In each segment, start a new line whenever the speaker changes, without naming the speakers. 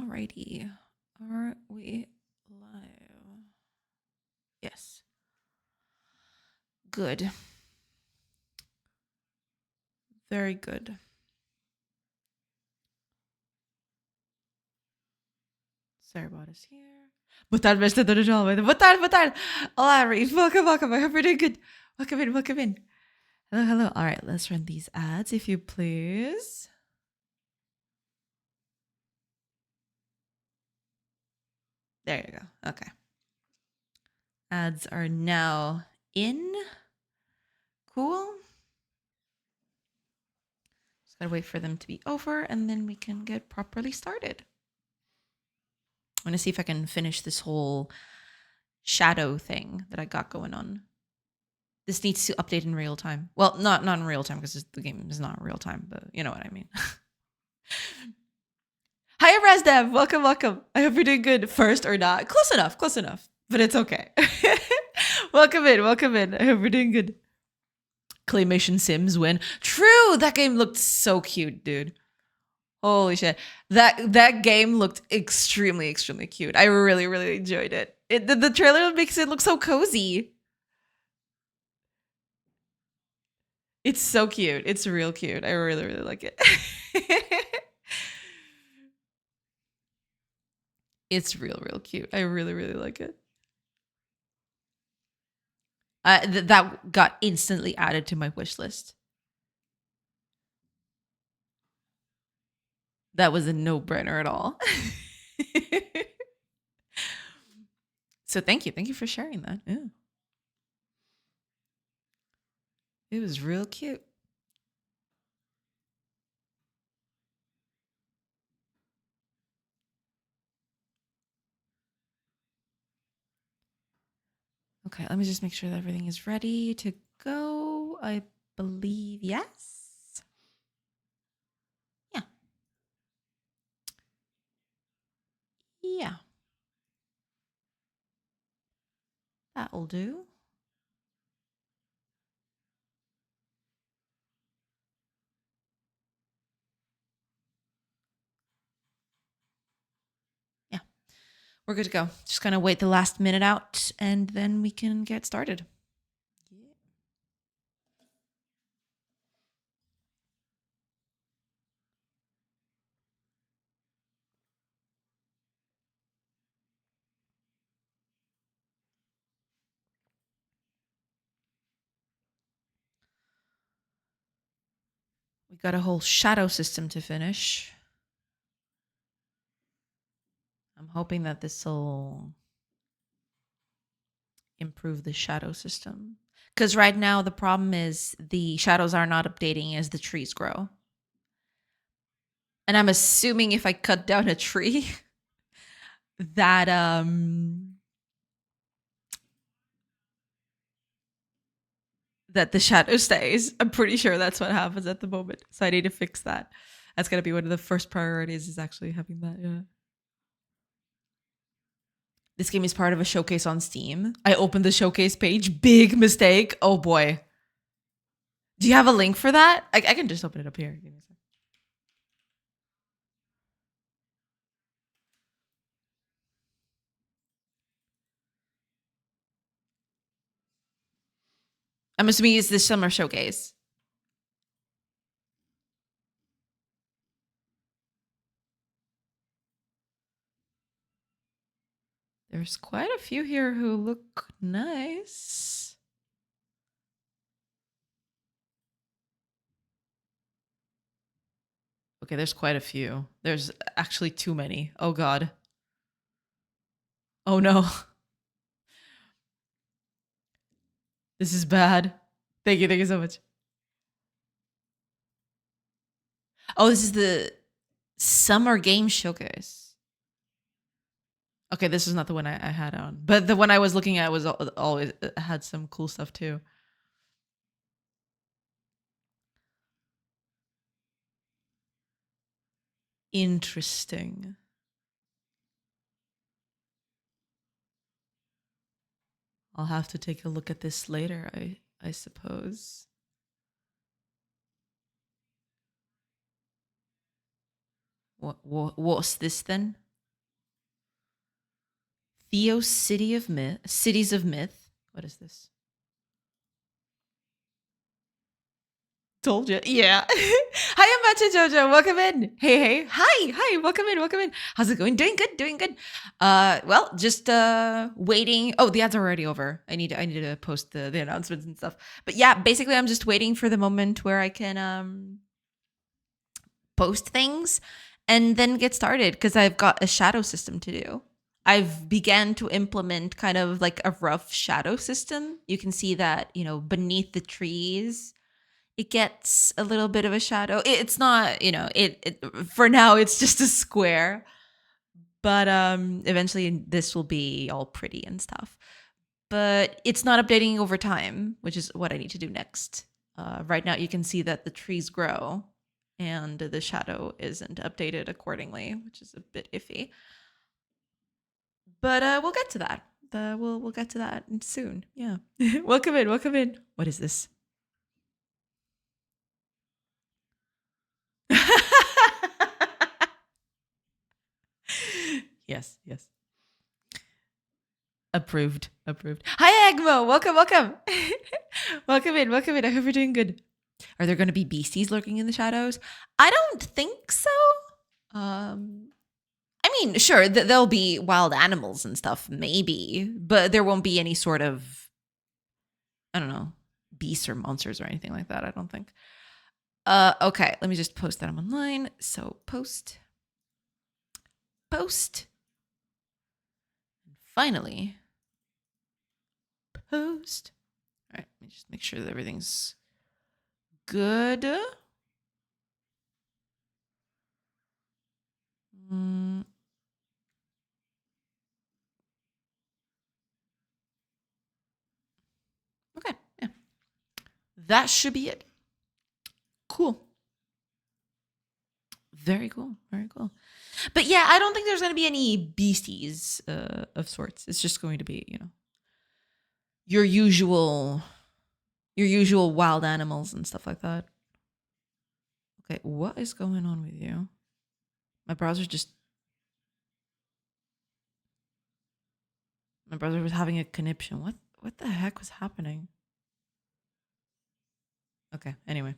Alrighty. Are we live? Yes. Good. Very good. Sarabot is here. Boa tarde, mestre Dona João. Boa tarde, boa tarde. Olá, Reed. Welcome, welcome. I hope you're doing good. Welcome in, welcome in. Hello, hello. All right, let's run these ads, if you please. There you go. Okay. Ads are now in. Cool. Just gotta wait for them to be over, and then we can get properly started. I'm gonna see if I can finish this whole shadow thing that I got going on. This needs to update in real time. Well, not in real time because the game is not in real time, but you know what I mean. Hi, Razdev. Welcome, welcome. I hope you're doing good. First or not. Close enough. But it's okay. Welcome in, welcome in. I hope you're doing good. Claymation Sims win. True, that game looked so cute, dude. Holy shit. That game looked extremely cute. I really enjoyed it. The trailer makes it look so cozy. It's so cute. It's real cute. I really like it. It's real cute. I really like it. That got instantly added to my wish list. That was a no-brainer at all. So thank you for sharing that. Yeah. It was real cute. Okay, let me just make sure that everything is ready to go. I believe yes. Yeah. Yeah. That'll do. Yeah. We're good to go. Just gonna wait the last minute out and then we can get started. We got a whole shadow system to finish. I'm hoping that this will improve the shadow system. Because right now the problem is the shadows are not updating as the trees grow. And I'm assuming if I cut down a tree that that the shadow stays. I'm pretty sure that's what happens at the moment. So I need to fix that. That's gonna be one of the first priorities is actually having that, yeah. This game is part of a showcase on Steam. I opened the showcase page. Big mistake. Oh boy. Do you have a link for that? I can just open it up here. Give me a sec. I'm assuming it's this summer showcase. There's quite a few here who look nice. Okay, there's quite a few. There's actually too many. Oh god. Oh no. This is bad. Thank you so much. Oh, this is the summer game showcase. Okay, this is not the one I had on, but the one I was looking at was always had some cool stuff too. Interesting. I'll have to take a look at this later, I suppose. What's this then? Theo City of Myth, Cities of Myth. What is this? Told you. Yeah. Hi, Amacha Jojo. Welcome in. Hey, hey. Hi. Welcome in. Welcome in. How's it going? Doing good. Doing good. Well, just waiting. Oh, the ads are already over. I need to post the announcements and stuff. But yeah, basically I'm just waiting for the moment where I can post things and then get started because I've got a shadow system to do. I've began to implement kind of like a rough shadow system. You can see that, beneath the trees it gets a little bit of a shadow. It's not, it for now it's just a square, but eventually this will be all pretty and stuff. But it's not updating over time, which is what I need to do next. Right now you can see that the trees grow and the shadow isn't updated accordingly, which is a bit iffy. But we'll get to that. We'll get to that soon. Yeah. Welcome in. Welcome in. What is this? Yes. Approved. Hi, Agmo. Welcome. Welcome in. I hope you're doing good. Are there going to be beasties lurking in the shadows? I don't think so. I mean, sure, there'll be wild animals and stuff, maybe, but there won't be any sort of, I don't know, beasts or monsters or anything like that, I don't think. Okay, let me just post that online. So post. Finally. Post. All right, let me just make sure that everything's good. Okay. Yeah. That should be it. Cool. Very cool. But yeah, I don't think there's going to be any beasties of sorts. It's just going to be, your usual wild animals and stuff like that. Okay, what is going on with you? My browser was having a conniption. What the heck was happening? Okay, anyway.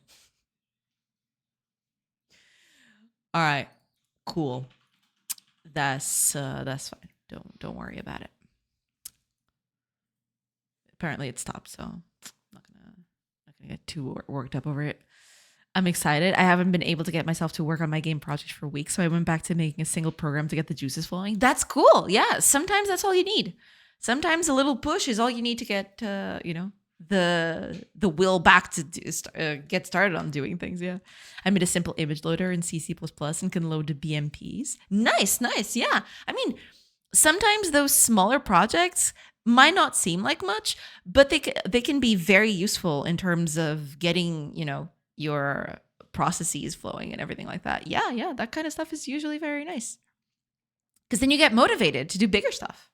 All right. Cool. That's fine. Don't worry about it. Apparently it stopped, so I'm not gonna get too worked up over it. I'm excited. I haven't been able to get myself to work on my game project for weeks, so I went back to making a single program to get the juices flowing. That's cool. Yeah, sometimes that's all you need. Sometimes a little push is all you need to get, the will back to get started on doing things. Yeah, I made a simple image loader in C++ and can load the BMPs. Nice. Yeah, I mean, sometimes those smaller projects might not seem like much, but they can be very useful in terms of getting, your processes flowing and everything like that. Yeah, that kind of stuff is usually very nice. Because then you get motivated to do bigger stuff.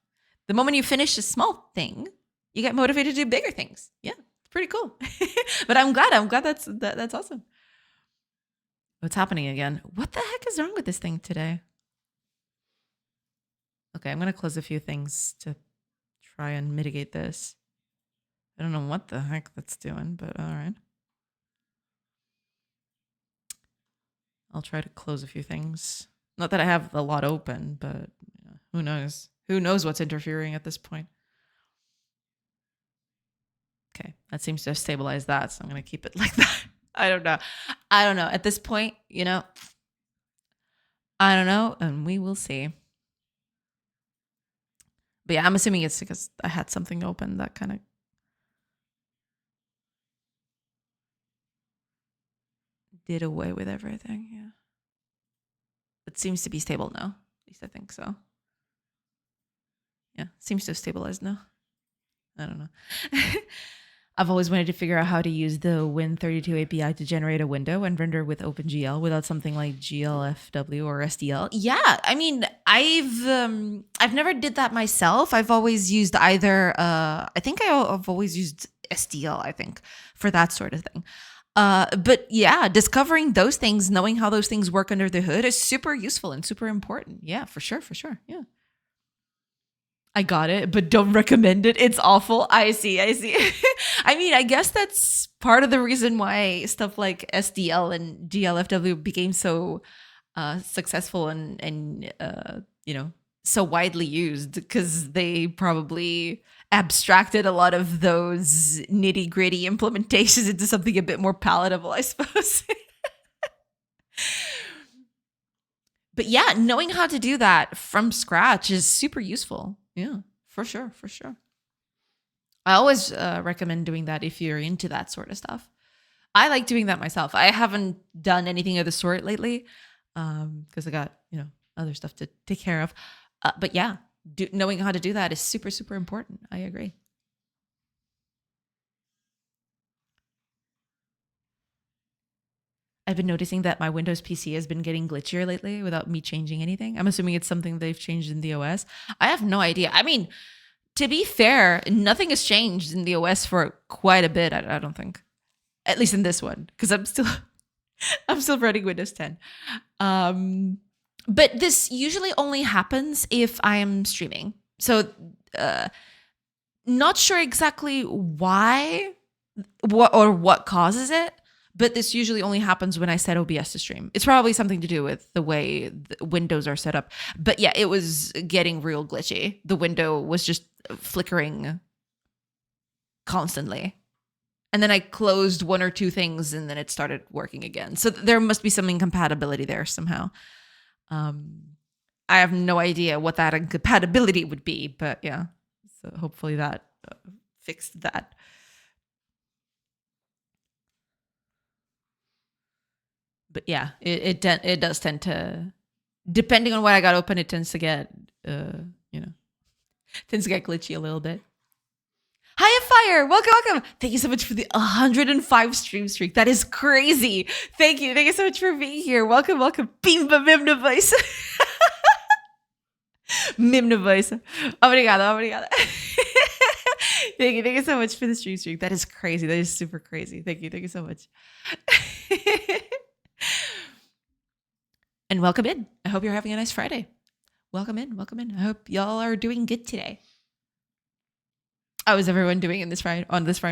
The moment you finish a small thing, you get motivated to do bigger things. Yeah, it's pretty cool. But I'm glad that's awesome. What's happening again? What the heck is wrong with this thing today? Okay, I'm going to close a few things to try and mitigate this. I don't know what the heck that's doing, but all right. I'll try to close a few things. Not that I have a lot open, but who knows? Who knows what's interfering at this point? Okay, that seems to have stabilized that, so I'm going to keep it like that. I don't know. At this point, I don't know, and we will see. But yeah, I'm assuming it's because I had something open that kind of did away with everything. Yeah. It seems to be stable now. At least I think so. Yeah, seems to have stabilized now. I don't know. I've always wanted to figure out how to use the Win32 API to generate a window and render with OpenGL without something like GLFW or SDL. Yeah, I mean, I've never did that myself. I've always used either. I think I've always used SDL. I think for that sort of thing. But yeah, discovering those things, knowing how those things work under the hood is super useful and super important. Yeah, for sure. Yeah. I got it, but don't recommend it. It's awful. I see. I see. I mean, I guess that's part of the reason why stuff like SDL and GLFW became so successful and so widely used, because they probably abstracted a lot of those nitty gritty implementations into something a bit more palatable, I suppose. But yeah, knowing how to do that from scratch is super useful. Yeah, for sure, for sure. I always recommend doing that if you're into that sort of stuff. I like doing that myself. I haven't done anything of the sort lately because I got other stuff to take care of. But yeah, knowing how to do that is super, super important. I agree. I've been noticing that my Windows PC has been getting glitchier lately without me changing anything. I'm assuming it's something they've changed in the OS. I have no idea. I mean, to be fair, nothing has changed in the OS for quite a bit. I don't think, at least in this one, because I'm still running Windows 10. But this usually only happens if I am streaming. So, not sure exactly why, what causes it. But this usually only happens when I set OBS to stream. It's probably something to do with the way the windows are set up. But yeah, it was getting real glitchy. The window was just flickering constantly. And then I closed one or two things and then it started working again. So there must be some incompatibility there somehow. I have no idea what that incompatibility would be, but yeah. So hopefully that fixed that. But yeah, it does tend to, depending on what I got open, it tends to get tends to get glitchy a little bit. Hiya Fire, welcome. Thank you so much for the 105 stream streak. That is crazy. Thank you so much for being here. Welcome. Pimba Mimna voice. Mimna voice. Obrigada. Thank you so much for the stream streak. That is crazy. That is super crazy. Thank you so much. And welcome in. I hope you're having a nice Friday. Welcome in. I hope y'all are doing good today. How is everyone doing on this Friday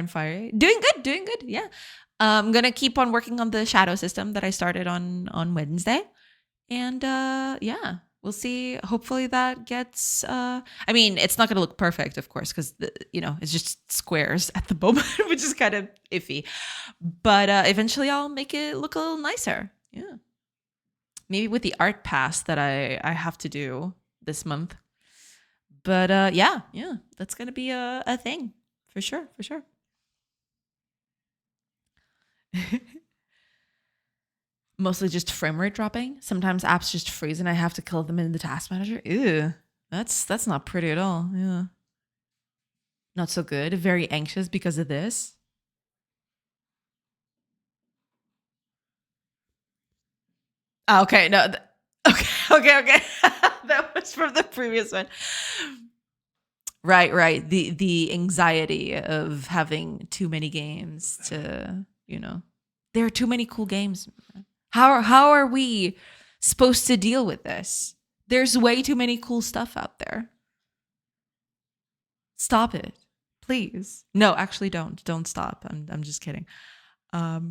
Fire? Doing good. Yeah. I'm going to keep on working on the shadow system that I started on Wednesday. And yeah, we'll see. Hopefully that gets, I mean, it's not going to look perfect, of course, because, it's just squares at the moment, which is kind of iffy. But eventually I'll make it look a little nicer. Yeah. Maybe with the art pass that I have to do this month. But yeah, that's going to be a thing for sure. Mostly just frame rate dropping. Sometimes apps just freeze and I have to kill them in the task manager. Ew, that's not pretty at all. Yeah. Not so good. Very anxious because of this. Okay, no. Okay. That was from the previous one. Right. The anxiety of having too many games to, there are too many cool games. How are we supposed to deal with this? There's way too many cool stuff out there. Stop it, please. No, actually don't stop. I'm just kidding. But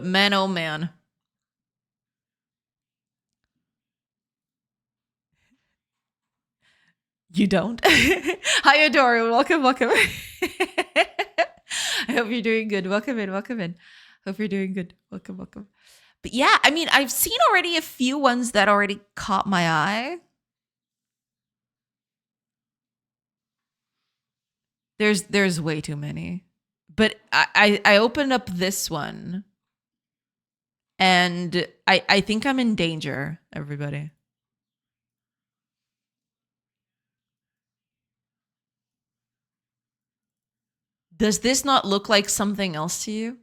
man, oh man. You don't? Hi, Adora. Welcome. I hope you're doing good. Welcome in. Hope you're doing good. Welcome. But yeah, I mean, I've seen already a few ones that already caught my eye. There's way too many. But I opened up this one and I think I'm in danger, everybody. Does this not look like something else to you?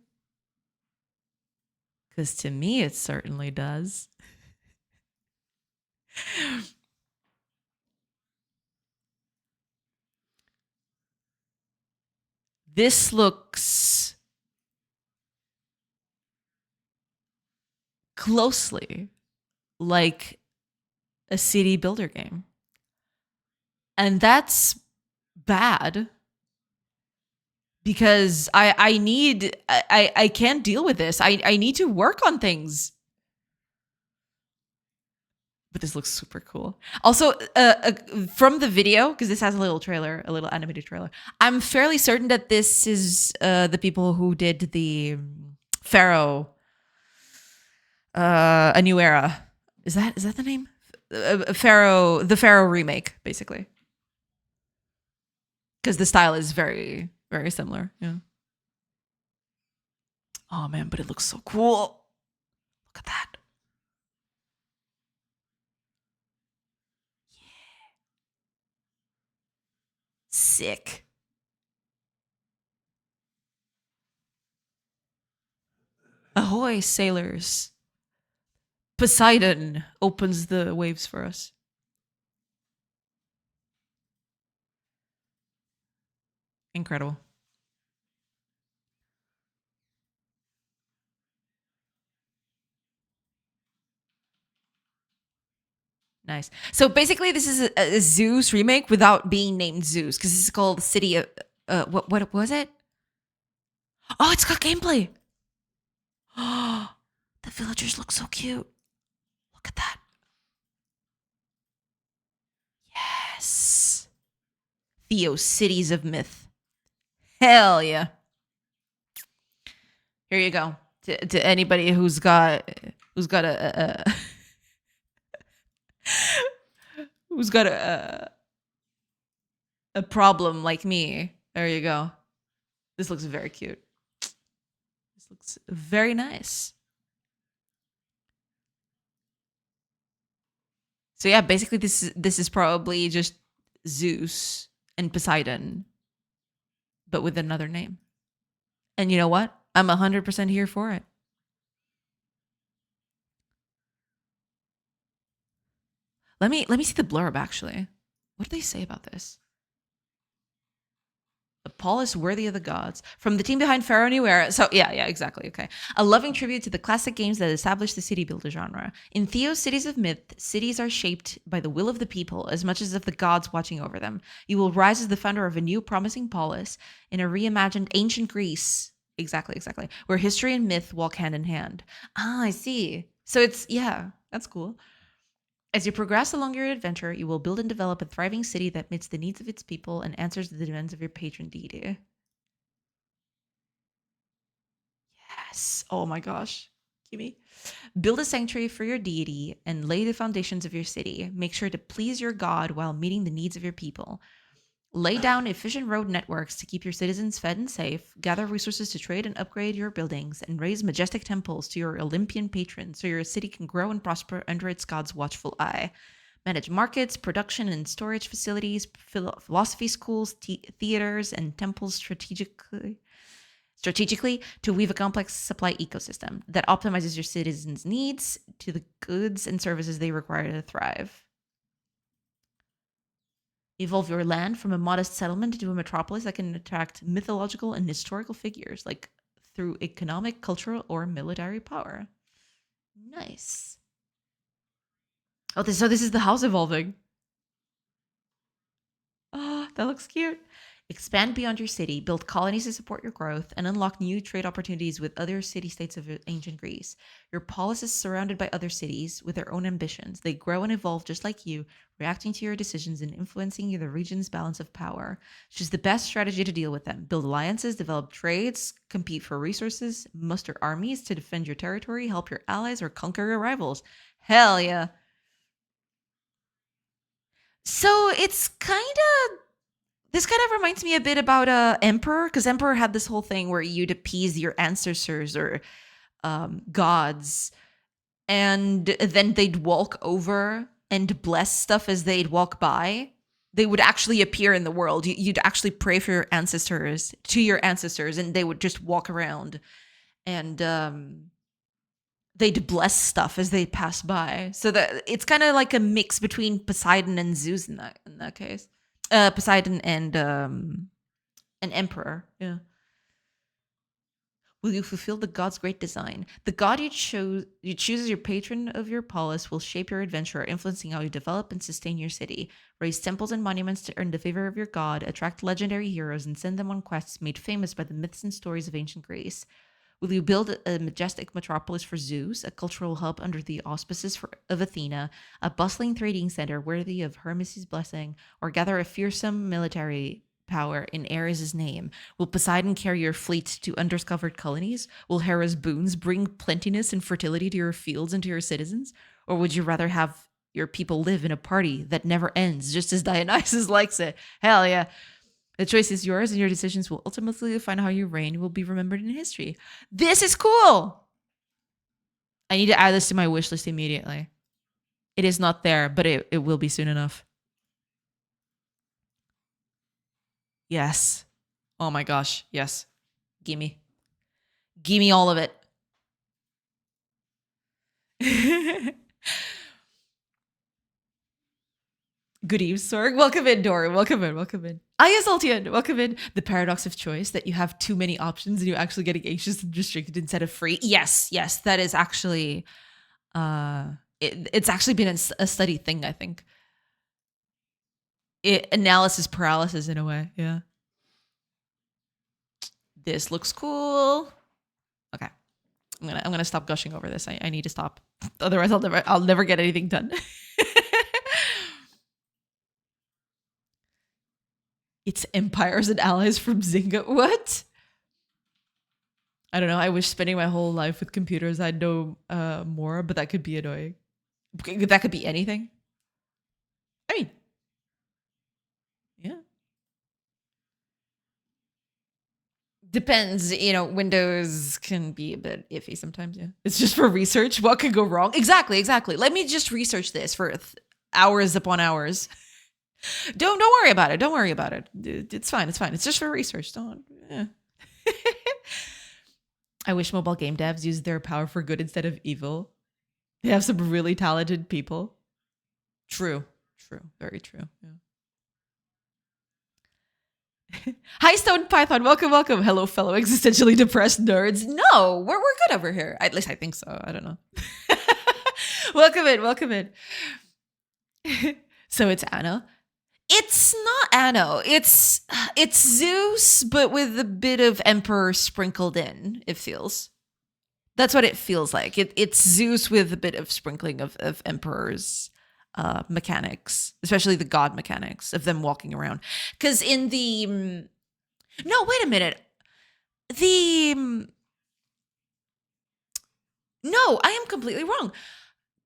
Because to me, it certainly does. This looks closely like a city builder game. And that's bad because I can't deal with this. I need to work on things. But this looks super cool. Also, from the video, because this has a little trailer, a little animated trailer, I'm fairly certain that this is the people who did the Pharaoh, A New Era. Is that the name? The Pharaoh remake, basically. Because the style is very, very similar. Yeah. Oh man, but it looks so cool. Look at that. Sick. Ahoy, sailors. Poseidon opens the waves for us. Incredible. Nice. So basically, this is a Zeus remake without being named Zeus because this is called City of. What was it? Oh, it's got gameplay. Oh, the villagers look so cute. Look at that. Yes. Theo, Cities of Myth. Hell yeah. Here you go. To anybody who's got a who's got a problem like me. There you go. This looks very cute. This looks very nice. So yeah, basically this is probably just Zeus and Poseidon, but with another name. And you know what? I'm 100% here for it. Let me see the blurb actually. What do they say about this? A polis worthy of the gods. From the team behind Pharaoh New Era. So yeah, exactly. Okay. A loving tribute to the classic games that established the city builder genre. In Theo's Cities of Myth, cities are shaped by the will of the people as much as of the gods watching over them. You will rise as the founder of a new promising polis in a reimagined ancient Greece. Exactly. Where history and myth walk hand in hand. Ah, I see. So it's, yeah, that's cool. As you progress along your adventure, you will build and develop a thriving city that meets the needs of its people and answers the demands of your patron deity. Yes. Oh my gosh. Gimme. Build a sanctuary for your deity and lay the foundations of your city. Make sure to please your god while meeting the needs of your people. Lay down efficient road networks to keep your citizens fed and safe, gather resources to trade and upgrade your buildings, and raise majestic temples to your Olympian patrons so your city can grow and prosper under its god's watchful eye. Manage markets, production and storage facilities, philosophy schools, theaters, and temples strategically to weave a complex supply ecosystem that optimizes your citizens' needs to the goods and services they require to thrive. Evolve your land from a modest settlement into a metropolis that can attract mythological and historical figures, like through economic, cultural, or military power. Nice. Oh, so this is the house evolving. Oh, that looks cute. Expand beyond your city, build colonies to support your growth, and unlock new trade opportunities with other city-states of ancient Greece. Your polis is surrounded by other cities with their own ambitions. They grow and evolve just like you, reacting to your decisions and influencing the region's balance of power. Choose the best strategy to deal with them. Build alliances, develop trades, compete for resources, muster armies to defend your territory, help your allies, or conquer your rivals. Hell yeah. So it's this kind of reminds me a bit about Emperor, because Emperor had this whole thing where you'd appease your ancestors or gods, and then they'd walk over and bless stuff as they'd walk by. They would actually appear in the world. You'd actually pray for your ancestors, and they would just walk around, and they'd bless stuff as they pass by. So that it's kind of like a mix between Poseidon and Zeus in that case. Poseidon and an emperor. Yeah. Will you fulfill the god's great design? The god you choose as your patron of your polis will shape your adventure, influencing how you develop and sustain your city. Raise temples and monuments to earn the favor of your god, attract legendary heroes, and send them on quests made famous by the myths and stories of ancient Greece. Will you build a majestic metropolis for Zeus, a cultural hub under the auspices of Athena, a bustling trading center worthy of Hermes' blessing, or gather a fearsome military power in Ares' name? Will Poseidon carry your fleet to undiscovered colonies? Will Hera's boons bring plentiness and fertility to your fields and to your citizens? Or would you rather have your people live in a party that never ends, just as Dionysus likes it? Hell yeah. The choice is yours, and your decisions will ultimately define how you reign will be remembered in history. This is cool. I need to add this to my wish list immediately. It is not there, but it will be soon enough. Yes. Oh my gosh. Yes. Gimme. Gimme all of it. Good eve, Sorg. Welcome in, Dora. Welcome in. Welcome in. Aya Saltian. Welcome in. The paradox of choice, that you have too many options and you're actually getting anxious and restricted instead of free. Yes. Yes. That is actually, it's actually been a study thing, I think. Analysis paralysis in a way. Yeah. This looks cool. Okay. I'm gonna stop gushing over this. I need to stop. Otherwise I'll never get anything done. It's empires and allies from Zynga. What? I don't know. I wish spending my whole life with computers I'd know more, but that could be annoying. That could be anything. I mean, yeah. Depends. Windows can be a bit iffy sometimes, yeah. It's just for research. What could go wrong? Exactly. Let me just research this for hours upon hours. Don't worry about it. Don't worry about it. It's fine. It's just for research. Don't. Yeah. I wish mobile game devs use their power for good instead of evil. They have some really talented people. True. Very true. Yeah. Hi, Stone Python. Welcome. Hello, fellow existentially depressed nerds. No, we're good over here. At least I think so. I don't know. Welcome in. So it's Anna. It's not Anno. It's Zeus, but with a bit of Emperor sprinkled in. It feels. That's what it feels like. It's Zeus with a bit of sprinkling of Emperor's mechanics, especially the god mechanics of them walking around. Because in the no, wait a minute. No, I am completely wrong.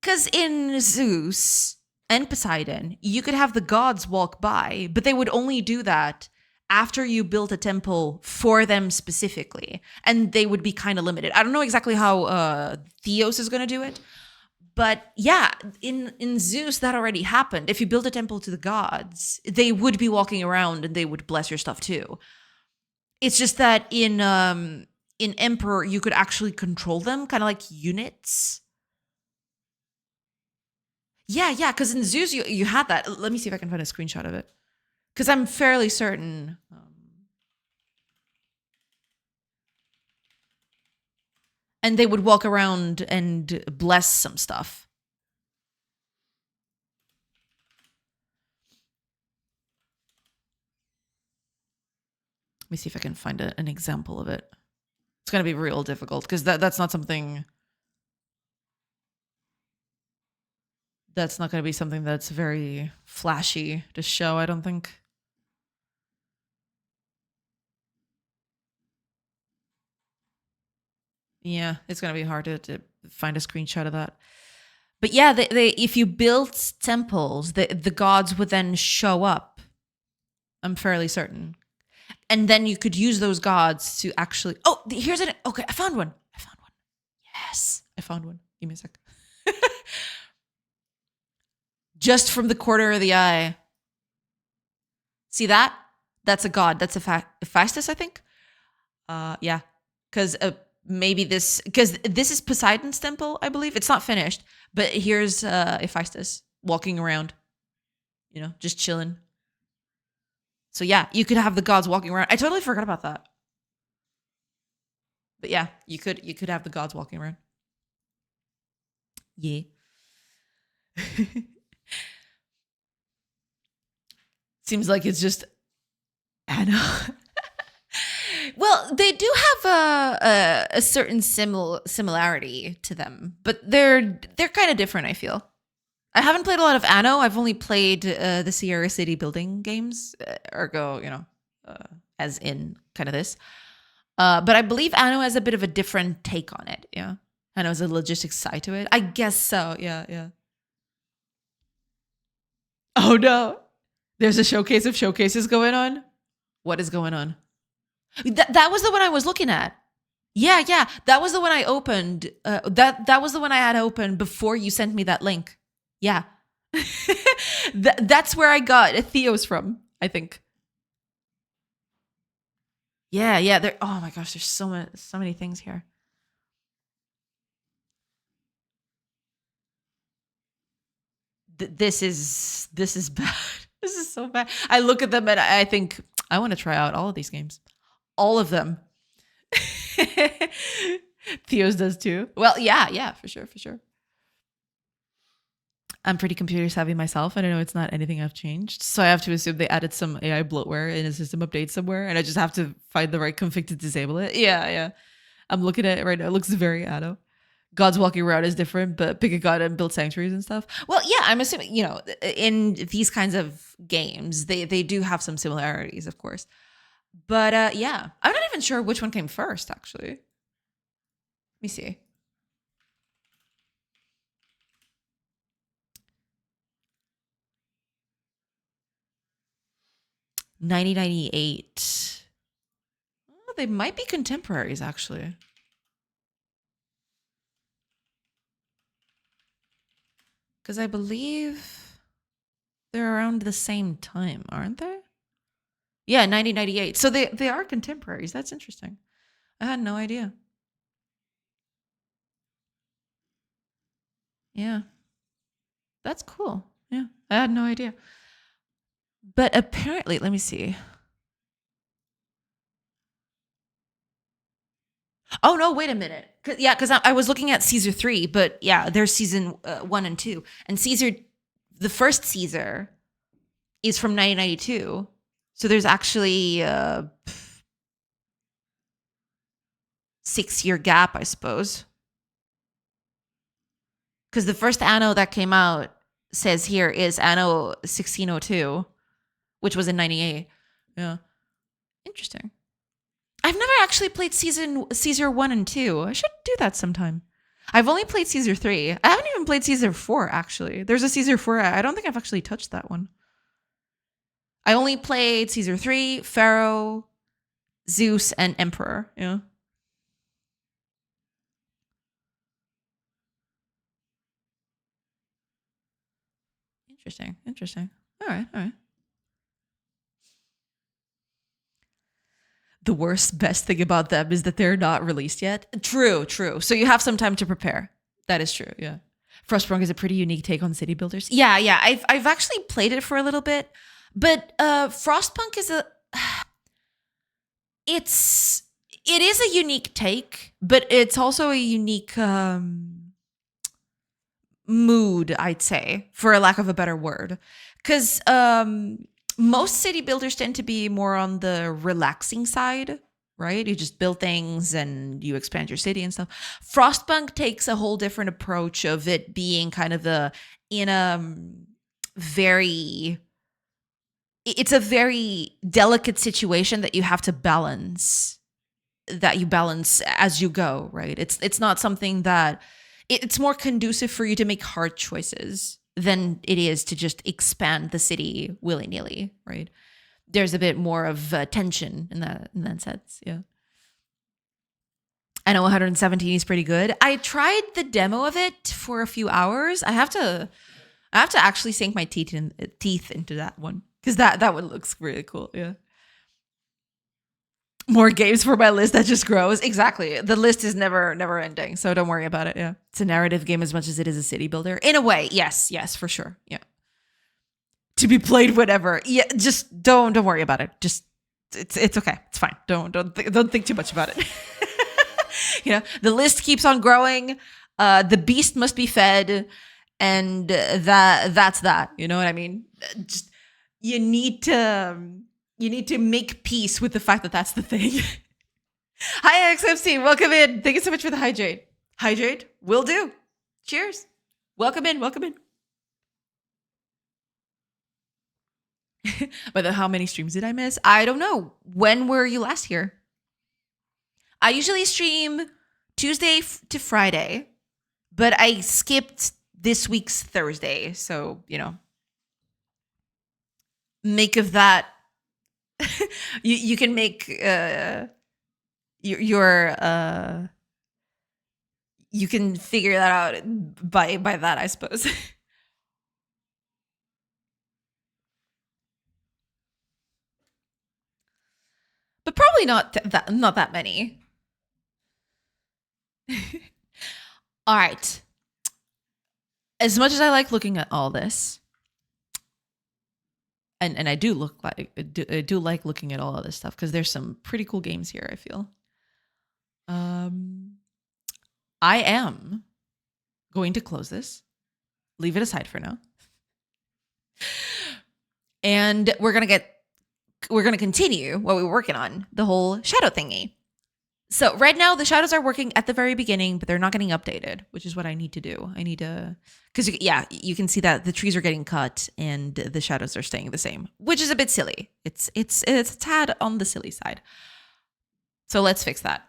Because in Zeus and Poseidon, you could have the gods walk by, but they would only do that after you built a temple for them specifically, and they would be kind of limited. I don't know exactly how Theos is going to do it, but yeah, in Zeus that already happened. If you build a temple to the gods, they would be walking around and they would bless your stuff too. It's just that in Emperor you could actually control them, kind of like units. Yeah, because in Zeus you had that. Let me see if I can find a screenshot of it, because I'm fairly certain. And they would walk around and bless some stuff. Let me see if I can find an example of it. It's going to be real difficult because that's not something. That's not going to be something that's very flashy to show, I don't think. Yeah, it's going to be hard to find a screenshot of that. But yeah, they if you built temples, the gods would then show up. I'm fairly certain. And then you could use those gods to actually... Oh, here's an... Okay, I found one. Yes, I found one. Give me a sec. Just from the corner of the eye. See that? That's a god. That's Hephaestus, I think. Yeah. Because maybe this... Because this is Poseidon's temple, I believe. It's not finished. But here's Hephaestus walking around. Just chilling. So yeah, you could have the gods walking around. I totally forgot about that. But yeah, you could have the gods walking around. Yeah. Seems like it's just Anna. Well, they do have a certain similarity to them, but they're kind of different, I feel. I haven't played a lot of Anno. I've only played the Sierra City building games, ergo, as in kind of this. But I believe Anno has a bit of a different take on it. Yeah, Anno has a logistics side to it. I guess so. Yeah, yeah. Oh no, there's a showcase of showcases going on. What is going on? That was the one I was looking at. Yeah, yeah, that was the one I opened. That was the one I had opened before you sent me that link. Yeah, that's where I got Theos from, I think. Yeah, yeah. There. Oh my gosh, there's so many things here. This is bad. This is so bad. I look at them and I think I want to try out all of these games, all of them. Theos does too. Well, yeah, yeah, for sure, for sure. I'm pretty computer savvy myself, and I know it's not anything I've changed. So I have to assume they added some AI bloatware in a system update somewhere, and I just have to find the right config to disable it. Yeah, yeah. I'm looking at it right now. It looks very Addo. Gods walking around is different, but pick a god and build sanctuaries and stuff. Well, yeah, I'm assuming, in these kinds of games, they do have some similarities, of course. But yeah, I'm not even sure which one came first, actually. Let me see. $90.98. Oh, they might be contemporaries, actually. Because I believe they're around the same time, aren't they? Yeah, 1998. So they are contemporaries. That's interesting. I had no idea. Yeah. That's cool. Yeah. I had no idea. But apparently, let me see. Oh no! Wait a minute. Because I was looking at Caesar 3, but yeah, there's season 1 and 2, and Caesar, the first Caesar, is from 1992. So there's actually a 6-year gap, I suppose. Because the first Anno that came out says here is Anno 1602, which was in 98. Yeah. Interesting. I've never actually played Caesar 1 and 2. I should do that sometime. I've only played Caesar 3. I haven't even played Caesar 4, actually. There's a Caesar 4. I don't think I've actually touched that one. I only played Caesar 3, Pharaoh, Zeus, and Emperor. Yeah. Interesting. Interesting. All right. All right. The best thing about them is that they're not released yet. True, true. So you have some time to prepare. That is true. Yeah. Frostpunk is a pretty unique take on city builders. Yeah, yeah. I've actually played it for a little bit, but Frostpunk is it is a unique take, but it's also a unique mood, I'd say, for a lack of a better word. Because most city builders tend to be more on the relaxing side, right? You just build things and you expand your city and stuff. Frostpunk takes a whole different approach of it being kind of in a very, it's a very delicate situation that you have to balance, as you go, right? It's not something that, it's more conducive for you to make hard choices than it is to just expand the city willy-nilly, right? There's a bit more of tension in that sense. Yeah. I know 117 is pretty good. I tried the demo of it for a few hours. I have to actually sink my teeth into that one, because that one looks really cool. Yeah. More games for my list that just grows. Exactly. The list is never ending, so don't worry about it. Yeah. It's a narrative game as much as it is a city builder. In a way, yes, for sure. Yeah. To be played whenever. Yeah, just don't worry about it. Just it's okay. It's fine. Don't think too much about it. The list keeps on growing. The beast must be fed, and that's that. You know what I mean? Just you need to make peace with the fact that that's the thing. Hi, XMC. Welcome in. Thank you so much for the hydrate. Hydrate will do. Cheers. Welcome in. Welcome in. But how many streams did I miss? I don't know. When were you last here? I usually stream Tuesday to Friday, but I skipped this week's Thursday. So, make of that. you can make your you can figure that out by that, I suppose. But probably not that many. All right. As much as I like looking at all this, and I do like looking at all of this stuff because there's some pretty cool games here, I feel. I am going to close this, leave it aside for now, and we're gonna continue what we were working on, the whole shadow thingy. So right now the shadows are working at the very beginning, but they're not getting updated, which is what I need to do. I need to, because you can see that the trees are getting cut and the shadows are staying the same, which is a bit silly. It's a tad on the silly side. So let's fix that.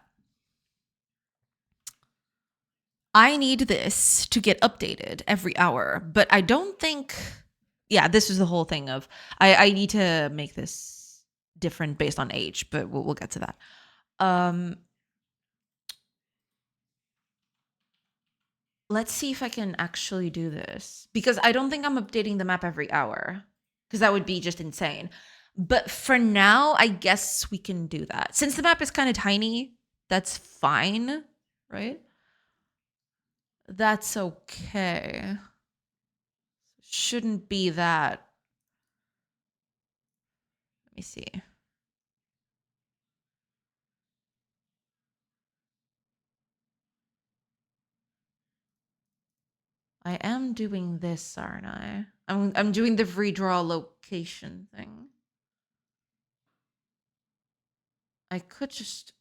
I need this to get updated every hour, but I don't think, this is the whole thing of, I need to make this different based on age, but we'll get to that. Let's see if I can actually do this, because I don't think I'm updating the map every hour, because that would be just insane. But for now, I guess we can do that. Since the map is kind of tiny, that's fine, right? That's okay. Shouldn't be that. Let me see. I am doing this, aren't I? I'm doing the redraw location thing. I could just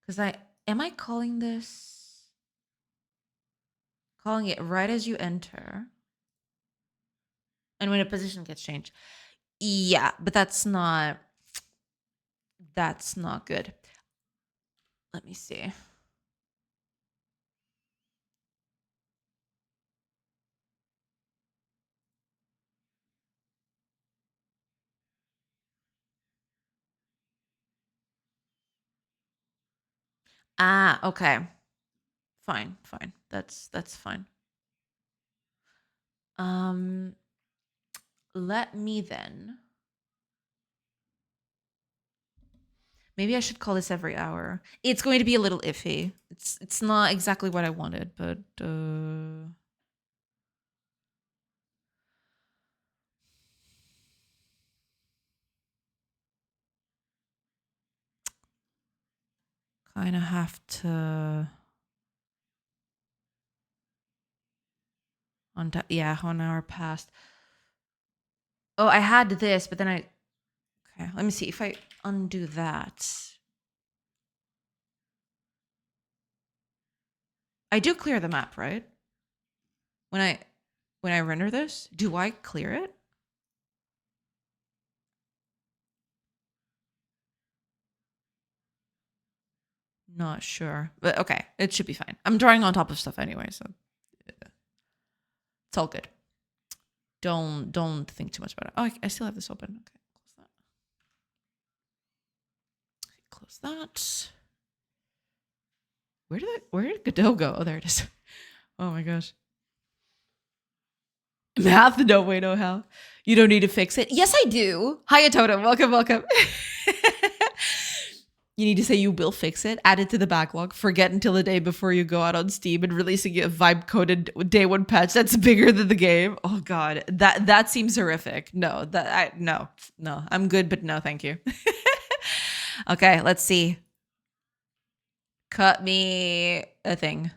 because am I calling it right as you enter? And when a position gets changed. Yeah, but that's not good. Let me see. Okay. Fine. That's fine. Let me then. Maybe I should call this every hour. It's going to be a little iffy. It's not exactly what I wanted, but kind of have to 1 hour passed. Oh, I had this, but then okay, let me see if I undo that. I do clear the map, right? When I render this, do I clear it? Not sure, but okay, it should be fine. I'm drawing on top of stuff anyway, so it's all good. Don't think too much about it. Oh, I still have this open. Okay, close that. Where did Godot go? Oh, there it is. Oh my gosh. Math, no way, no how. You don't need to fix it. Yes, I do. Hi, Totem. Welcome. You need to say you will fix it, add it to the backlog, forget until the day before you go out on Steam and releasing a vibe coded day one patch that's bigger than the game. Oh god, that seems horrific. No, no, I'm good, but no, thank you. Okay, let's see. Cut me a thing.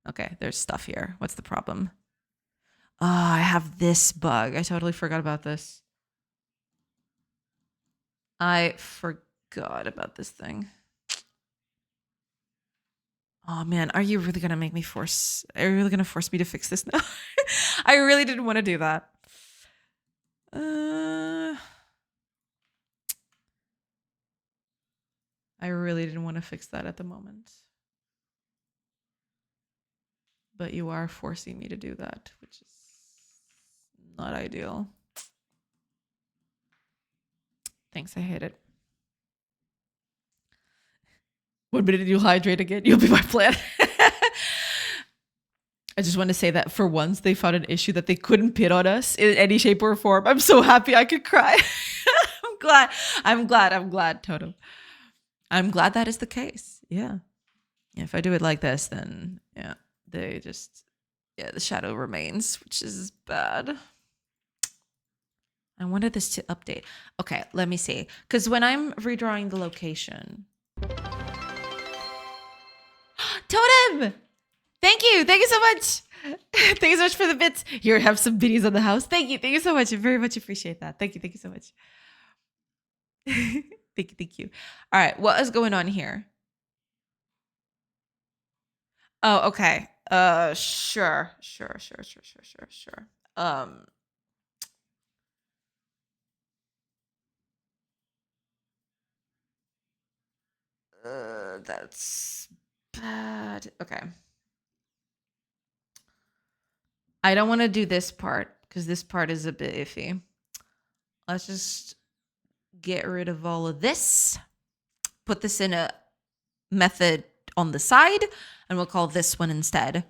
Okay, there's stuff here. What's the problem? Oh, I have this bug. I totally forgot about this. I forgot about this thing. Oh man, are you really gonna make me force? Are you really gonna force me to fix this now? I really didn't want to do that. I really didn't want to fix that at the moment. But you are forcing me to do that, which is not ideal. Thanks, I hate it. 1 minute you'll hydrate again, you'll be my plan. I just want to say that for once they found an issue that they couldn't pin on us in any shape or form. I'm so happy I could cry. I'm glad, Toto. I'm glad that is the case. Yeah. If I do it like this, then yeah, the shadow remains, which is bad. I wanted this to update. Okay, let me see. Because when I'm redrawing the location. Totem! Thank you so much. Thank you so much for the bits. Here, have some biddies on the house. Thank you so much. I very much appreciate that. Thank you so much. Thank you. All right, what is going on here? Oh, okay. Sure. That's bad. Okay. I don't want to do this part because this part is a bit iffy. Let's just get rid of all of this. Put this in a method on the side, and we'll call this one instead.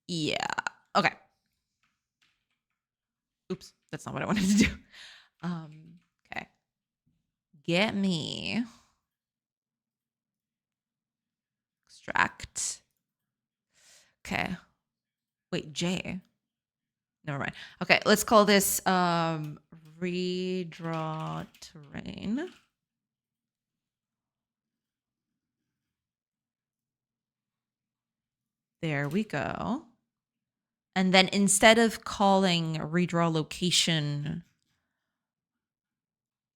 Yeah. Okay. Oops, that's not what I wanted to do. Okay. Get me extract. Okay. Wait, J. Never mind. Okay, let's call this redraw terrain. There we go. And then instead of calling redraw location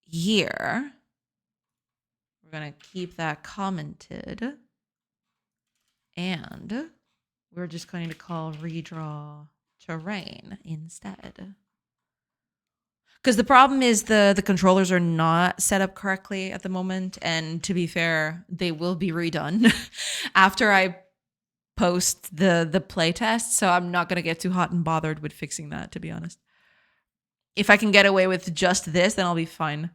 here, we're going to keep that commented. And we're just going to call redraw terrain instead. Because the problem is the controllers are not set up correctly at the moment. And to be fair, they will be redone after I post the playtest. So I'm not going to get too hot and bothered with fixing that, to be honest. If I can get away with just this, then I'll be fine.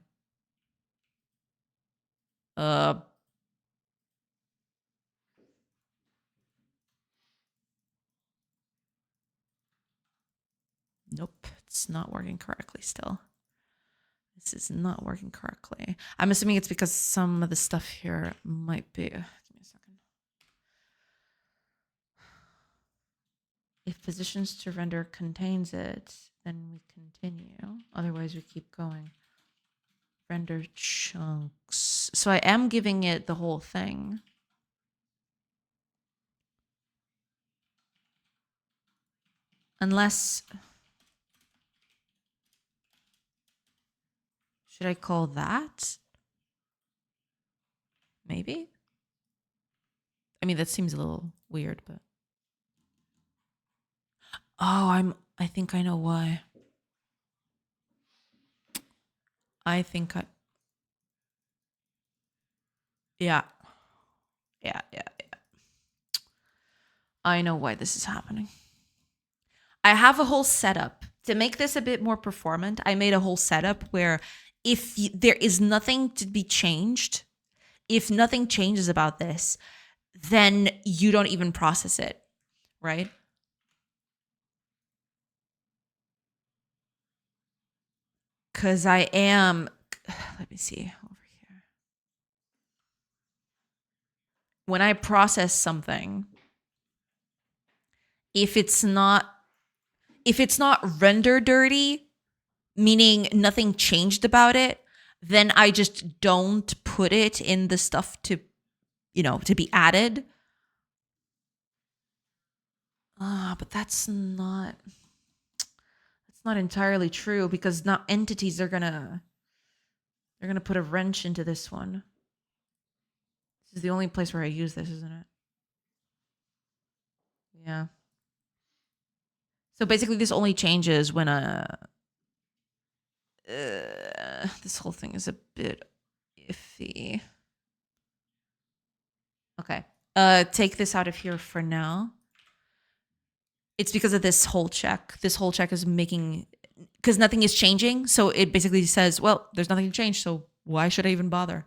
Nope, it's not working correctly still. This is not working correctly. I'm assuming it's because some of the stuff here might be... Give me a second. If positions to render contains it, then we continue. Otherwise, we keep going. Render chunks. So I am giving it the whole thing. Unless... Should I call that? Maybe? I mean, that seems a little weird, but... Oh, I think I know why. Yeah. I know why this is happening. I have a whole setup. To make this a bit more performant, I made a whole setup where if there is nothing to be changed, if nothing changes about this, then you don't even process it, right? because I am, let me see over here. When I process something, if it's not render dirty, meaning nothing changed about it, then I just don't put it in the stuff to be added. But that's not entirely true, because now entities are gonna put a wrench into this one. This is the only place where I use this, isn't it? Yeah. So basically this only changes when this whole thing is a bit iffy. Okay. Take this out of here for now. It's because of this whole check. This whole check is making, because nothing is changing. So it basically says, well, there's nothing to change, so why should I even bother?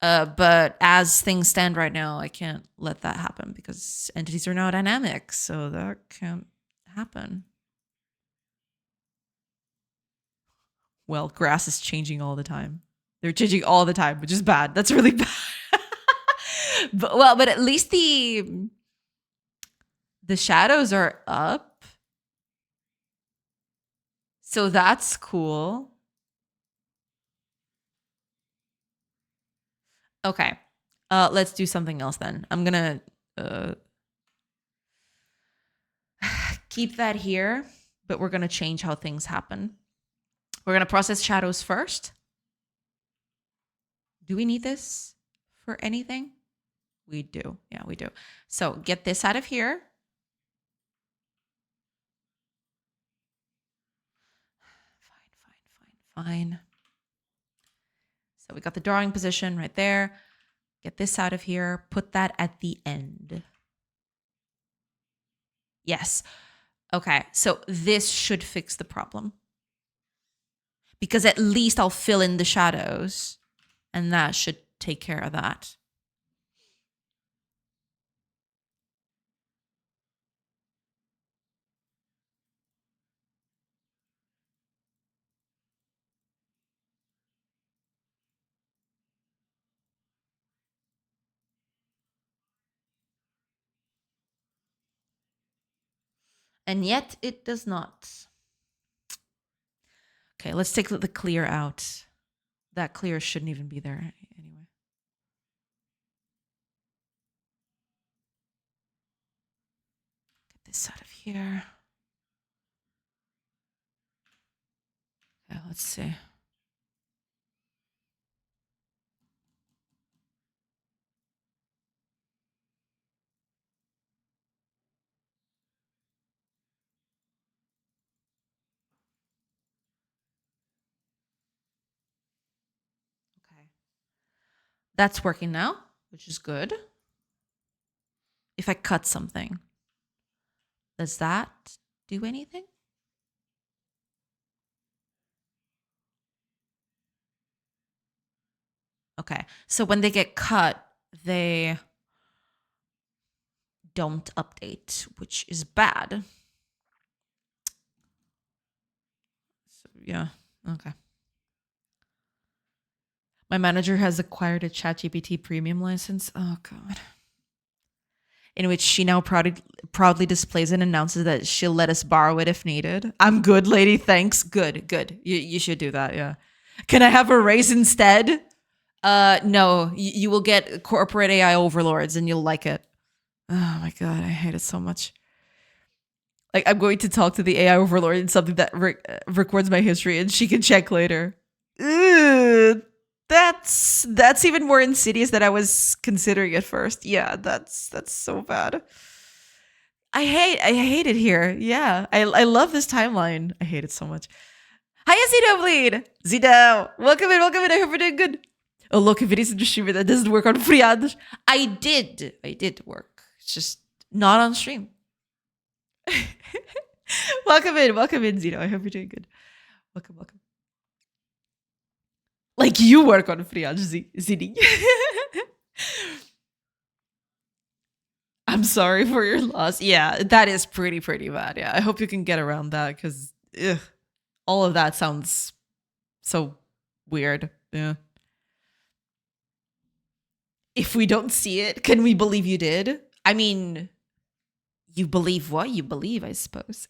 But as things stand right now, I can't let that happen because entities are now dynamic. So that can't happen. Well, grass is changing all the time. They're changing all the time, which is bad. That's really bad. But at least the shadows are up. So that's cool. Okay. Let's do something else then. I'm going to keep that here, but we're going to change how things happen. We're going to process shadows first. Do we need this for anything? We do. Yeah, we do. So get this out of here. Fine. So we got the drawing position right there. Get this out of here. Put that at the end. Yes. Okay. So this should fix the problem, because at least I'll fill in the shadows, and that should take care of that. And yet it does not. Okay, let's take the clear out. That clear shouldn't even be there anyway. Get this out of here. Okay, let's see. That's working now, which is good. If I cut something, does that do anything? Okay, so when they get cut, they don't update, which is bad. So, yeah, okay. My manager has acquired a ChatGPT premium license. Oh, God. In which she now proudly displays and announces that she'll let us borrow it if needed. I'm good, lady. Thanks. Good. You should do that, yeah. Can I have a raise instead? No. You will get corporate AI overlords and you'll like it. Oh, my God. I hate it so much. Like, I'm going to talk to the AI overlord in something that records my history and she can check later. Ugh. That's even more insidious than I was considering at first. Yeah, that's so bad. I hate it here. Yeah, I love this timeline. I hate it so much. Hiya, Zito Bleed. Zito, welcome in. I hope you're doing good. Oh, look, if it isn't a streamer that doesn't work on feriados. I did work. It's just not on stream. Welcome in, Zito. I hope you're doing good. Welcome. Like you work on feriados, Zini. I'm sorry for your loss. Yeah, that is pretty bad. Yeah, I hope you can get around that because all of that sounds So weird. Yeah. If we don't see it, can we believe you did? I mean, you believe what you believe, I suppose.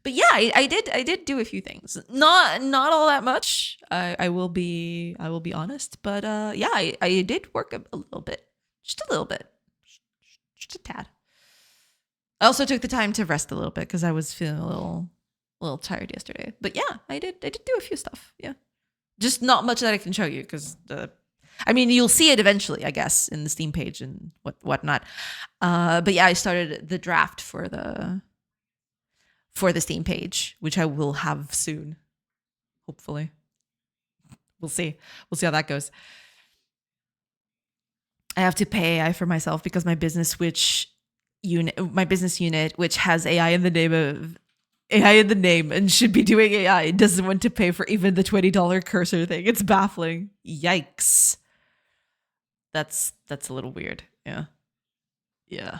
But yeah, I did do a few things. Not all that much. I will be honest. But yeah, I did work a little bit. Just a little bit. Just a tad. I also took the time to rest a little bit because I was feeling a little tired yesterday. But yeah, I did do a few stuff. Yeah. Just not much that I can show you because I mean, you'll see it eventually, I guess, in the Steam page and whatnot. But yeah, I started the draft for the Steam page, which I will have soon. Hopefully, we'll see. We'll see how that goes. I have to pay AI for myself because my business unit, which has AI in the name and should be doing AI, doesn't want to pay for even the $20 cursor thing. It's baffling. Yikes. That's a little weird. Yeah. Yeah.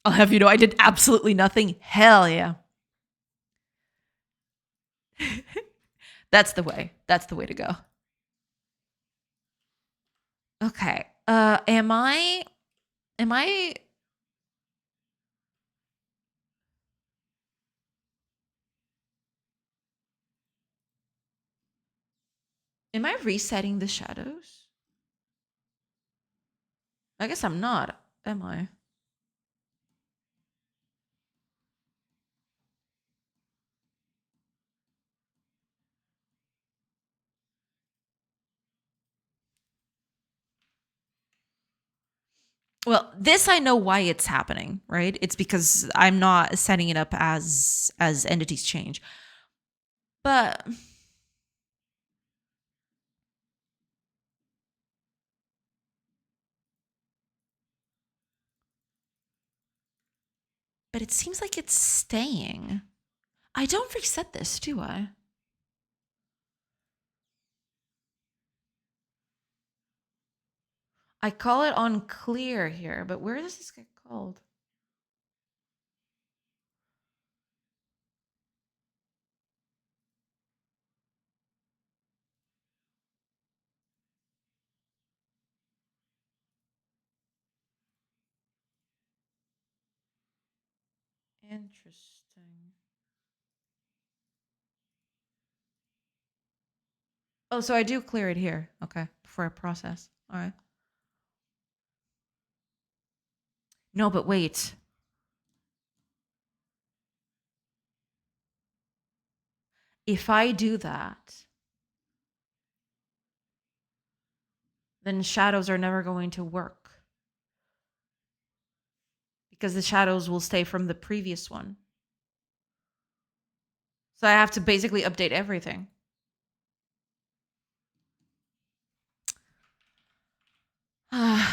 I'll have you know I did absolutely nothing. Hell yeah. That's the way. That's the way to go. Okay. Am I am I resetting the shadows? I guess I'm not, am I? Well, this I know why it's happening, right? It's because I'm not setting it up as entities change. But it seems like it's staying. I don't reset this, do I? I call it on clear here, but where does this get called? Interesting. Oh, so I do clear it here. Okay, before I process. All right. No, but wait. If I do that, then shadows are never going to work because the shadows will stay from the previous one. So I have to basically update everything. I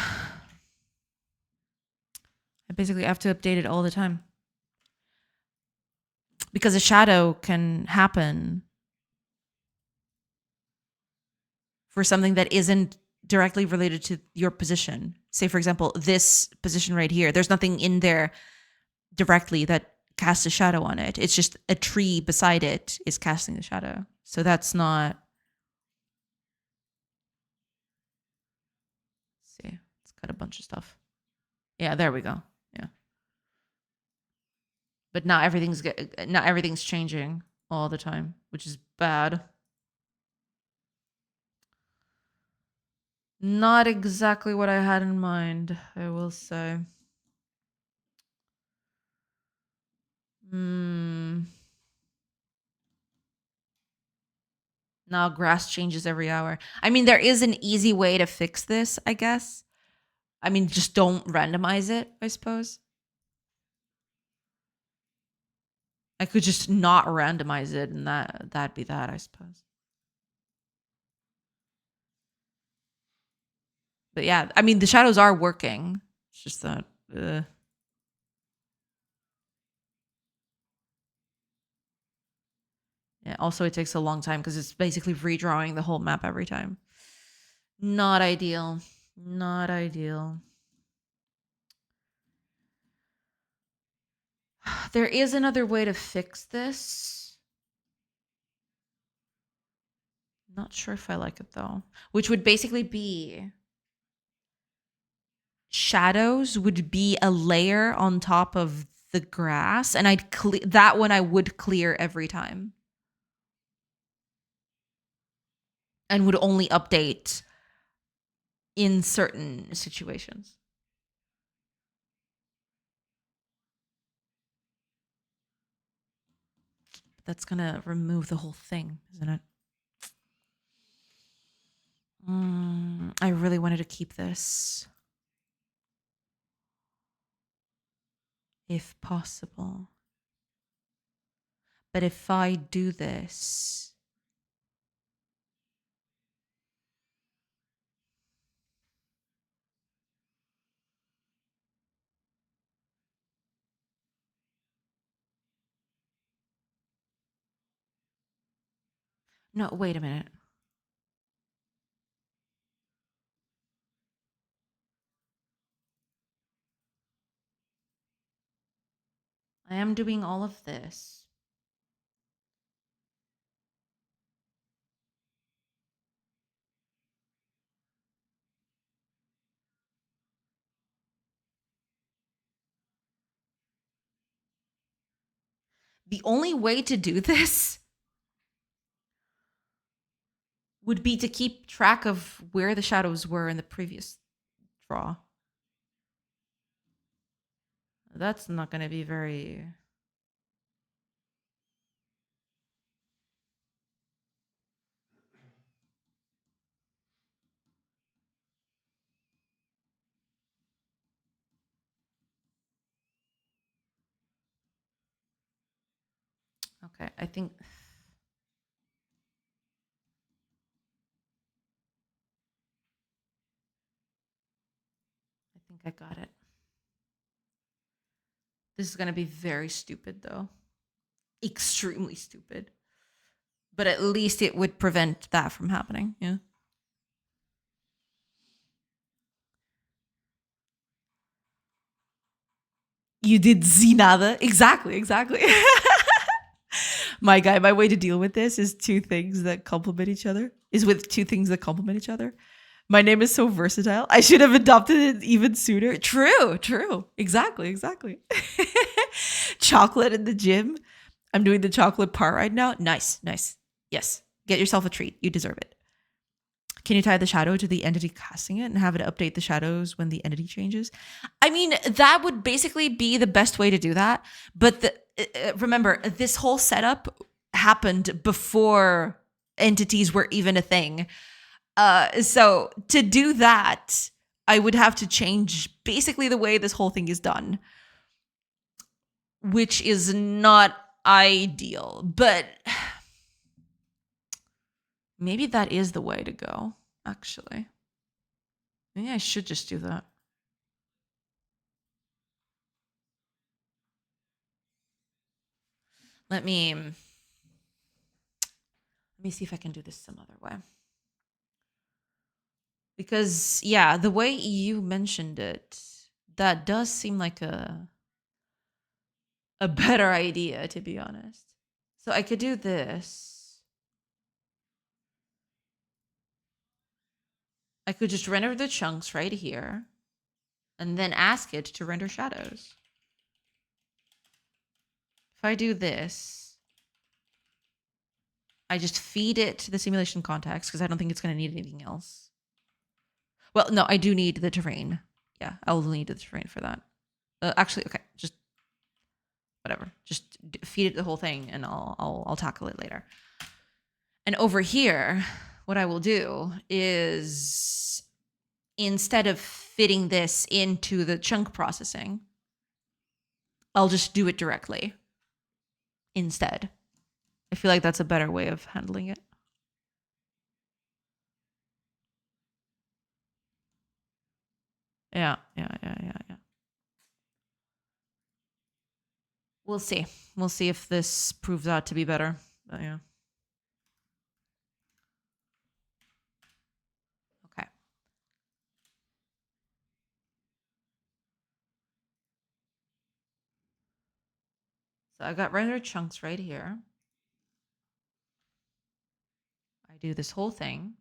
basically have to update it all the time. Because a shadow can happen for something that isn't directly related to your position. Say, for example, this position right here, there's nothing in there directly that casts a shadow on it. It's just a tree beside it is casting the shadow. So that's not. Let's see, it's got a bunch of stuff. Yeah, there we go. Yeah. But not everything's changing all the time, which is bad. Not exactly what I had in mind, I will say. Now grass changes every hour. I mean, there is an easy way to fix this, I guess. I mean, just don't randomize it, I suppose. I could just not randomize it and that'd be that, I suppose. But yeah, I mean, the shadows are working. It's just that yeah, also it takes a long time because it's basically redrawing the whole map every time. Not ideal. Not ideal. There is another way to fix this. Not sure if I like it though. Which would basically be shadows would be a layer on top of the grass, and I'd that one I would clear every time. And would only update in certain situations. That's gonna remove the whole thing, isn't it? I really wanted to keep this. If possible. But if I do this... No, wait a minute. I am doing all of this. The only way to do this would be to keep track of where the shadows were in the previous draw. That's not going to be very... Okay, I think I got it. This is going to be very stupid, though. Extremely stupid. But at least it would prevent that from happening, yeah? You did Zinada. Exactly. My guy, my way to deal with this is two things that complement each other. My name is so versatile. I should have adopted it even sooner. True. Exactly. Chocolate in the gym. I'm doing the chocolate part right now. Nice. Yes. Get yourself a treat. You deserve it. Can you tie the shadow to the entity casting it and have it update the shadows when the entity changes? I mean, that would basically be the best way to do that. But remember, this whole setup happened before entities were even a thing. So to do that, I would have to change basically the way this whole thing is done, which is not ideal. But maybe that is the way to go, actually. Maybe I should just do that. Let me see if I can do this some other way. Because, yeah, the way you mentioned it, that does seem like a better idea, to be honest. So I could do this. I could just render the chunks right here and then ask it to render shadows. If I do this, I just feed it the simulation context because I don't think it's going to need anything else. Well, no, I do need the terrain. Yeah, I'll need the terrain for that. Actually, okay, just whatever. Just feed it the whole thing, and I'll tackle it later. And over here, what I will do is, instead of fitting this into the chunk processing, I'll just do it directly instead. I feel like that's a better way of handling it. Yeah. We'll see. We'll see if this proves out to be better. But yeah. Okay. So I got render chunks right here. I do this whole thing.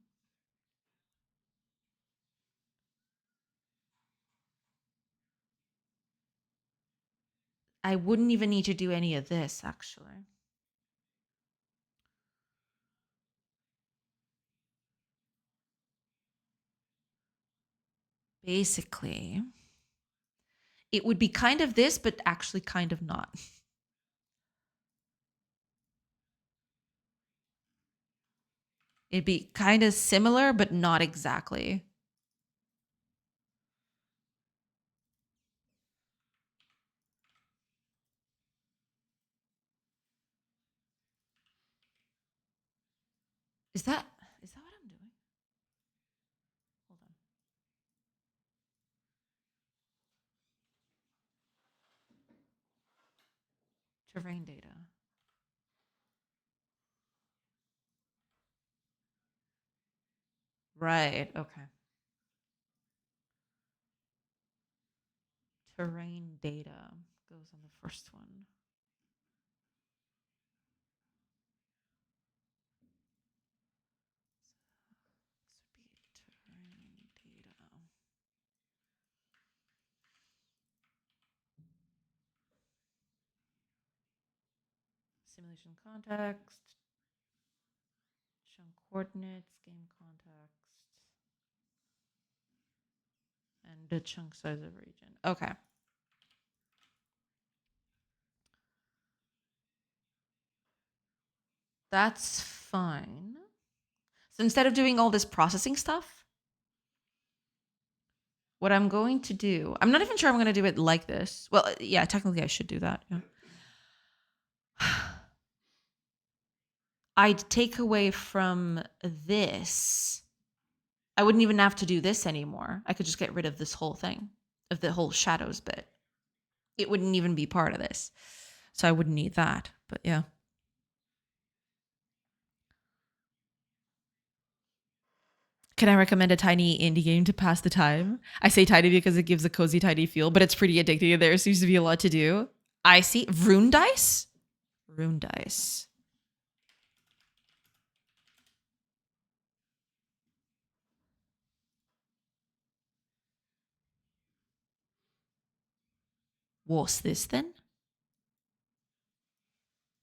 I wouldn't even need to do any of this, actually. Basically, it would be kind of this, but actually kind of not. It'd be kind of similar, but not exactly. Is that what I'm doing? Hold on. Terrain data. Right, okay. Terrain data goes on the first one. This would be terrain data. Simulation context, chunk coordinates, game context, and the chunk size of region. Okay. That's fine. So instead of doing all this processing stuff, what I'm going to do, I'm not even sure I'm going to do it like this. Well, yeah, technically I should do that. Yeah. I'd take away from this. I wouldn't even have to do this anymore. I could just get rid of this whole thing, of the whole shadows bit. It wouldn't even be part of this. So I wouldn't need that. But yeah. Can I recommend a tiny indie game to pass the time? I say tiny because it gives a cozy, tiny feel, but it's pretty addicting. There seems to be a lot to do. I see. Rune dice? Rune dice. What's this then?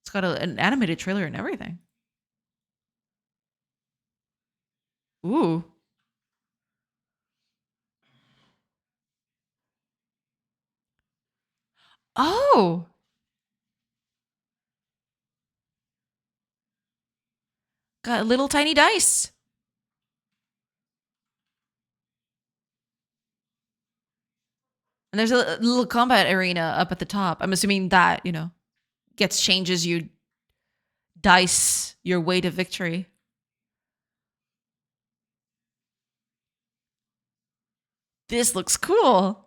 It's got an animated trailer and everything. Ooh. Oh. Got little tiny dice. And there's a little combat arena up at the top. I'm assuming that, changes you dice your way to victory. This looks cool.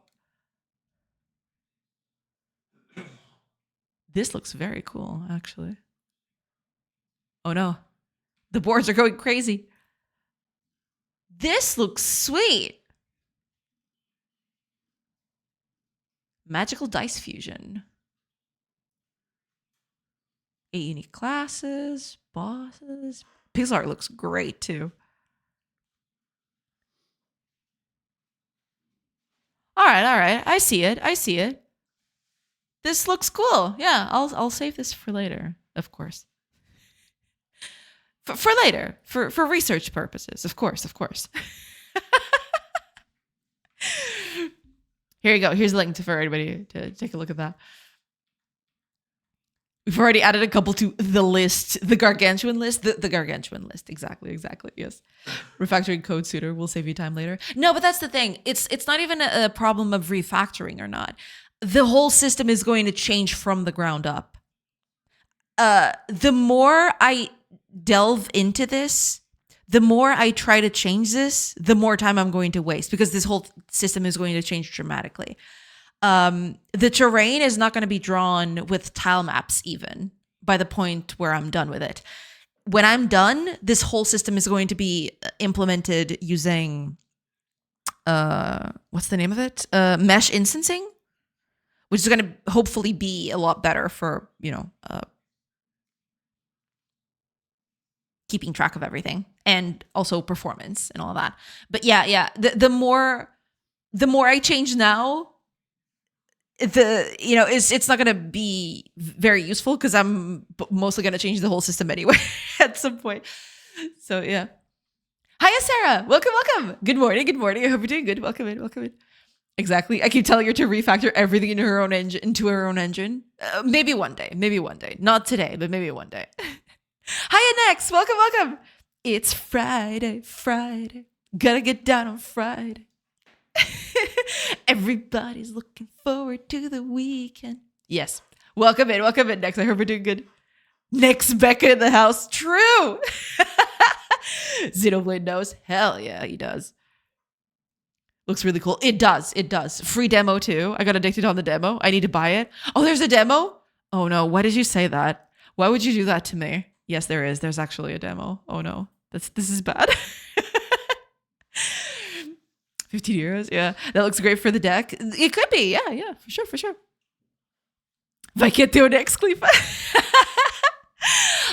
This looks very cool, actually. Oh no. The boards are going crazy. This looks sweet. Magical dice fusion. 8 unique classes, bosses. Pixel art looks great too. All right. I see it. This looks cool. Yeah, I'll save this for later, of course. For later, for research purposes, of course. Here you go. Here's a link for everybody to take a look at that. We've already added a couple to the list, the gargantuan list, the gargantuan list. Exactly. Yes. Refactoring code sooner will save you time later. No, but that's the thing. It's not even a problem of refactoring or not. The whole system is going to change from the ground up. The more I delve into this, the more I try to change this, the more time I'm going to waste because this whole system is going to change dramatically. The terrain is not going to be drawn with tile maps even by the point where I'm done with it. When I'm done, this whole system is going to be implemented using, what's the name of it? Mesh instancing, which is going to hopefully be a lot better for, keeping track of everything and also performance and all that. But yeah. The more I change now, it's not going to be very useful because I'm mostly going to change the whole system anyway at some point. So yeah. Hiya, Sarah. Welcome. Good morning. I hope you're doing good. Welcome in. Exactly. I keep telling her to refactor everything into her own engine. Maybe one day. Not today, but maybe one day. Hiya, Next. Welcome. It's Friday. Gotta get down on Friday. Everybody's looking forward to the weekend. Yes. Welcome in, Next. I hope we're doing good. Next Becca in the house. True. Xenoblade knows. Hell yeah, he does. Looks really cool. It does. Free demo too. I got addicted on the demo. I need to buy it. Oh, there's a demo? Oh no, why did you say that? Why would you do that to me? Yes, there is. There's actually a demo. Oh no. This is bad. 15 euros. Yeah. That looks great for the deck. It could be. Yeah. For sure. Vai que teu next clip.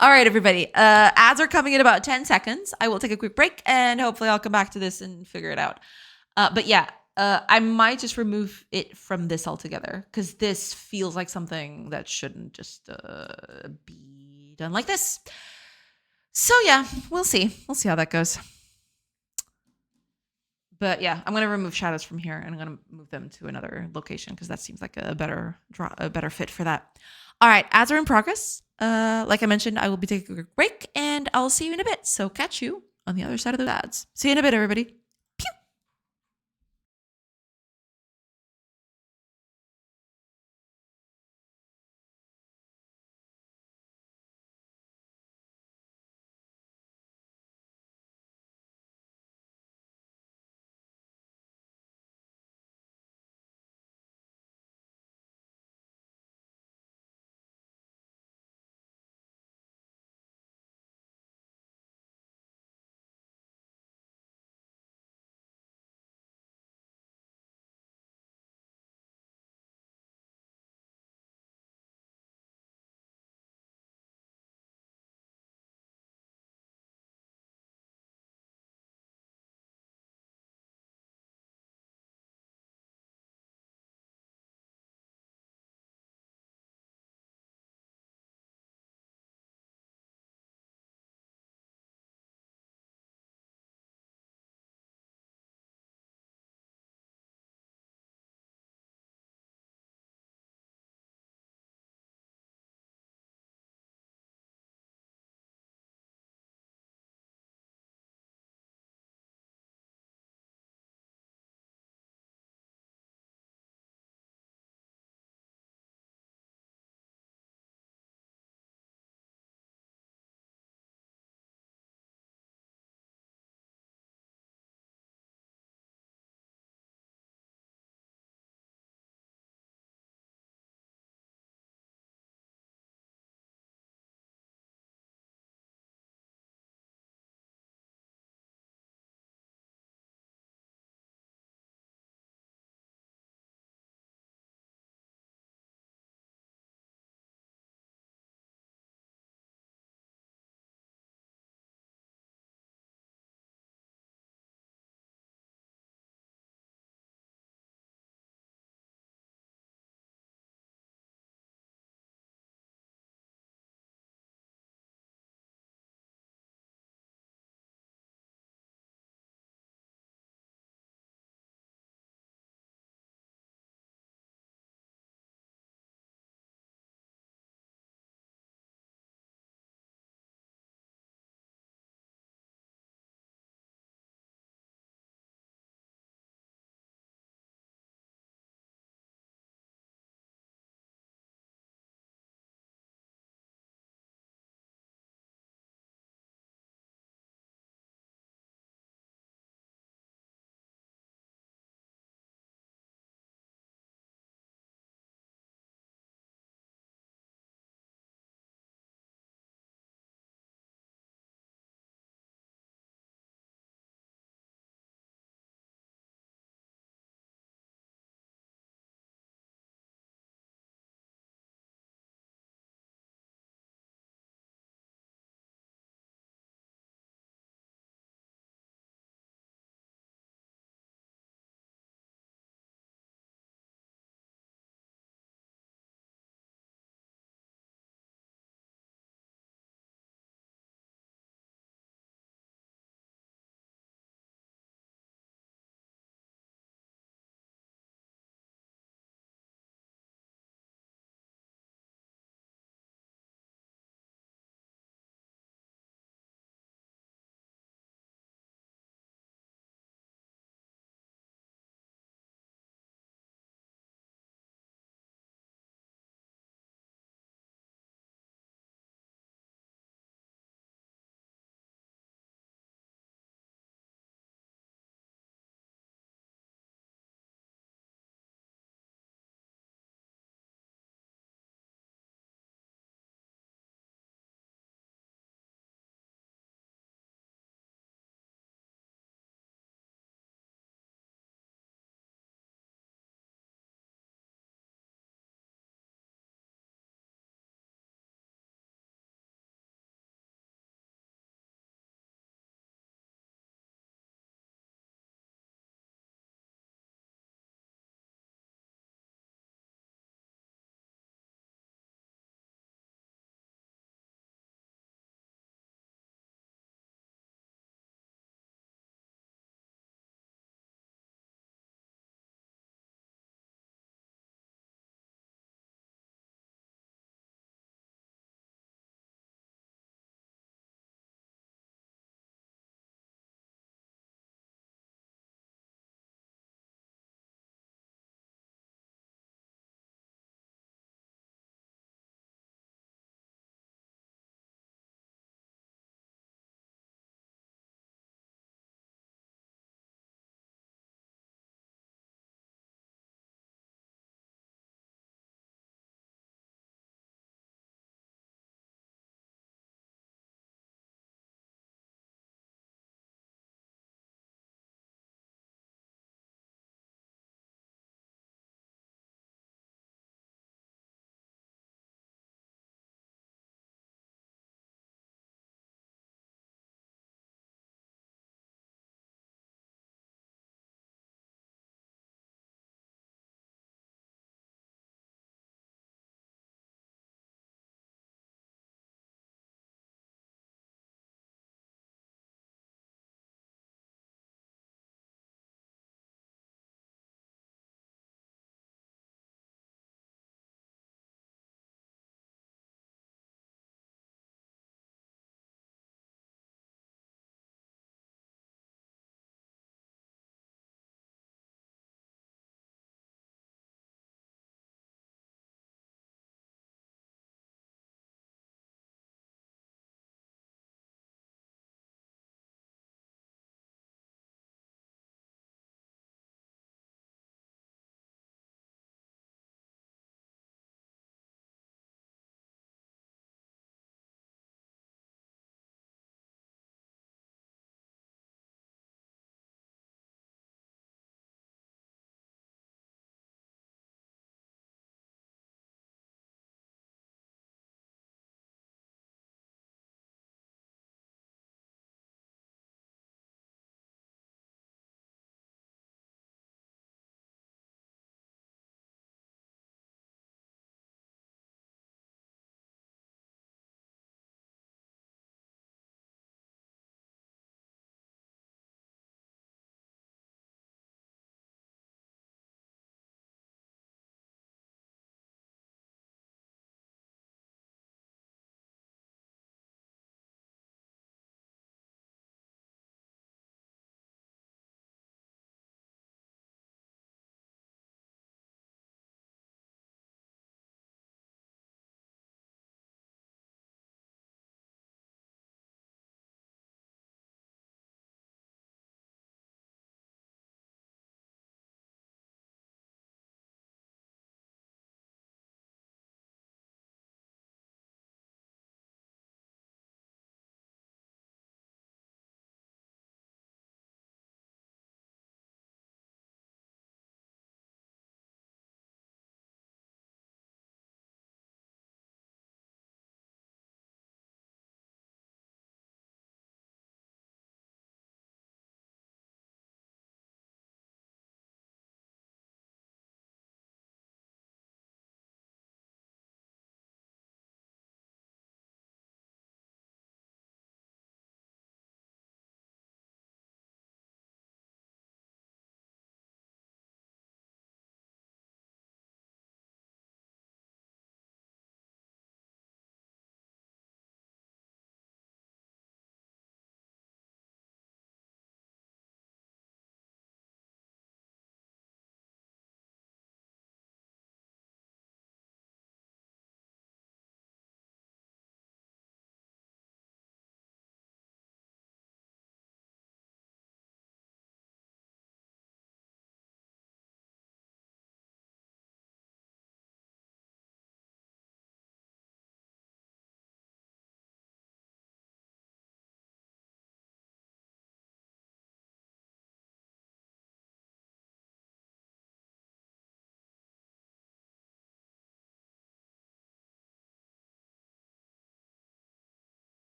All right, everybody. Ads are coming in about 10 seconds. I will take a quick break and hopefully I'll come back to this and figure it out. But yeah, I might just remove it from this altogether because this feels like something that shouldn't just be done like this. So yeah, we'll see. We'll see how that goes. But yeah, I'm going to remove shadows from here and I'm going to move them to another location because that seems like a better fit for that. All right, ads are in progress. Like I mentioned, I will be taking a quick break and I'll see you in a bit. So catch you on the other side of the ads. See you in a bit, everybody.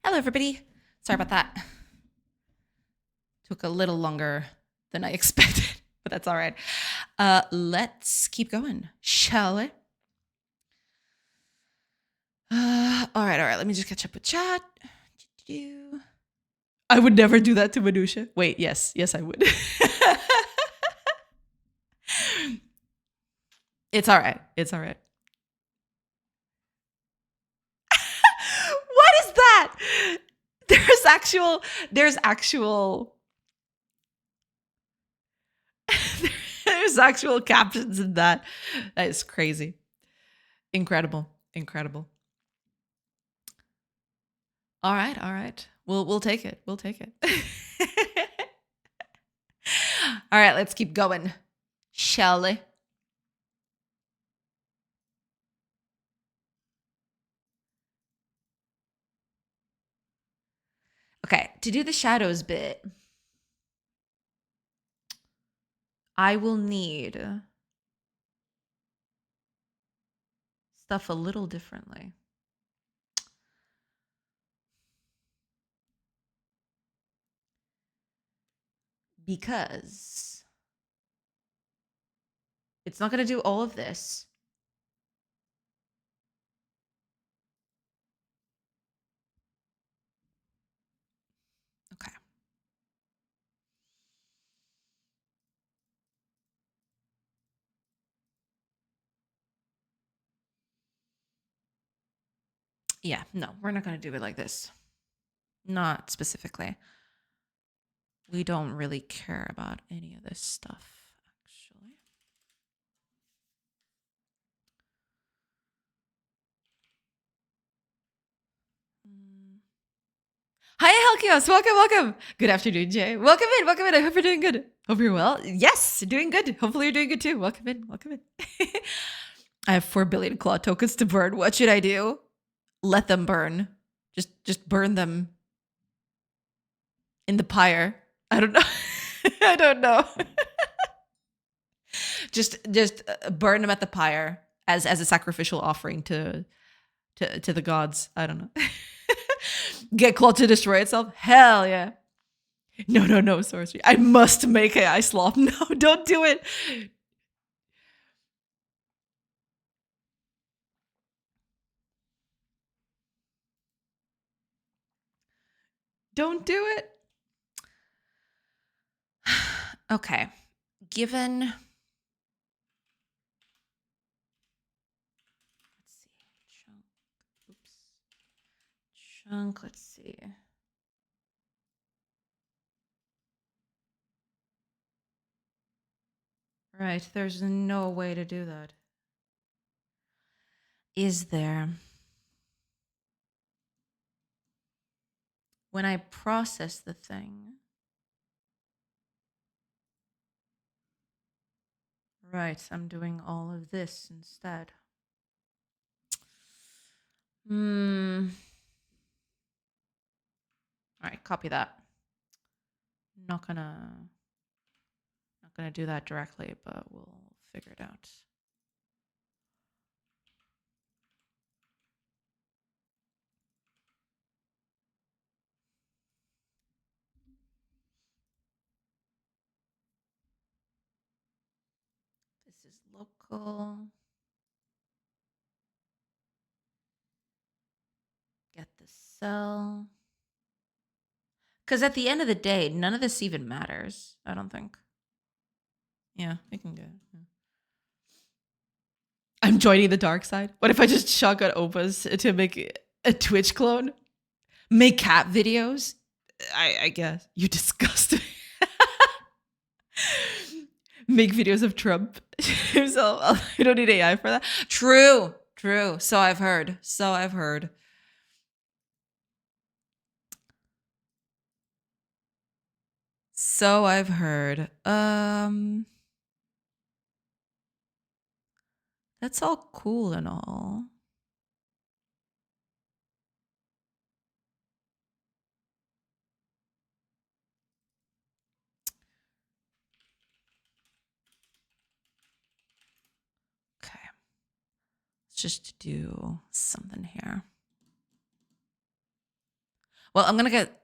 Hello, everybody. Sorry about that. Took a little longer than I expected, but that's all right. Let's keep going, shall we? All right. Let me just catch up with chat. I would never do that to Manusha. Wait, yes, I would. It's all right. It's all right. What is that? There's actual there's actual captions in that. That is crazy. Incredible. All right. We'll take it. All right, let's keep going. Shall we? Okay, to do the shadows bit, I will need stuff a little differently. Because it's not going to do all of this. Okay. Yeah, no, we're not going to do it like this. Not specifically. We don't really care about any of this stuff, actually. Hi, Helkios. Welcome. Good afternoon, Jay. Welcome in. I hope you're doing good. Hope you're well. Yes, doing good. Hopefully you're doing good too. Welcome in. I have 4 billion claw tokens to burn. What should I do? Let them burn. Just burn them in the pyre. I don't know. I don't know. just burn them at the pyre as a sacrificial offering to the gods. I don't know. Get claw to destroy itself? Hell yeah. No, sorcery. I must make AI slop. No, don't do it. Don't do it. Okay. Given. Let's see. Chunk. Let's see. Right. There's no way to do that. Is there? When I process the thing. Right. I'm doing all of this instead. All right. Copy that. Not gonna do that directly, but we'll figure it out. This is local. Get the cell. Because at the end of the day, none of this even matters, I don't think. Yeah, we can do it. Yeah. I'm joining the dark side. What if I just shotgun Opus to make a Twitch clone? Make cat videos? I guess. You disgust me. Make videos of Trump himself. I don't need AI for that. True. So I've heard. That's all cool and all. Okay. Let's just do something here. Well, I'm gonna get.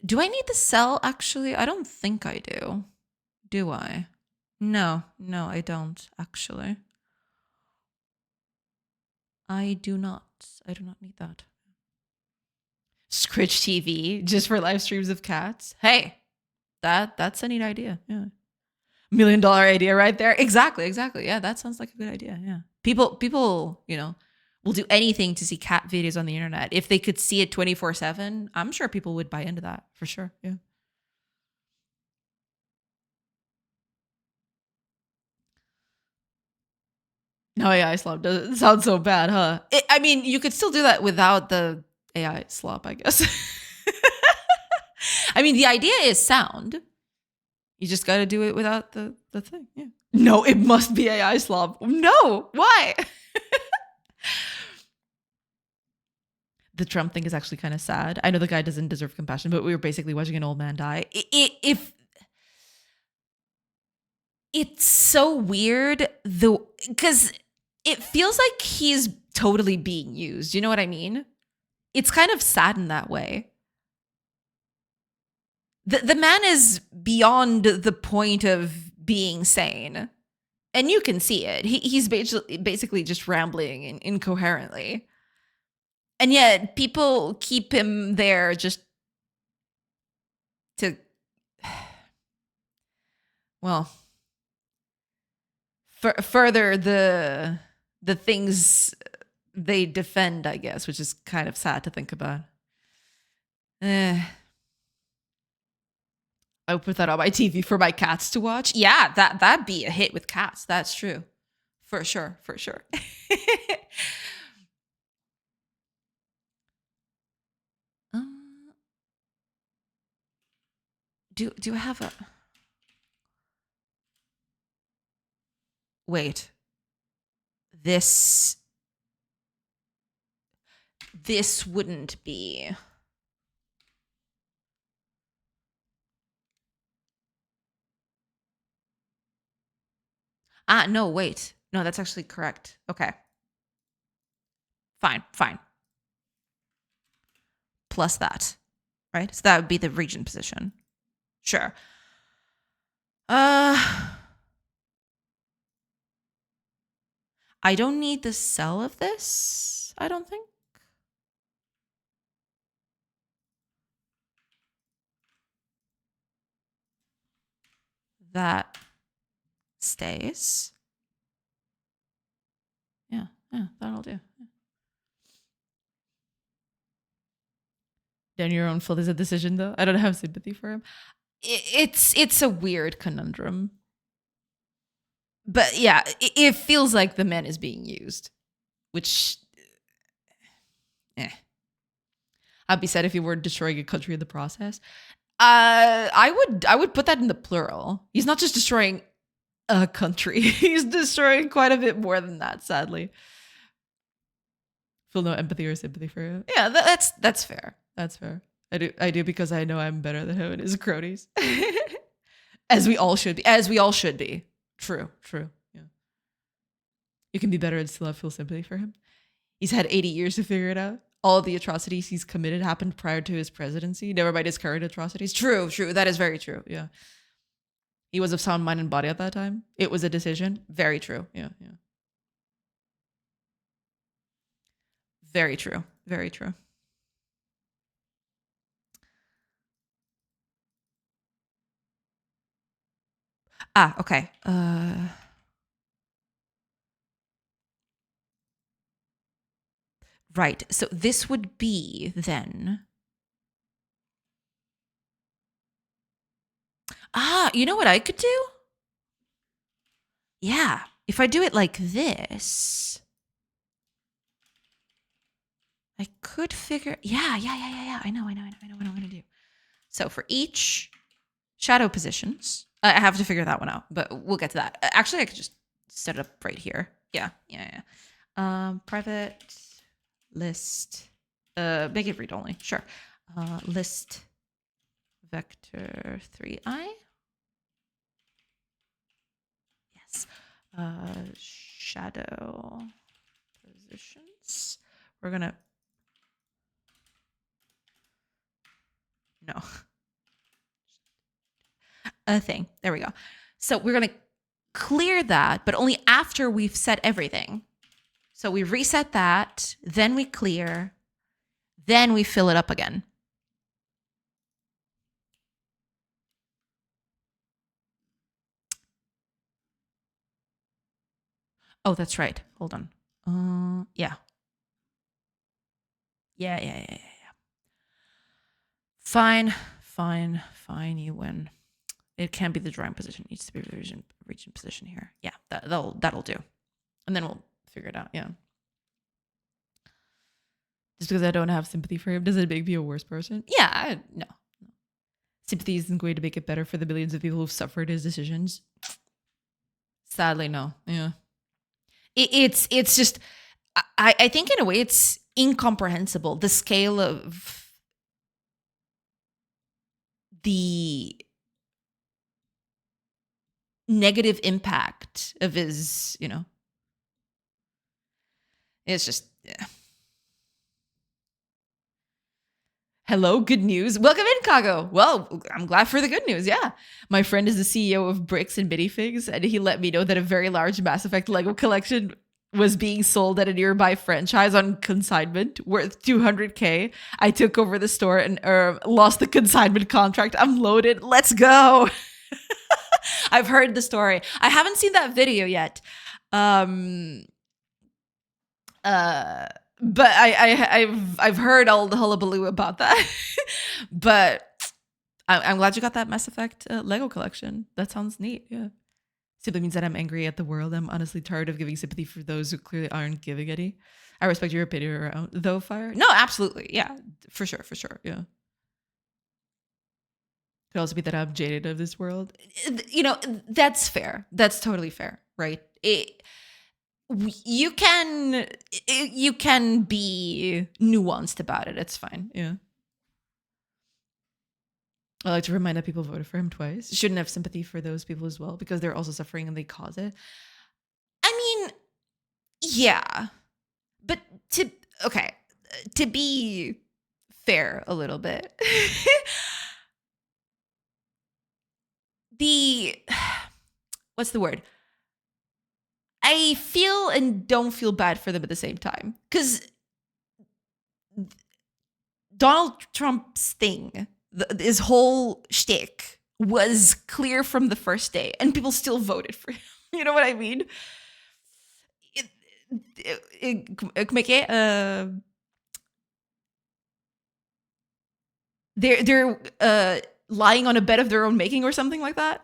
Do I need the cell? Actually, I don't think I do. Do I? No, I don't actually. I do not. I do not need that. Scritch TV just for live streams of cats. Hey, that's a neat idea. Yeah. $1 million idea right there. Exactly. Yeah, that sounds like a good idea. Yeah. People, will do anything to see cat videos on the internet. If they could see it 24/7, I'm sure people would buy into that for sure. Yeah. No AI slop doesn't sound so bad, huh? I mean, you could still do that without the AI slop, I guess. I mean, the idea is sound. You just got to do it without the thing. Yeah. No, it must be AI slop. No, why? The Trump thing is actually kind of sad. I know the guy doesn't deserve compassion, but we were basically watching an old man die. If it's so weird, though, because it feels like he's totally being used. You know what I mean? It's kind of sad in that way. The man is beyond the point of being sane. And you can see it. He's basically just rambling incoherently. And yet people keep him there just to, well, further the things they defend, I guess, which is kind of sad to think about. I would put that on my TV for my cats to watch. Yeah, that'd be a hit with cats. That's true. For sure. Do I have a... Wait. This wouldn't be... No, wait. No, that's actually correct. Okay. Fine. Plus that, right? So that would be the region position. Sure. I don't need the cell of this, I don't think. That stays. Yeah, that'll do. Dan, your own fault is a decision, though. I don't have sympathy for him. It's a weird conundrum. But yeah, it feels like the man is being used, which, I'd be sad if he were destroying a country in the process. I would put that in the plural. He's not just destroying a country; he's destroying quite a bit more than that. Sadly, feel no empathy or sympathy for him. Yeah, that's fair. That's fair. I do because I know I'm better than him and his cronies, as we all should be. True. Yeah, you can be better and still feel sympathy for him. He's had 80 years to figure it out. All of the atrocities he's committed happened prior to his presidency, never mind his current atrocities. True. That is very true. Yeah. He was of sound mind and body at that time. It was a decision. Very true. Yeah. Very true. Okay. Right. So this would be then... you know what I could do? Yeah. If I do it like this, I could figure... Yeah. I know what I'm going to do. So for each shadow positions, I have to figure that one out, but we'll get to that. Actually, I could just set it up right here. Yeah. Private list, make it read only. Sure. List vector 3i. Yes. Shadow positions. We're gonna No. A thing. There we go. So we're going to clear that, but only after we've set everything. So we reset that, then we clear, then we fill it up again. Oh, that's right. Hold on. Yeah. Yeah. Fine. You win. It can't be the drawing position. It needs to be the region position here. Yeah, that'll do. And then we'll figure it out. Yeah. Just because I don't have sympathy for him, does it make me a worse person? Yeah, no. Sympathy isn't going to make it better for the millions of people who've suffered his decisions. Sadly, no. Yeah. It's just, I think in a way it's incomprehensible, the scale of the negative impact of his, it's just, yeah. Hello, good news. Welcome in, Kago. Well, I'm glad for the good news. Yeah. My friend is the CEO of Bricks and Minifigs, and he let me know that a very large Mass Effect Lego collection was being sold at a nearby franchise on consignment worth $200K. I took over the store and lost the consignment contract. I'm loaded. Let's go. I've heard the story. I haven't seen that video yet. But I've heard all the hullabaloo about that. But I'm glad you got that Mass Effect Lego collection. That sounds neat. Yeah. Simply means that I'm angry at the world. I'm honestly tired of giving sympathy for those who clearly aren't giving any. I respect your opinion around though, Fire. No, absolutely. Yeah. For sure. Yeah. Could also be that I'm jaded of this world. That's fair. That's totally fair, right? You can be nuanced about it. It's fine. Yeah. I like to remind that people voted for him twice. Shouldn't have sympathy for those people as well because they're also suffering and they cause it. I mean, yeah. But to be fair a little bit. What's the word? I feel and don't feel bad for them at the same time. Because Donald Trump's thing, his whole shtick was clear from the first day, and people still voted for him. You know what I mean? They're lying on a bed of their own making or something like that.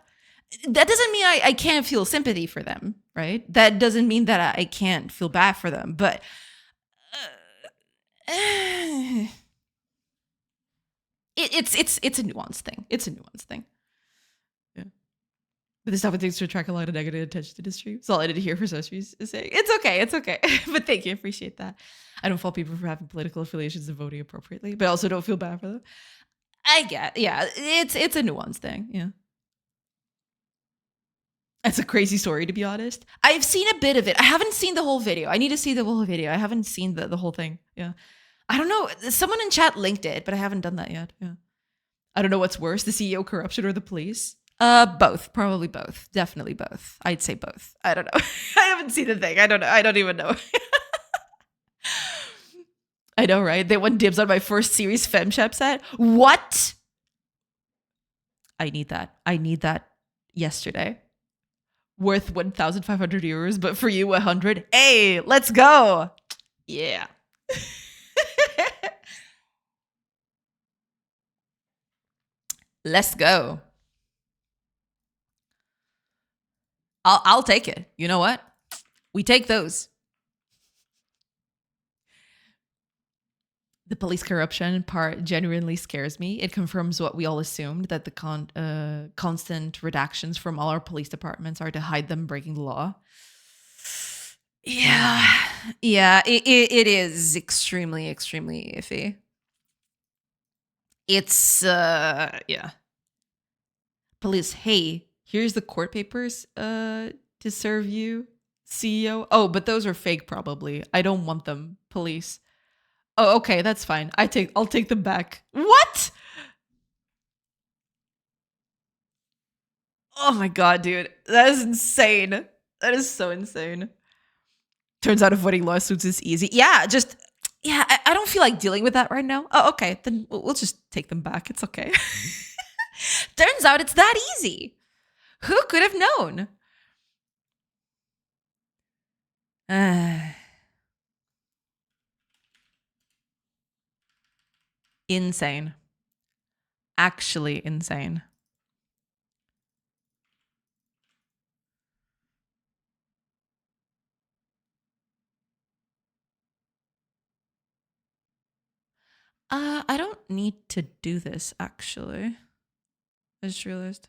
That doesn't mean I can't feel sympathy for them, right? That doesn't mean that I can't feel bad for them, but it's a nuanced thing. It's a nuanced thing. Yeah. But this topic takes to attract a lot of negative attention to the stream. That's all I did hear for Sochi's saying. It's okay. But thank you. I appreciate that. I don't fault people for having political affiliations and voting appropriately, but I also don't feel bad for them. I get, yeah, it's a nuanced thing. Yeah. It's a crazy story, to be honest. I've seen a bit of it. I haven't seen the whole video. I need to see the whole video. I haven't seen the whole thing. Yeah. I don't know. Someone in chat linked it, but I haven't done that yet. Yeah. I don't know what's worse, the CEO corruption or the police. Both. Probably both. Definitely both. I'd say both. I don't know. I haven't seen the thing. I don't know. I don't even know. I know, right? They won dibs on my first series FemChap set. What? I need that yesterday. Worth 1,500 euros, but for you 100. Hey, let's go. Yeah. Let's go. I'll take it. You know what? We take those. The police corruption part genuinely scares me. It confirms what we all assumed, that the constant redactions from all our police departments are to hide them breaking the law. Yeah, it is extremely, extremely iffy. It's, yeah. Police, hey, here's the court papers to serve you, CEO. Oh, but those are fake probably. I don't want them, police. Oh, okay, that's fine. I'll take them back. What? Oh my god, dude. That is insane. That is so insane. Turns out avoiding lawsuits is easy. Yeah, just yeah, I don't feel like dealing with that right now. Oh, okay. Then we'll just take them back. It's okay. Turns out it's that easy. Who could have known? Insane. Actually insane. I don't need to do this actually. I just realized.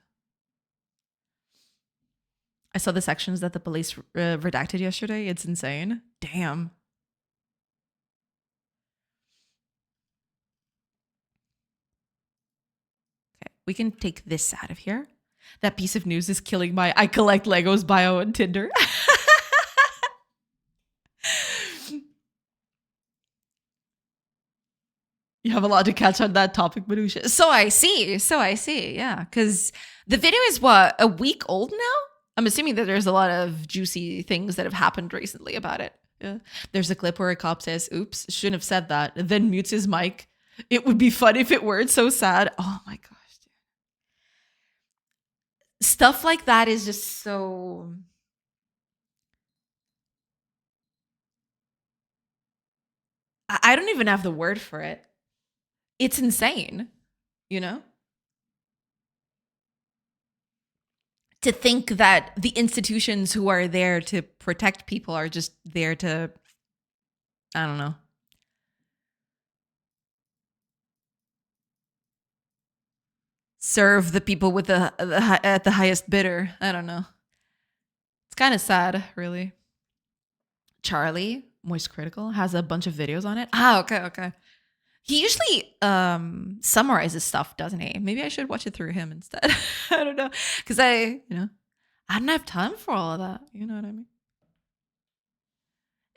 I saw the sections that the police redacted yesterday. It's insane. Damn. Okay, we can take this out of here. That piece of news is killing my I collect Legos bio on Tinder. You have a lot to catch on that topic, Manusha. So I see. Yeah, because the video is what, a week old now? I'm assuming that there's a lot of juicy things that have happened recently about it. Yeah. There's a clip where a cop says, oops, shouldn't have said that, and then mutes his mic. It would be fun if it weren't so sad. Oh my gosh, dude. Stuff like that is just so... I don't even have the word for it. It's insane, you know? To think that the institutions who are there to protect people are just there to, I don't know, serve the people with at the highest bidder. I don't know. It's kind of sad, really. Charlie, Moist Critical, has a bunch of videos on it. Ah, okay. He usually summarizes stuff, doesn't he? Maybe I should watch it through him instead. I don't know. Because I don't have time for all of that. You know what I mean?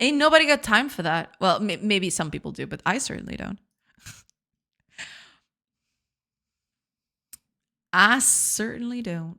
Ain't nobody got time for that. Well, maybe some people do, but I certainly don't. I certainly don't.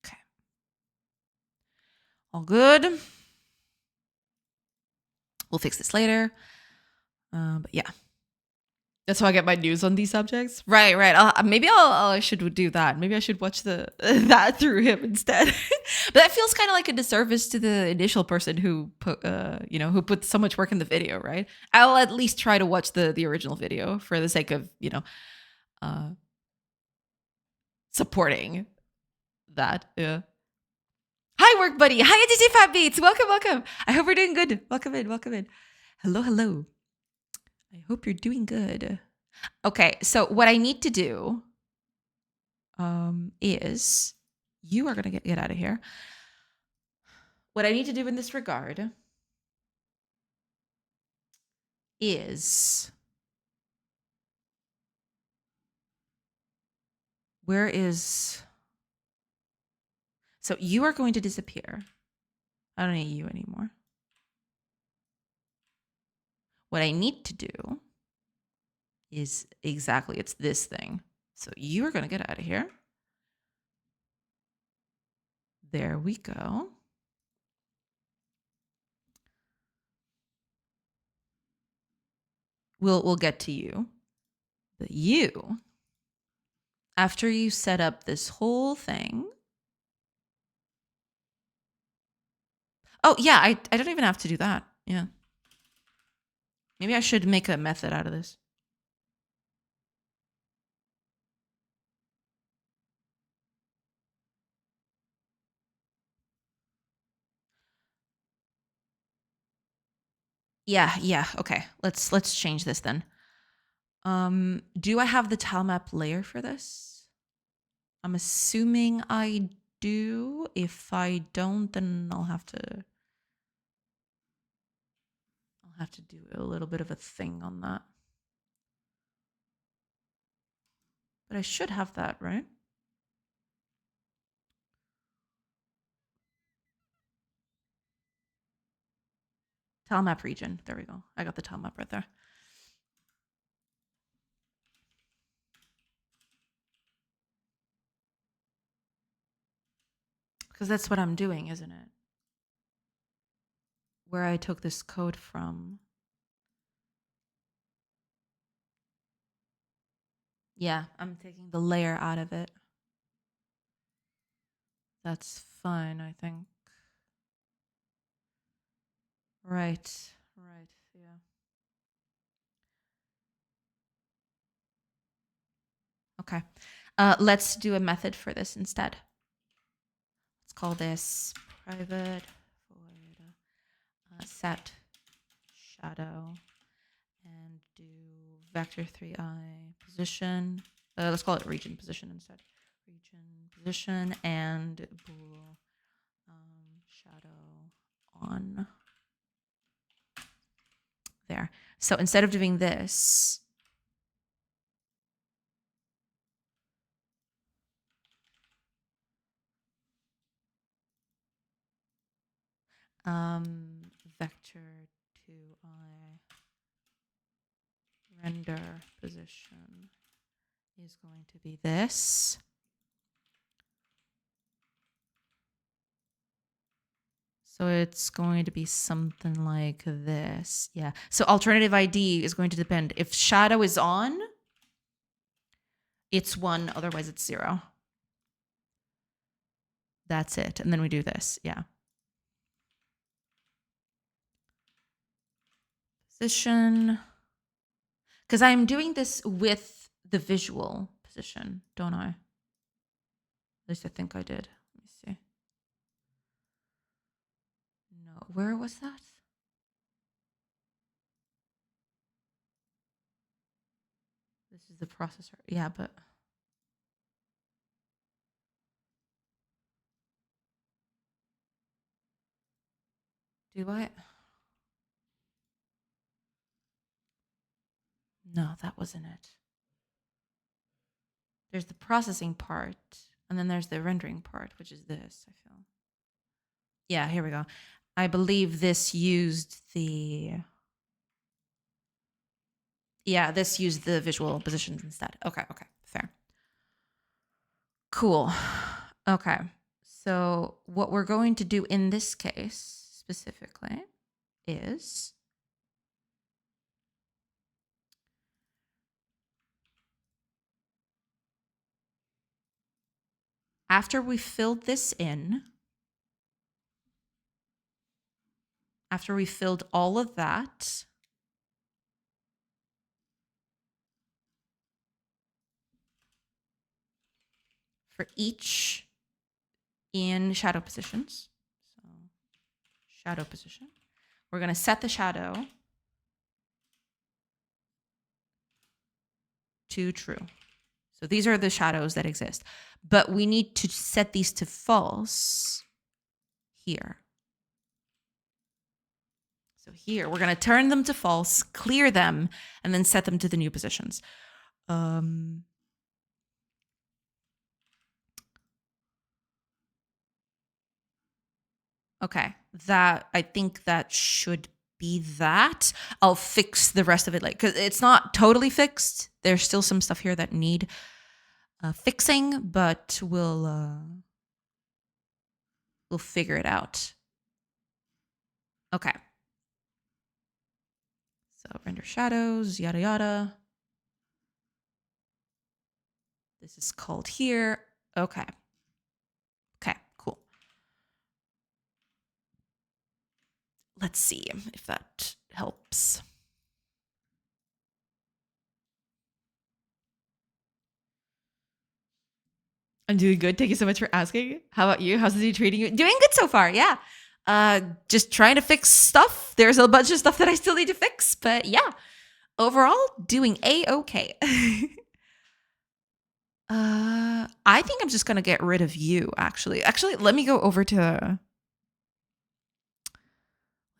Okay. All good. We'll fix this later. But yeah. That's how I get my news on these subjects. Right. Maybe I should do that. Maybe I should watch that through him instead. But that feels kind of like a disservice to the initial person who put who put so much work in the video, right? I'll at least try to watch the original video for the sake of supporting that. Yeah. Hi, work buddy. Hi, DJ Fat Beats. Welcome. I hope we're doing good. Welcome in. Hello. I hope you're doing good. Okay, so what I need to do is you are going to get out of here. What I need to do in this regard is so you are going to disappear. I don't need you anymore. What I need to do is it's this thing. So you are going to get out of here. There we go. We'll get to you. But you, after you set up this whole thing. Oh, yeah, I don't even have to do that. Yeah. Maybe I should make a method out of this. Yeah. Okay. Let's change this then. Do I have the tile map layer for this? I'm assuming I do. If I don't, then I'll have to do a little bit of a thing on that. But I should have that, right? Tile map region. There we go. I got the tile map right there. Because that's what I'm doing, isn't it? Where I took this code from. Yeah, I'm taking the layer out of it. That's fine, I think. Right, yeah. Okay, let's do a method for this instead. Let's call this private void set shadow and do vector3i position. Let's call it region position instead. Region position and bool shadow on. There. So instead of doing this, vector2i render position is going to be this. So it's going to be something like this. Yeah. So alternative ID is going to depend. If shadow is on, it's 1, otherwise it's 0. That's it. And then we do this. Yeah. Position. Because I'm doing this with the visual position, don't I? At least I think I did. Let me see. No, where was that? This is the processor. Yeah, but do I? No, that wasn't it. There's the processing part, and then there's the rendering part, which is this, I feel. Yeah, here we go. I believe this used the... Yeah, this used the visual positions instead. Okay, fair. Cool. Okay, so what we're going to do in this case specifically is... After we filled this in, after we filled all of that, for each in shadow positions, so shadow position, we're going to set the shadow to true. So these are the shadows that exist, but we need to set these to false here. So here, we're going to turn them to false, clear them, and then set them to the new positions. Okay, I think that should be that. I'll fix the rest of it, like, because it's not totally fixed. There's still some stuff here that need fixing, but we'll figure it out. Okay. So render shadows, yada yada. This is called here. Okay. Okay, cool. Let's see if that helps. I'm doing good. Thank you so much for asking. How about you? How's the day treating you? Doing good so far. Yeah. Just trying to fix stuff. There's a bunch of stuff that I still need to fix, but yeah, overall doing a-okay. I think I'm just gonna get rid of you. Actually, let me go over to.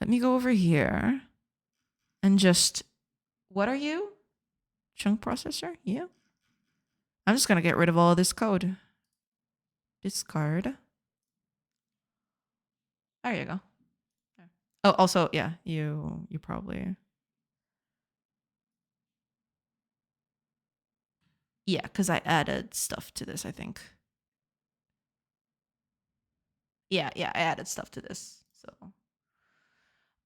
Let me go over here, and just. What are you? Chunk processor? Yeah. I'm just gonna get rid of all of this code. Discard. There you go. Oh, also, yeah, you probably. Yeah, because I added stuff to this, I think. Yeah, I added stuff to this. So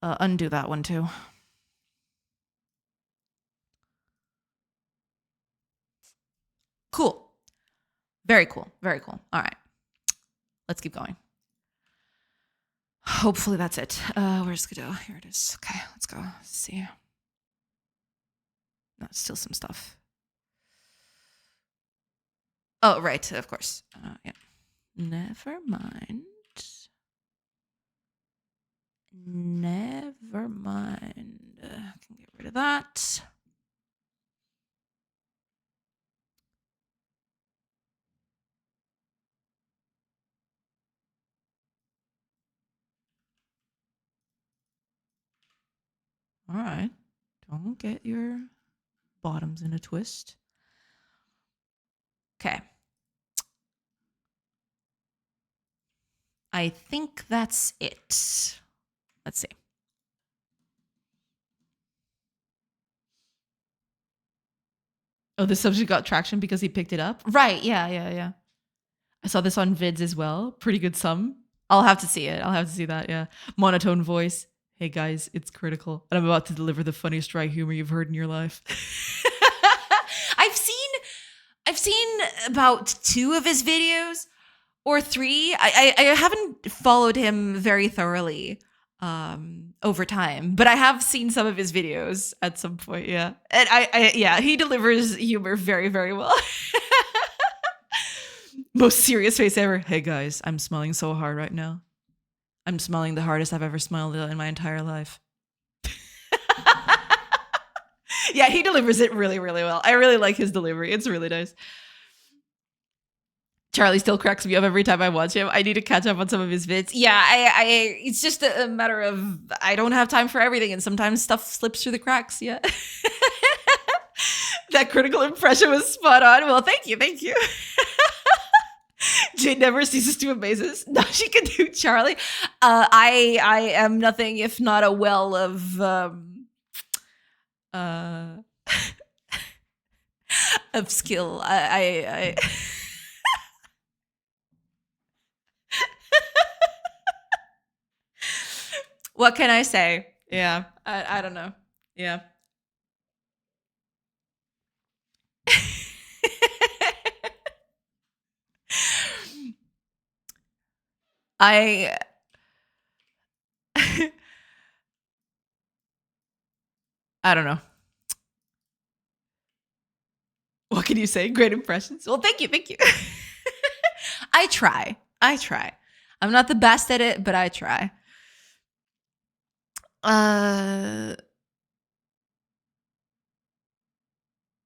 undo that one too. Cool. Very cool. Very cool. All right. Let's keep going. Hopefully that's it. Where's Godot? Here it is. Okay, let's go. Let's see. No, still some stuff. Oh, right. Of course. Yeah. Never mind. Never mind. I can get rid of that. All right. Don't get your bottoms in a twist. Okay. I think that's it. Let's see. Oh, the subject got traction because he picked it up? Right. Yeah. I saw this on vids as well. Pretty good sum. I'll have to see it. I'll have to see that. Yeah. Monotone voice. Hey guys, it's critical. And I'm about to deliver the funniest dry humor you've heard in your life. I've seen about 2 of his videos or 3. I haven't followed him very thoroughly over time, but I have seen some of his videos at some point. Yeah. And yeah, he delivers humor very, very well. Most serious face ever. Hey guys, I'm smiling so hard right now. I'm smiling the hardest I've ever smiled in my entire life. Yeah, he delivers it really, really well. I really like his delivery. It's really nice. Charlie still cracks me up every time I watch him. I need to catch up on some of his vids. Yeah, it's just a matter of I don't have time for everything, and sometimes stuff slips through the cracks. Yeah. That critical impression was spot on. Well, thank you. Jade never ceases to amaze us. Now she can do Charlie. I am nothing if not a well of of skill. I What can I say? Yeah, I don't know. Yeah. I I don't know. What can you say? Great impressions. Well, thank you. I try. I'm not the best at it, but I try.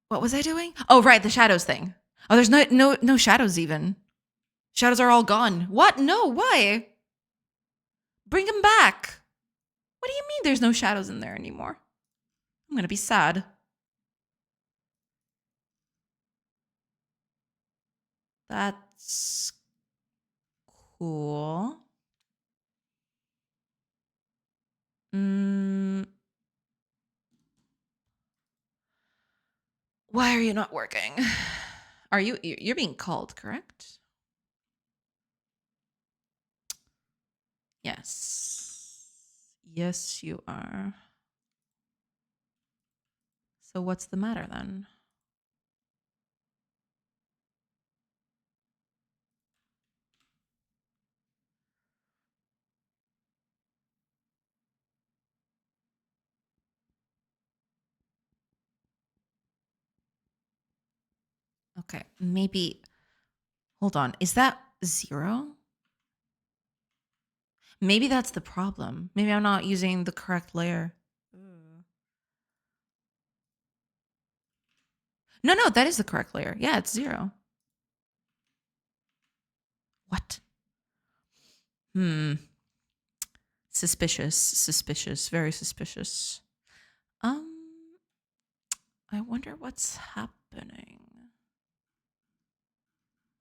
What was I doing? Oh, right, the shadows thing. Oh, there's no shadows even. Shadows are all gone. What? No, why? Bring them back. What do you mean there's no shadows in there anymore? I'm gonna be sad. That's cool. Why are you not working? Are you're being called, correct? Yes. Yes, you are. So what's the matter then? Okay, maybe. Hold on. Is that 0? Maybe that's the problem. Maybe I'm not using the correct layer. No, that is the correct layer. Yeah, it's 0. What? Suspicious, very suspicious. I wonder what's happening.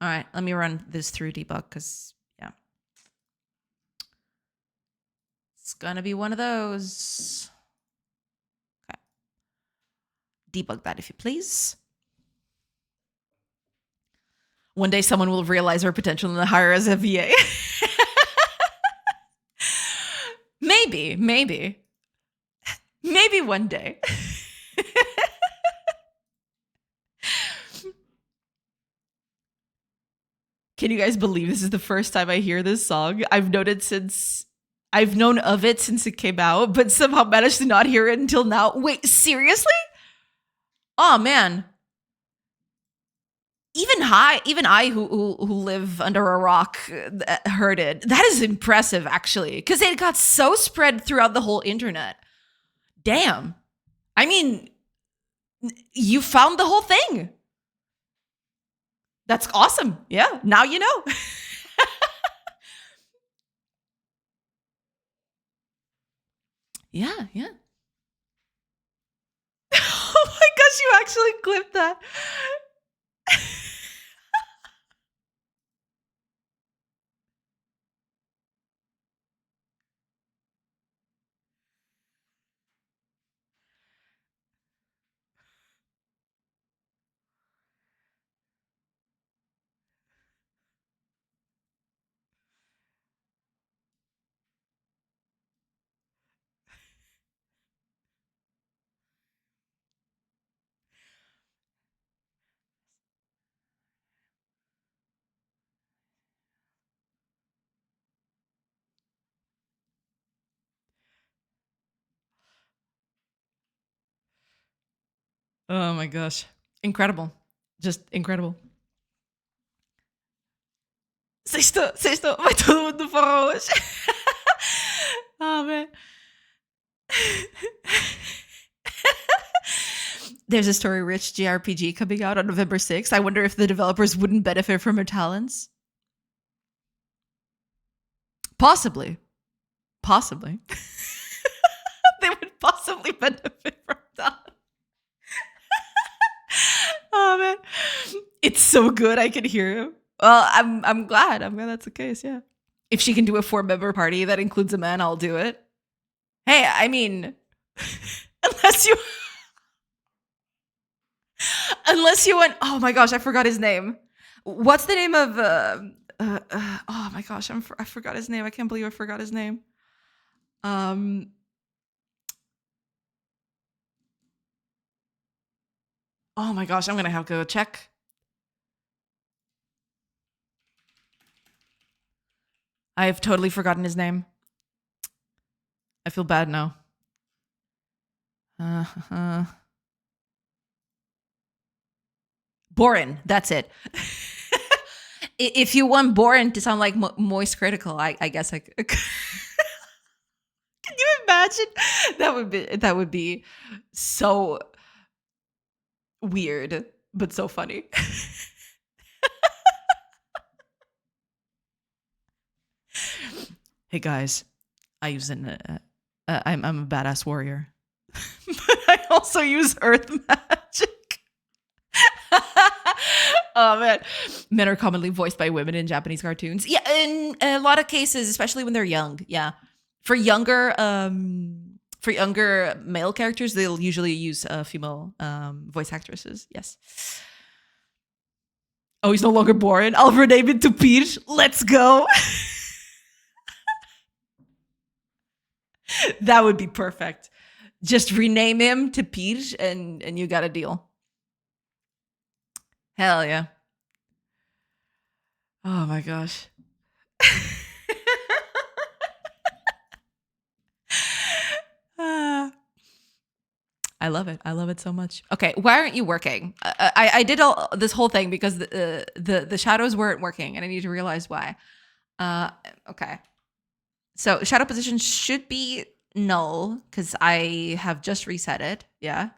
All right, let me run this through debug because, yeah. It's gonna be one of those. Okay. Debug that if you please. One day someone will realize our potential and hire as a VA. Maybe one day. Can you guys believe this is the first time I hear this song? I've known of it since it came out, but somehow managed to not hear it until now. Wait, seriously? Oh man. Even I who live under a rock heard it. That is impressive, actually, because it got so spread throughout the whole internet. Damn. I mean, you found the whole thing. That's awesome. Yeah, now you know. Yeah. Oh my gosh, you actually clipped that. Oh my gosh. Incredible. Just incredible. Sexto, vai todo mundo para hoje. Oh man. There's a story-rich JRPG coming out on November 6th. I wonder if the developers wouldn't benefit from her talents. Possibly. They would possibly benefit from that. Oh man, it's so good. I can hear him. Well, I'm glad that's the case. Yeah, if she can do a 4-member party that includes a man, I'll do it. Hey, I mean, unless you went. Oh my gosh, I forgot his name. What's the name of? Oh my gosh, I forgot his name. I can't believe I forgot his name. Oh my gosh, I'm gonna have to go check. I have totally forgotten his name. I feel bad now. Borin, that's it. If you want Borin to sound like Moist Critical, I guess I could. Can you imagine? That would be so weird, but so funny. Hey guys, I'm a badass warrior, but I also use earth magic. Oh man, men are commonly voiced by women in Japanese cartoons. Yeah, in a lot of cases, especially when they're young. Yeah, for younger male characters, they'll usually use female voice actresses. Yes. Oh, he's no longer Borin. I'll rename it to Peach. Let's go. That would be perfect. Just rename him to Peach and you got a deal. Hell yeah. Oh my gosh. I love it. I love it so much. Okay, why aren't you working? I did this whole thing because the shadows weren't working, and I need to realize why. Okay. So shadow position should be null because I have just reset it. Yeah.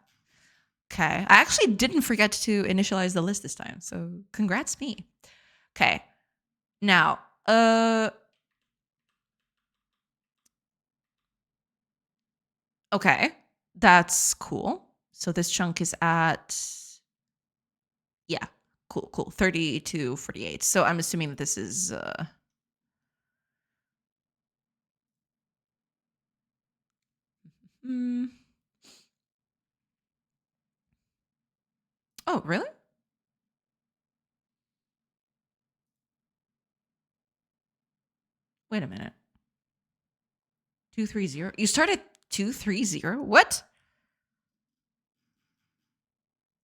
Okay. I actually didn't forget to initialize the list this time. So congrats me. Okay. Now, okay. That's cool. So this chunk is at, yeah, cool. 30 to 48. So I'm assuming that this is, mm, oh, really? Wait a minute. 230. You started 230? What?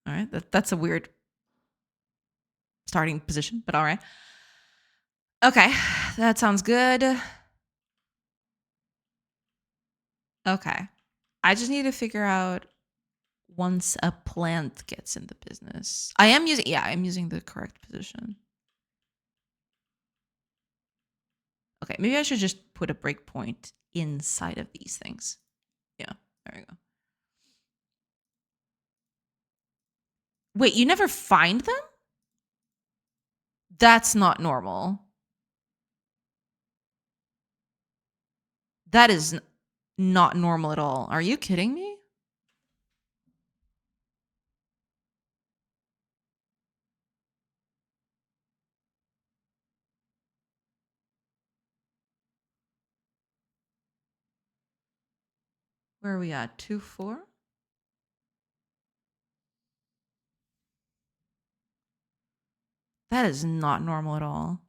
All right. That's a weird starting position, but all right. Okay. That sounds good. Okay. I just need to figure out once a plant gets in the business. I'm using the correct position. Okay, maybe I should just put a breakpoint inside of these things. Yeah, there we go. Wait, you never find them? That's not normal. That is not normal at all. Are you kidding me? Where are we at? 2-4? That is not normal at all.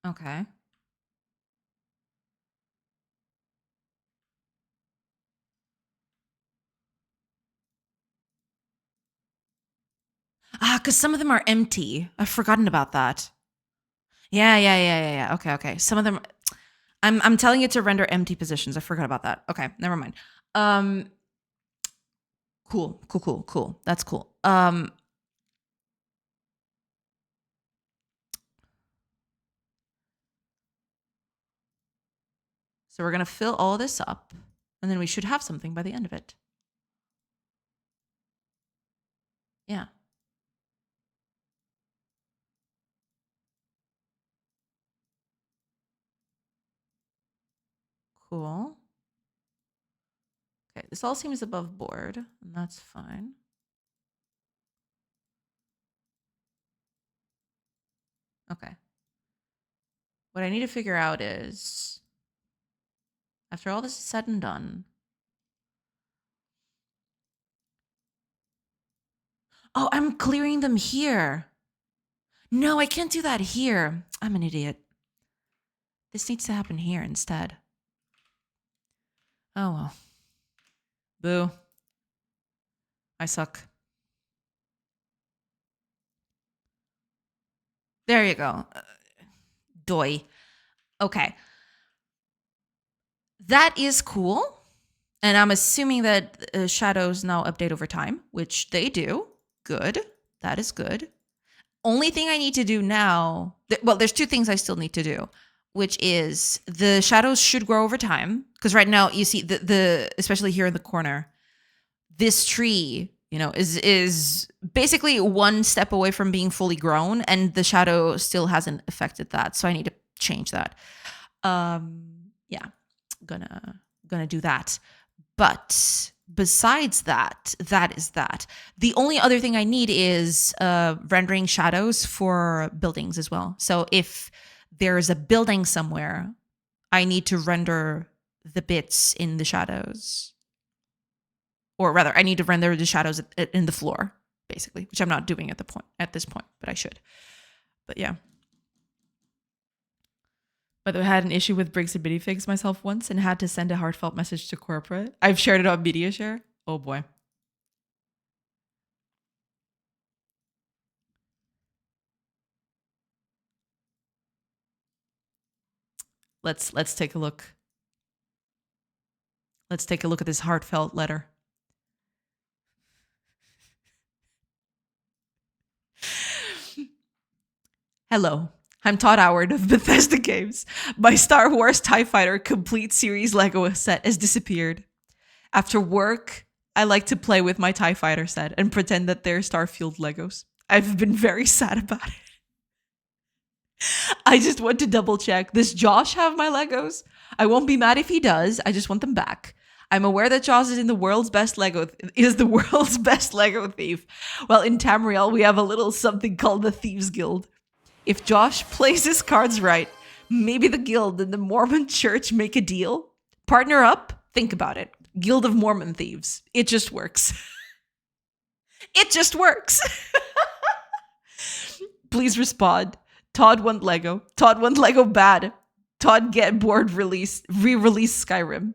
Okay. Because some of them are empty. I've forgotten about that. Yeah. Okay. Some of them, I'm telling it to render empty positions. I forgot about that. Okay, never mind. Cool. That's cool. So we're gonna fill all this up, and then we should have something by the end of it. Yeah. Cool. Okay, this all seems above board, and that's fine. Okay. What I need to figure out is, after all this is said and done, oh, I'm clearing them here. No, I can't do that here. I'm an idiot. This needs to happen here instead. Oh well. Boo. I suck. There you go. Doy. Okay. That is cool. And I'm assuming that shadows now update over time, which they do. Good. That is good. Only thing I need to do now, well, there's two things I still need to do, which is the shadows should grow over time. Because right now, you see, the especially here in the corner, this tree, is basically one step away from being fully grown, and the shadow still hasn't affected that. So I need to change that. Yeah, gonna do that. But besides that, that is that. The only other thing I need is rendering shadows for buildings as well. So if there's a building somewhere, I need to render the bits in the shadows. Or rather, I need to render the shadows in the floor, basically, which I'm not doing at this point, but I should. But yeah. By the way, I had an issue with Briggs and Minifigs myself once and had to send a heartfelt message to corporate. I've shared it on MediaShare. Oh boy. Let's take a look. Let's take a look at this heartfelt letter. Hello, I'm Todd Howard of Bethesda Games. My Star Wars TIE Fighter Complete Series Lego set has disappeared. After work, I like to play with my TIE Fighter set and pretend that they're Starfield Legos. I've been very sad about it. I just want to double check. Does Josh have my Legos? I won't be mad if he does. I just want them back. I'm aware that Josh is the world's best Lego thief. Well, in Tamriel, we have a little something called the Thieves Guild. If Josh plays his cards right, maybe the guild and the Mormon church make a deal. Partner up? Think about it. Guild of Mormon Thieves. It just works. It just works. Please respond. Todd want Lego. Todd want Lego bad. Todd get bored re-release Skyrim.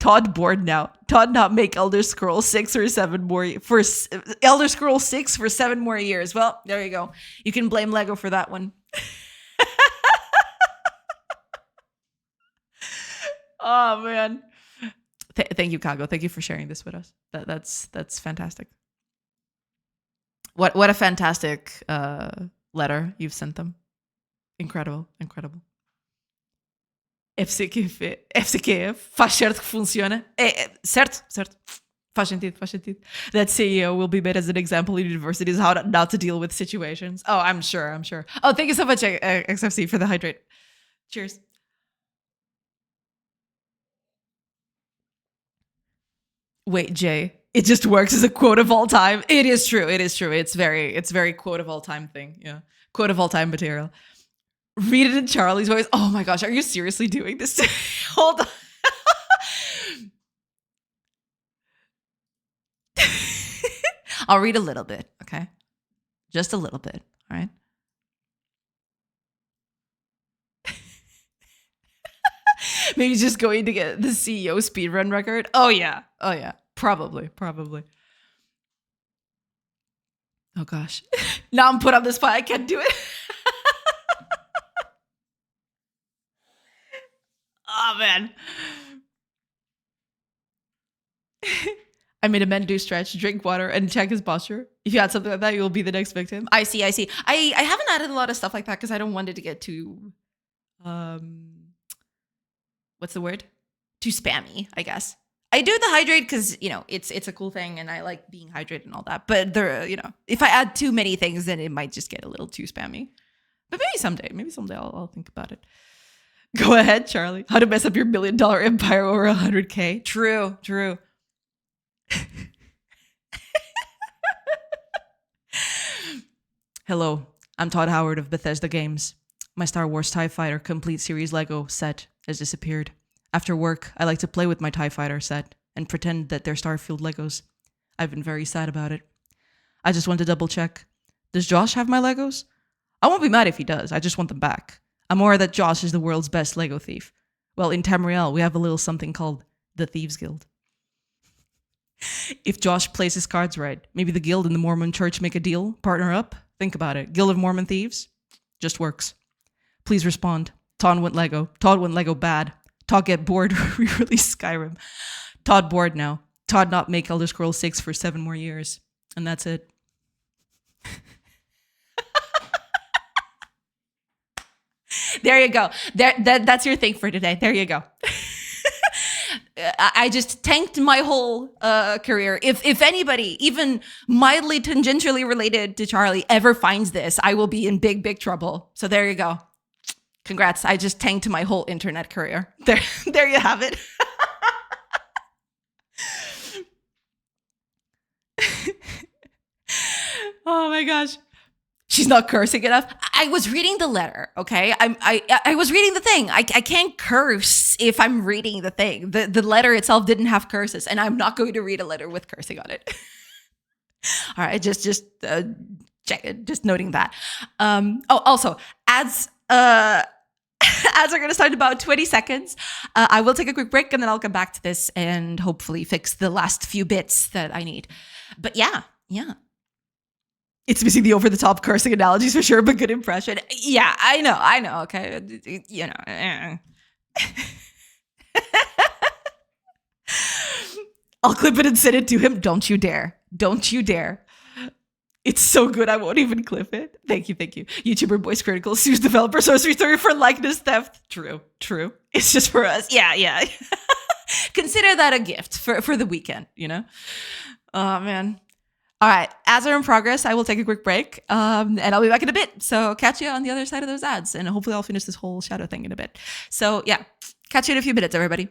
Todd bored now. Todd not make Elder Scrolls 6 or 7 more for Elder Scrolls 6 for 7 more years. Well, there you go. You can blame Lego for that one. Oh man. Thank you, Kago. Thank you for sharing this with us. That's fantastic. What a fantastic letter you've sent them. Incredible. FCQF faz certo que funciona. Certo. Faz sentido. That CEO will be made as an example in universities how not to deal with situations. Oh, I'm sure. Oh, thank you so much, XFC, for the hydrate. Cheers. Wait, Jay. It just works as a quote of all time. It is true. It's very quote of all time thing. Yeah. Quote of all time material. Read it in Charlie's voice. Oh my gosh, are you seriously doing this? Hold on. I'll read a little bit, okay? Just a little bit, all right? Maybe just going to get the CEO speedrun record. Oh yeah. Probably. Oh gosh. Now I'm put on the spot. I can't do it. Oh man. I made a man do stretch, drink water, and check his posture. If you had something like that, you'll be the next victim. I see. I haven't added a lot of stuff like that because I don't want it to get too what's the word? Too spammy, I guess. I do the hydrate because, it's a cool thing and I like being hydrated and all that. But if I add too many things, then it might just get a little too spammy. But maybe someday I'll think about it. Go ahead, Charlie. How to mess up your $1 million empire over 100K. True. Hello, I'm Todd Howard of Bethesda Games. My Star Wars TIE Fighter Complete Series Lego set has disappeared. After work, I like to play with my TIE Fighter set and pretend that they're Starfield Legos. I've been very sad about it. I just want to double check. Does Josh have my Legos? I won't be mad if he does. I just want them back. I'm aware that Josh is the world's best Lego thief. Well, in Tamriel, we have a little something called the Thieves Guild. If Josh plays his cards right, maybe the guild and the Mormon church make a deal, partner up. Think about it. Guild of Mormon Thieves? Just works. Please respond. Todd went Lego. Todd went Lego bad. Todd get bored, re-release Skyrim. Todd bored now. Todd not make Elder Scrolls 6 for 7 more years. And that's it. There you go. That's your thing for today. There you go. I just tanked my whole career. If anybody, even mildly tangentially related to Charlie, ever finds this, I will be in big trouble. So there you go. Congrats. I just tanked my whole internet career. There you have it. Oh my gosh. She's not cursing enough. I was reading the letter, okay? I was reading the thing. I can't curse if I'm reading the thing. The letter itself didn't have curses, and I'm not going to read a letter with cursing on it. All right, just noting that. Also, ads are going to start in about 20 seconds. I will take a quick break, and then I'll come back to this and hopefully fix the last few bits that I need. But yeah. It's missing the over-the-top cursing analogies for sure, but good impression. Yeah, I know. Okay, you know. I'll clip it and send it to him. Don't you dare! Don't you dare! It's so good, I won't even clip it. Thank you. YouTuber Voice Critical sues developer Sorcery Story for likeness theft. True. It's just for us. Yeah. Consider that a gift for the weekend, you know? Oh, man. All right. Ads are in progress. I will take a quick break, and I'll be back in a bit. So catch you on the other side of those ads, and hopefully I'll finish this whole shadow thing in a bit. So yeah, catch you in a few minutes, everybody.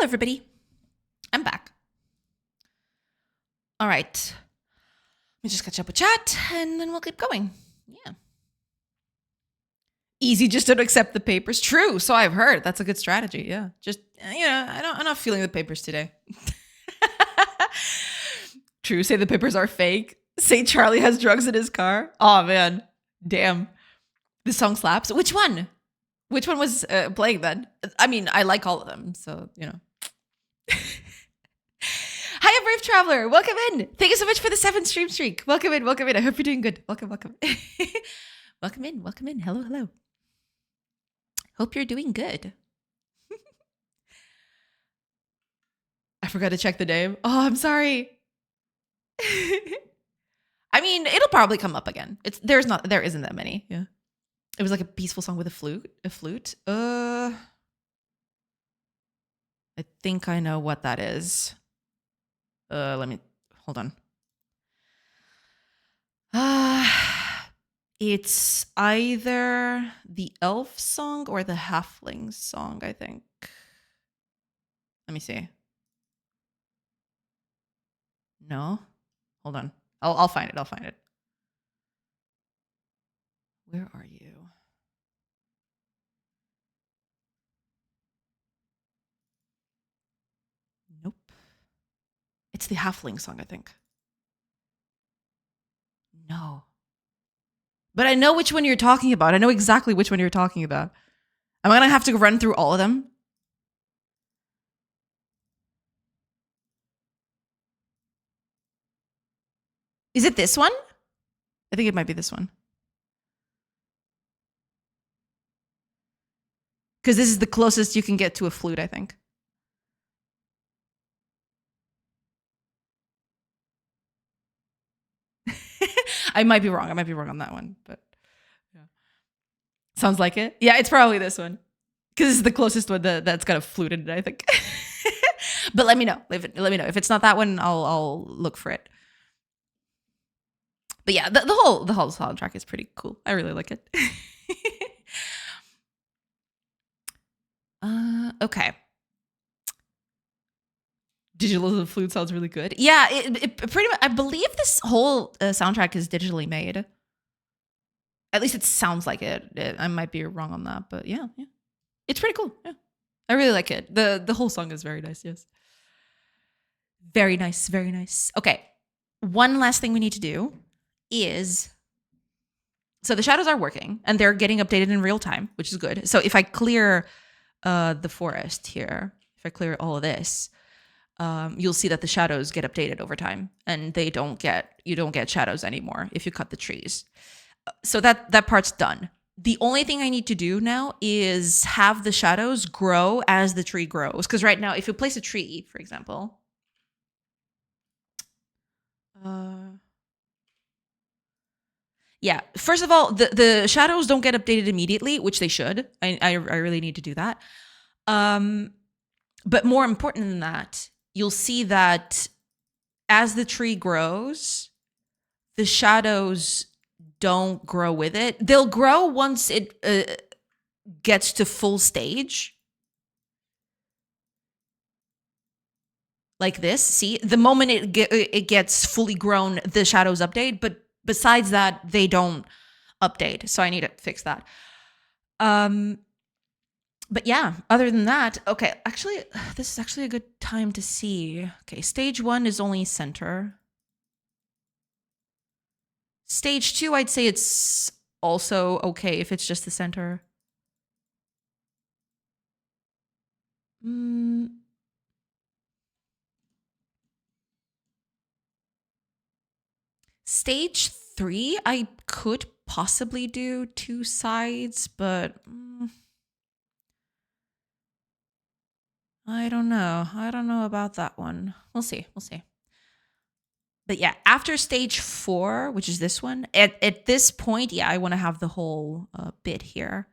Hello, everybody. I'm back. All right. Let me just catch up with chat, and then we'll keep going. Yeah. Easy, just don't accept the papers. True. So I've heard. That's a good strategy. Yeah. Just, I'm not feeling the papers today. True. Say the papers are fake. Say Charlie has drugs in his car. Oh, man. Damn. This song slaps. Which one? Which one was playing then? I mean, I like all of them. So, Hi, Brave Traveler. Welcome in. Thank you so much for the 7 stream streak. Welcome in. Welcome in. I hope you're doing good. Welcome. Welcome in. Welcome in. Hello. Hello. Hope you're doing good. I forgot to check the name. Oh, I'm sorry. I mean, it'll probably come up again. There isn't that many. Yeah. It was like a peaceful song with a flute. I think I know what that is. Let me hold on. It's either the elf song or the halfling song, I think. Let me see. No? Hold on. I'll find it. I'll find it. Where are you? Nope. It's the halfling song, I think. No. But I know which one you're talking about. I know exactly which one you're talking about. Am I going to have to run through all of them? Is it this one? I think it might be this one. Because this is the closest you can get to a flute, I think. I might be wrong. I might be wrong on that one, but yeah. Sounds like it. Yeah, it's probably this one. Because this is the closest one that's got a flute in it, I think. But let me know. Let me know. If it's not that one, I'll look for it. But yeah, the whole soundtrack is pretty cool. I really like it. Okay. Digital flute sounds really good. Yeah, it pretty much. I believe this whole soundtrack is digitally made. At least it sounds like it. I might be wrong on that, but yeah, it's pretty cool. Yeah, I really like it. The whole song is very nice. Yes, very nice, very nice. Okay, one last thing we need to do is, so the shadows are working and they're getting updated in real time, which is good. So if I clear the forest here, if I clear all of this, you'll see that the shadows get updated over time, and you don't get shadows anymore if you cut the trees. So that part's done. The only thing I need to do now is have the shadows grow as the tree grows. Because right now, if you place a tree, for example, yeah. First of all, the shadows don't get updated immediately, which they should. I really need to do that. But more important than that, you'll see that as the tree grows, the shadows don't grow with it. They'll grow once it gets to full stage. Like this. See, the moment it gets fully grown, the shadows update. But besides that, they don't update. So I need to fix that. But yeah, other than that, okay, actually, this is actually a good time to see. Okay, stage 1 is only center. Stage 2, I'd say it's also okay if it's just the center. Stage 3, I could possibly do 2 sides, but I don't know. I don't know about that one. We'll see. We'll see. But yeah, after stage 4, which is this one, at this point, yeah, I want to have the whole bit here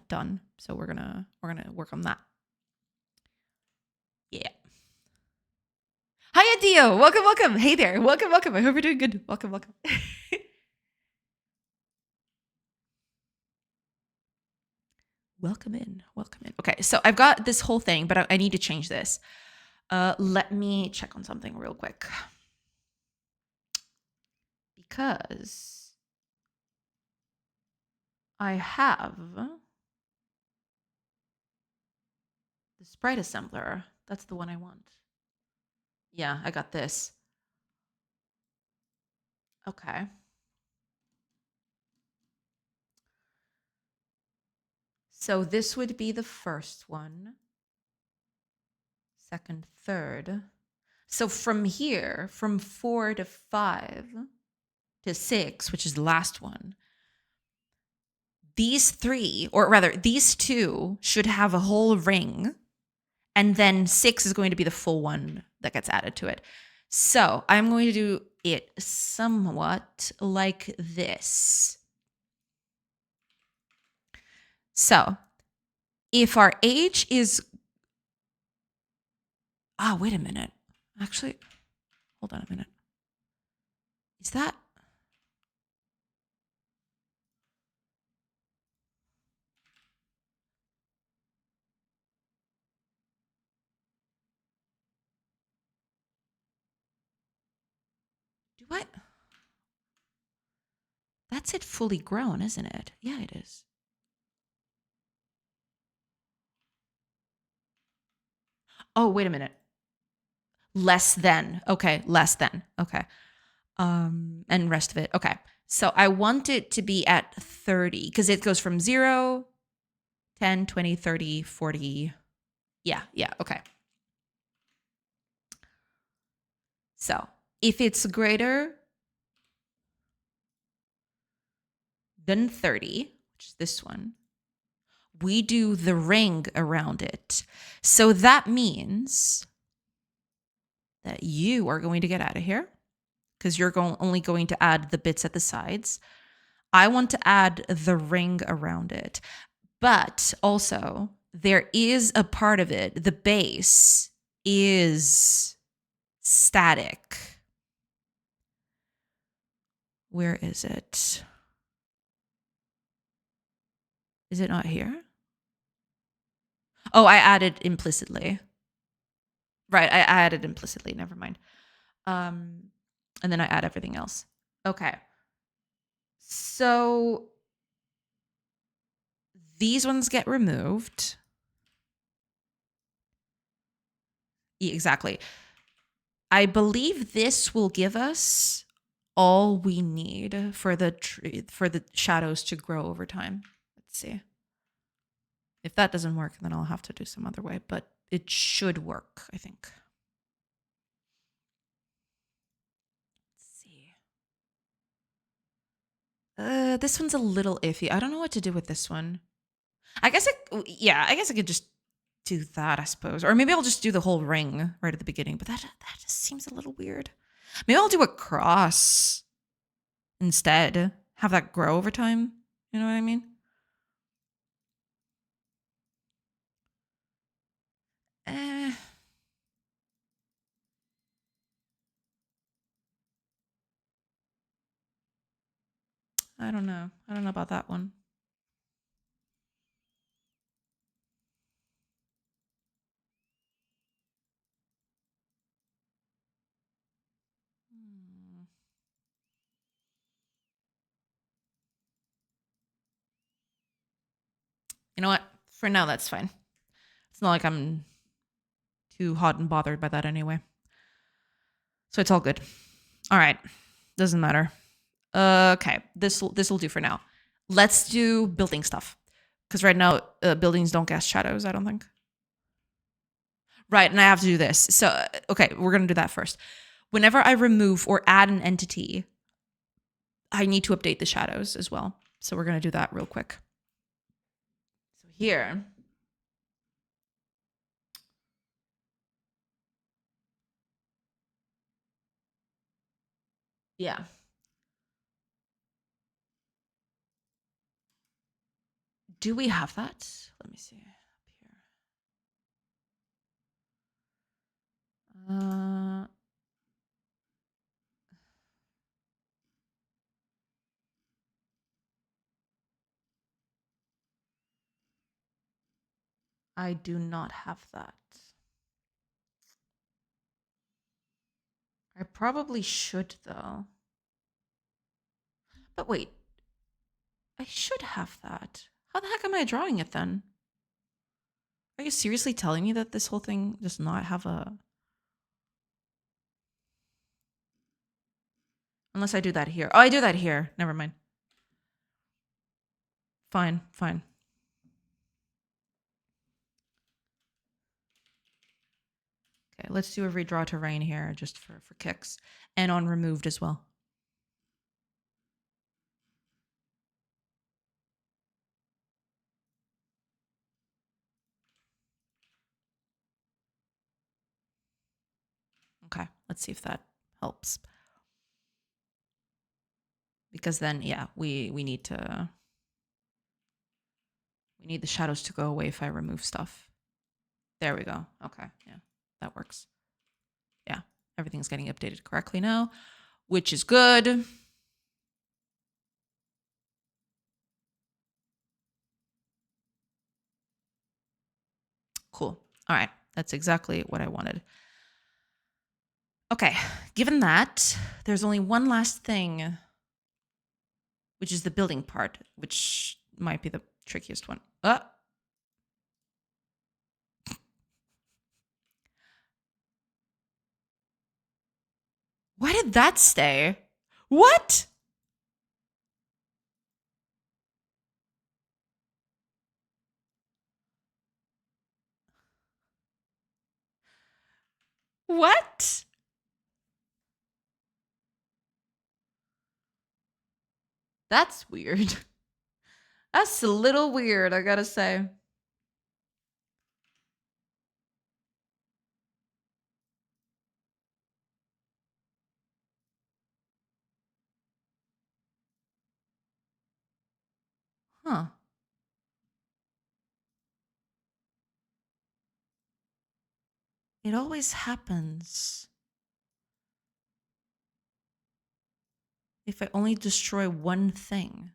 done. So we're gonna work on that. Yeah. Hiya, Dio. Welcome, welcome. Hey there. Welcome, welcome. I hope you're doing good. Welcome, welcome. welcome in, welcome in. Okay, so I've got this whole thing, but I need to change this. Let me check on something real quick. Because I have the sprite assembler. That's the one I want. Yeah, I got this. Okay. So this would be the first one. Second, third. So from here, from 4 to 5 to 6, which is the last one, these three, or rather, these two should have a whole ring. And then 6 is going to be the full one that gets added to it. So I'm going to do it somewhat like this. So if our age is... wait a minute. Actually, hold on a minute. Is that... Do I... That's it fully grown, isn't it? Yeah, it is. Oh, wait a minute. Less than. Okay, less than. Okay. And rest of it. Okay. So I want it to be at 30 because it goes from 0, 10, 20, 30, 40. Yeah, okay. So if it's greater than 30, which is this one, we do the ring around it. So that means that you are going to get out of here because you're only going to add the bits at the sides. I want to add the ring around it. But also, there is a part of it, the base is static. Where is it? Is it not here? Oh, I added implicitly. Right, I added implicitly. Never mind. And then I add everything else. Okay. So these ones get removed. Yeah, exactly. I believe this will give us all we need for the shadows to grow over time. Let's see. If that doesn't work, then I'll have to do some other way, but it should work, I think. Let's see. This one's a little iffy. I don't know what to do with this one. I guess I could just do that, I suppose. Or maybe I'll just do the whole ring right at the beginning, but that just seems a little weird. Maybe I'll do a cross instead. Have that grow over time. You know what I mean? Eh. I don't know. I don't know about that one. You know what? For now, that's fine. It's not like I'm too hot and bothered by that anyway. So it's all good. All right. Doesn't matter. Okay. This will do for now. Let's do building stuff. Because right now, buildings don't cast shadows, I don't think. Right. And I have to do this. So, okay. We're going to do that first. Whenever I remove or add an entity, I need to update the shadows as well. So we're going to do that real quick. So here... Yeah. Do we have that? Let me see up here. I do not have that. I probably should, though. But wait, I should have that. How the heck am I drawing it then? Are you seriously telling me that this whole thing does not have a... Unless I do that here. Oh, I do that here. Never mind. Fine, fine. Okay, let's do a redraw terrain here just for kicks. And on removed as well. Okay, let's see if that helps. Because then, yeah, we need to... We need the shadows to go away if I remove stuff. There we go. Okay, yeah, that works. Yeah, everything's getting updated correctly now, which is good. Cool. All right, that's exactly what I wanted. Okay, given that, there's only one last thing, which is the building part, which might be the trickiest one. Why did that stay? What? What? That's weird. That's a little weird, I gotta say. Huh. It always happens. If I only destroy one thing.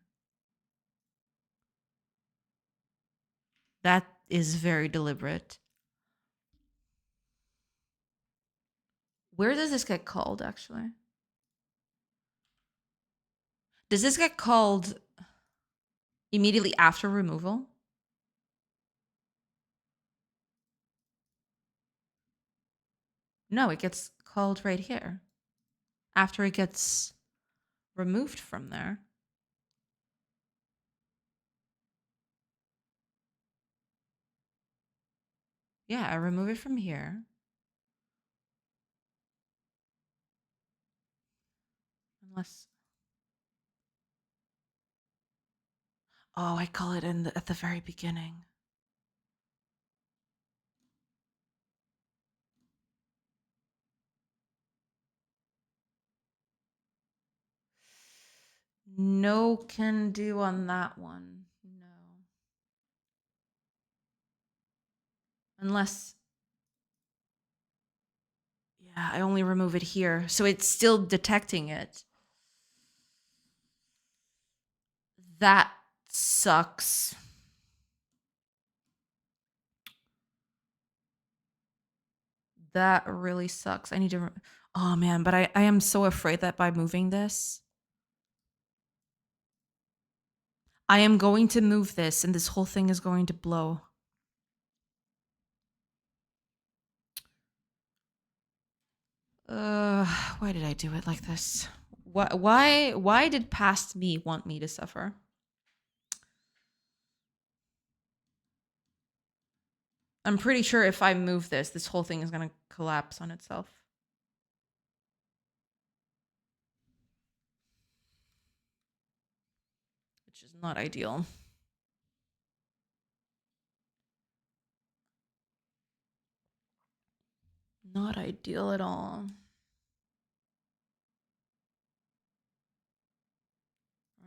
That is very deliberate. Where does this get called, actually? Does this get called immediately after removal? No, it gets called right here. After it gets removed from there. Yeah, I remove it from here. Unless... Oh, I call it at the very beginning. No can do on that one. No. Unless... Yeah, I only remove it here. So it's still detecting it. That sucks. That really sucks. I need to... Oh, man, but I am so afraid that by moving this... I am going to move this, and this whole thing is going to blow. Why did I do it like this? Why did past me want me to suffer? I'm pretty sure if I move this, this whole thing is gonna collapse on itself. Which is not ideal. Not ideal at all.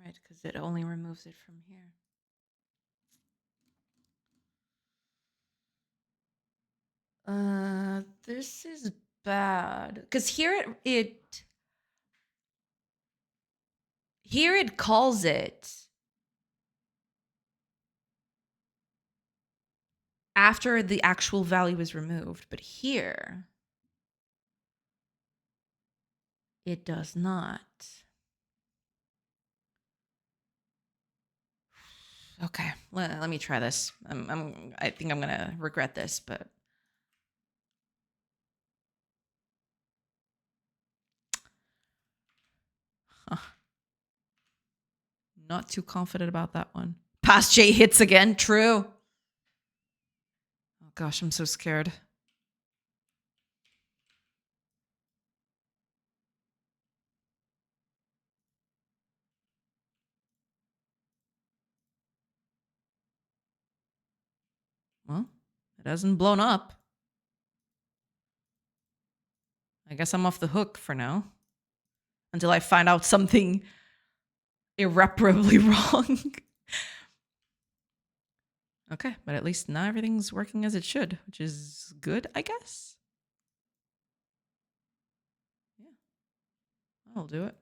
Right, because it only removes it from here. This is bad. Because here it calls it. after the actual value is removed. But here, it does not. Okay, let me try this. I think I'm gonna regret this, but not too confident about that one. Past J hits again. True. Oh gosh, I'm so scared. Well, it hasn't blown up. I guess I'm off the hook for now. Until I find out something irreparably wrong. Okay, but at least now everything's working as it should, which is good, I guess. Yeah, I'll do it.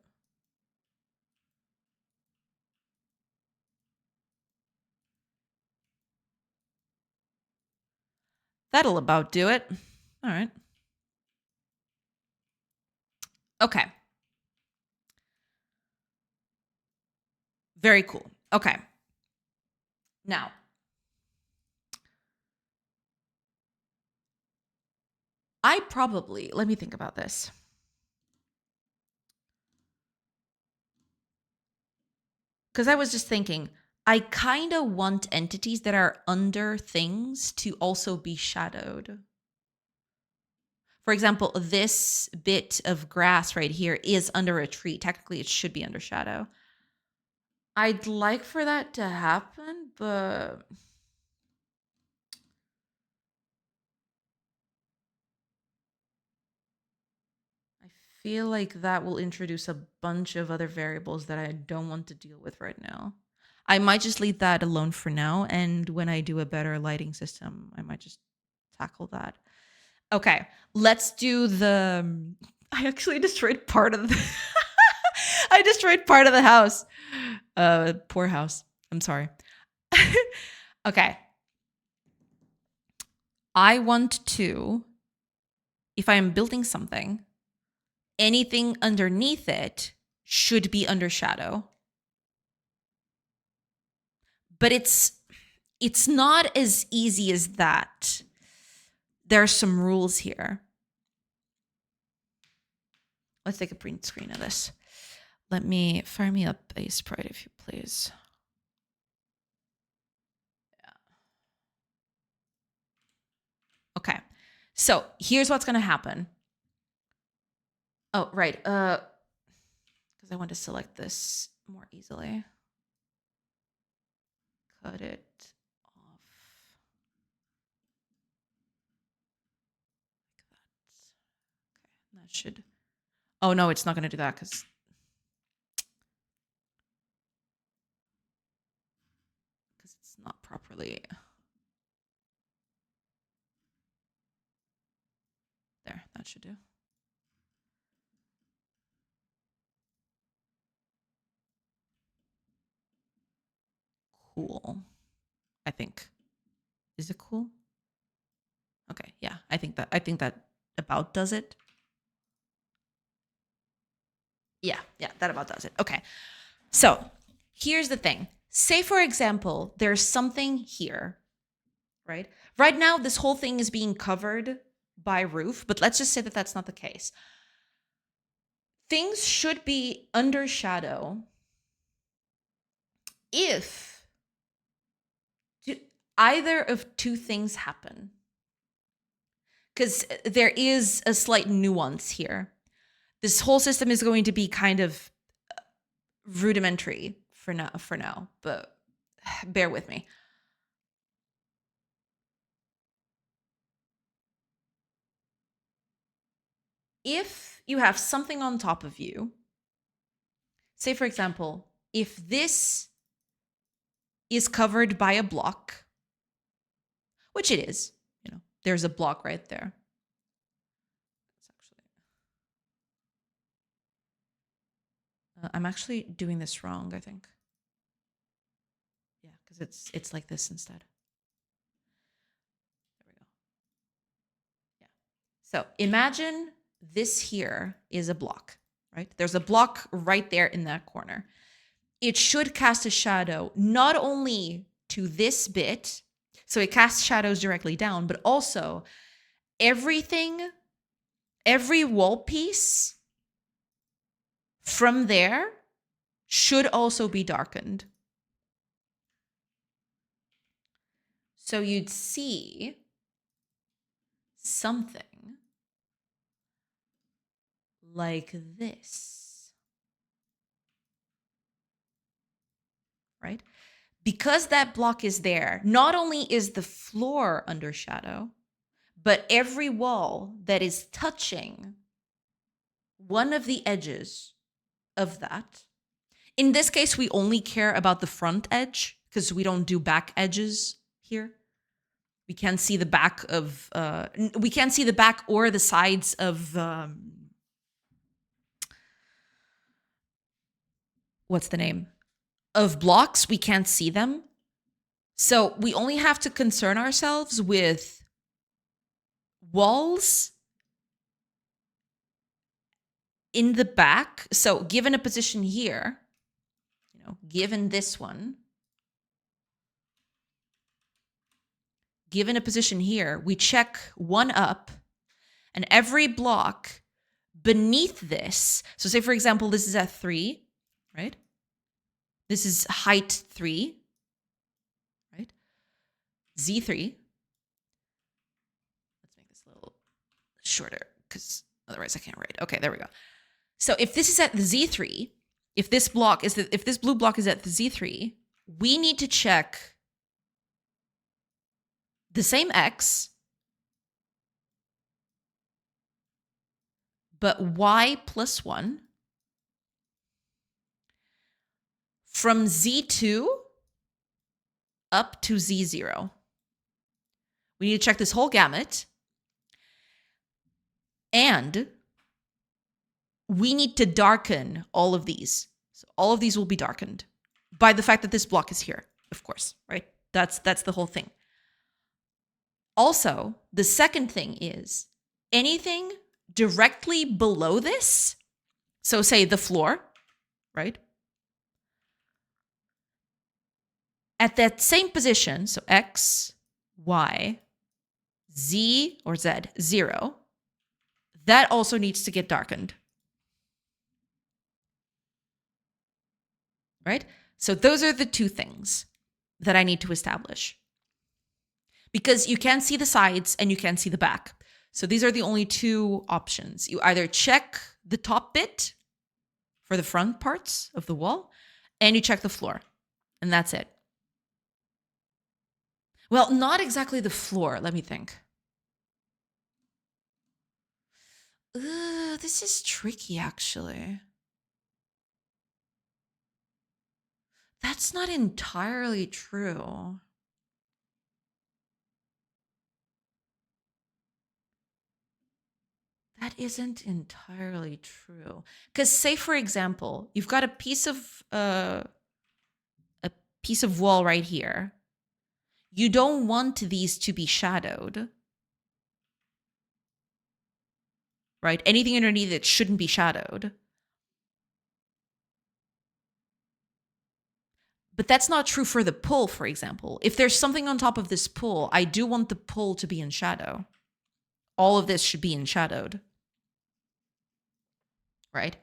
That'll about do it. All right. Okay. Very cool. Okay. Now, let me think about this. Because I was just thinking, I kind of want entities that are under things to also be shadowed. For example, this bit of grass right here is under a tree. Technically, it should be under shadow. I'd like for that to happen, but I feel like that will introduce a bunch of other variables that I don't want to deal with right now. I might just leave that alone for now, and when I do a better lighting system, I might just tackle that. Okay, let's do the... I actually destroyed part of the... I destroyed part of the house. Poor house. I'm sorry. Okay. I want to, if I am building something, anything underneath it should be under shadow. But it's not as easy as that. There are some rules here. Let's take a print screen of this. Let me fire me up a sprite, if you please. Yeah. Okay. So here's what's going to happen. Oh, right. Because I want to select this more easily. Cut it off. Like that. Okay, that should... Oh, no, it's not going to do that because... it's not properly... There, that should do. Cool. I think. Is it cool? Okay, yeah, I think that about does it. Yeah, that about does it. Okay. So, here's the thing. Say, for example, there's something here, right? Right now, this whole thing is being covered by roof, but let's just say that that's not the case. Things should be under shadow if either of two things happen. Because there is a slight nuance here. This whole system is going to be kind of rudimentary for now, but bear with me. If you have something on top of you, say, for example, if this is covered by a block, which it is, there's a block right there. I'm actually doing this wrong, I think. Yeah, because it's like this instead. So imagine this here is a block, right? There's a block right there in that corner. It should cast a shadow not only to this bit, so it casts shadows directly down, but also everything, every wall piece from there should also be darkened. So you'd see something like this, right? Because that block is there, not only is the floor under shadow, but every wall that is touching one of the edges of that. In this case, we only care about the front edge because we don't do back edges here. We can't see the back of, we can't see the back or the sides of, what's the name? Of blocks, we can't see them. So we only have to concern ourselves with walls in the back. So given a position here, given this one, given a position here, we check one up and every block beneath this. So say, for example, this is at 3, right? This is height 3, right? Z3. Let's make this a little shorter because otherwise I can't write. Okay, there we go. So if this is at the Z3, if this blue block is at the Z3, we need to check the same X, but Y plus 1 from Z2 up to Z0. We need to check this whole gamut. And we need to darken all of these. So all of these will be darkened by the fact that this block is here, of course, right? That's the whole thing. Also, the second thing is anything directly below this, so say the floor, right? At that same position, so X, Y, Z or Z, 0, that also needs to get darkened. Right? So those are the two things that I need to establish. Because you can't see the sides and you can't see the back. So these are the only two options. You either check the top bit for the front parts of the wall and you check the floor. And that's it. Well, not exactly the floor. Let me think. This is tricky, actually. That's not entirely true. That isn't entirely true. Because say, for example, you've got a piece of wall right here. You don't want these to be shadowed. Right? Anything underneath it shouldn't be shadowed. But that's not true for the pull, for example. If there's something on top of this pull, I do want the pull to be in shadow. All of this should be in shadowed. Right?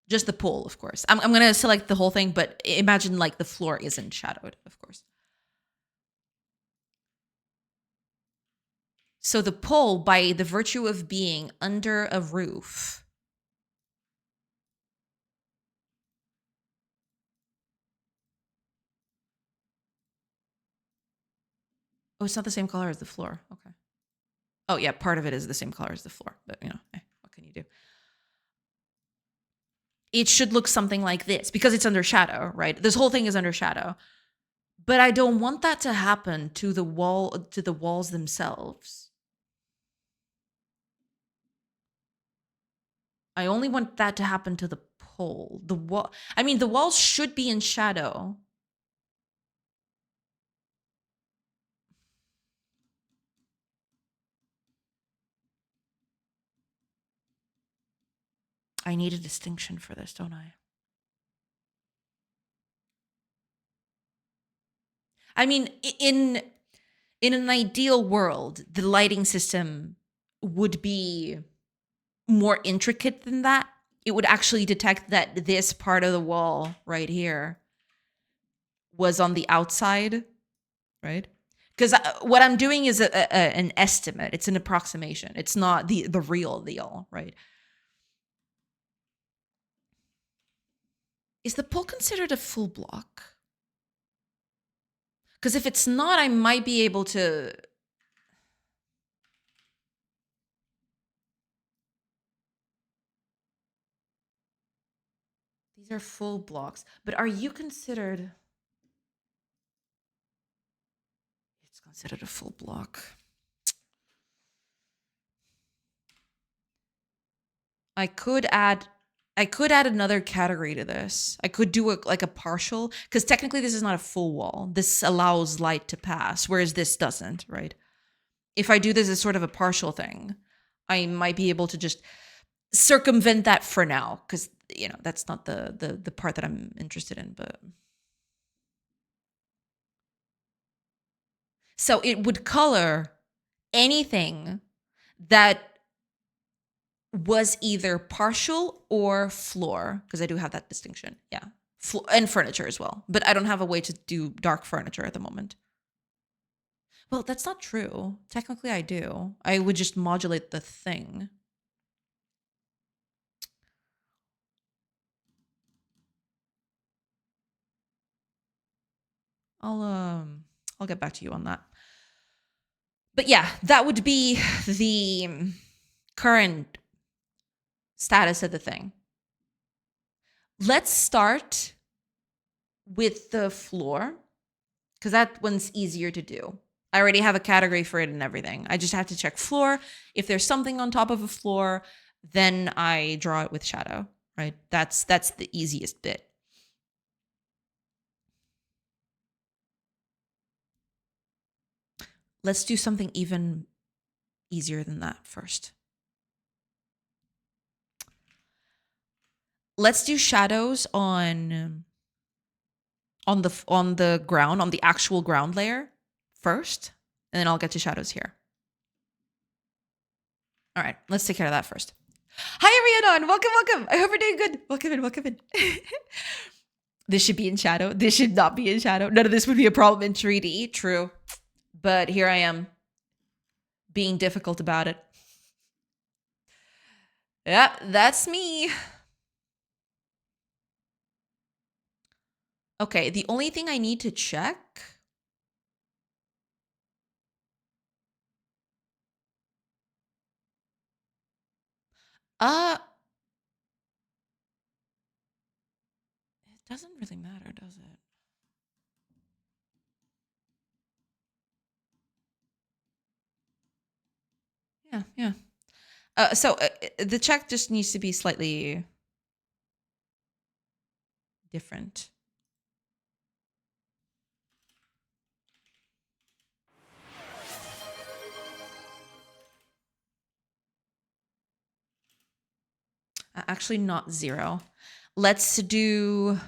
Just the pull, of course. I'm going to select the whole thing, but imagine like the floor isn't shadowed, of course. So the pull, by the virtue of being under a roof, oh, it's not the same color as the floor. Okay. Oh, yeah, part of it is the same color as the floor, but what can you do? It should look something like this because it's under shadow, right? This whole thing is under shadow. But I don't want that to happen to the walls themselves. I only want that to happen to the pole. The walls should be in shadow. I need a distinction for this, don't I? I mean, in an ideal world, the lighting system would be more intricate than that. It would actually detect that this part of the wall right here was on the outside, right? Because what I'm doing is an estimate. It's an approximation. It's not the real deal, right? Is the pole considered a full block? Because if it's not, I might be able to. These are full blocks, but are you considered? It's considered a full block. I could add another category to this. I could do like a partial, because technically this is not a full wall. This allows light to pass, whereas this doesn't, right? If I do this as sort of a partial thing, I might be able to just circumvent that for now, because that's not the part that I'm interested in. But so it would color anything that was either partial or floor, because I do have that distinction. Yeah. And furniture as well. But I don't have a way to do dark furniture at the moment. Well, that's not true. Technically, I do. I would just modulate the thing. I'll get back to you on that. But yeah, that would be the current status of the thing. Let's start with the floor, because that one's easier to do. I already have a category for it and everything. I just have to check floor. If there's something on top of a floor, then I draw it with shadow, right? That's the easiest bit. Let's do something even easier than that first. Let's do shadows on the ground, on the actual ground layer first, and then I'll get to shadows here. All right, let's take care of that first. Hi, Rhiannon. Welcome. I hope you're doing good. Welcome in. This should be in shadow. This should not be in shadow. None of this would be a problem in 3D. True. But here I am being difficult about it. Yeah, that's me. Okay, the only thing I need to check. It doesn't really matter, does it? Yeah. So the check just needs to be slightly different. Actually, not 0. Let's do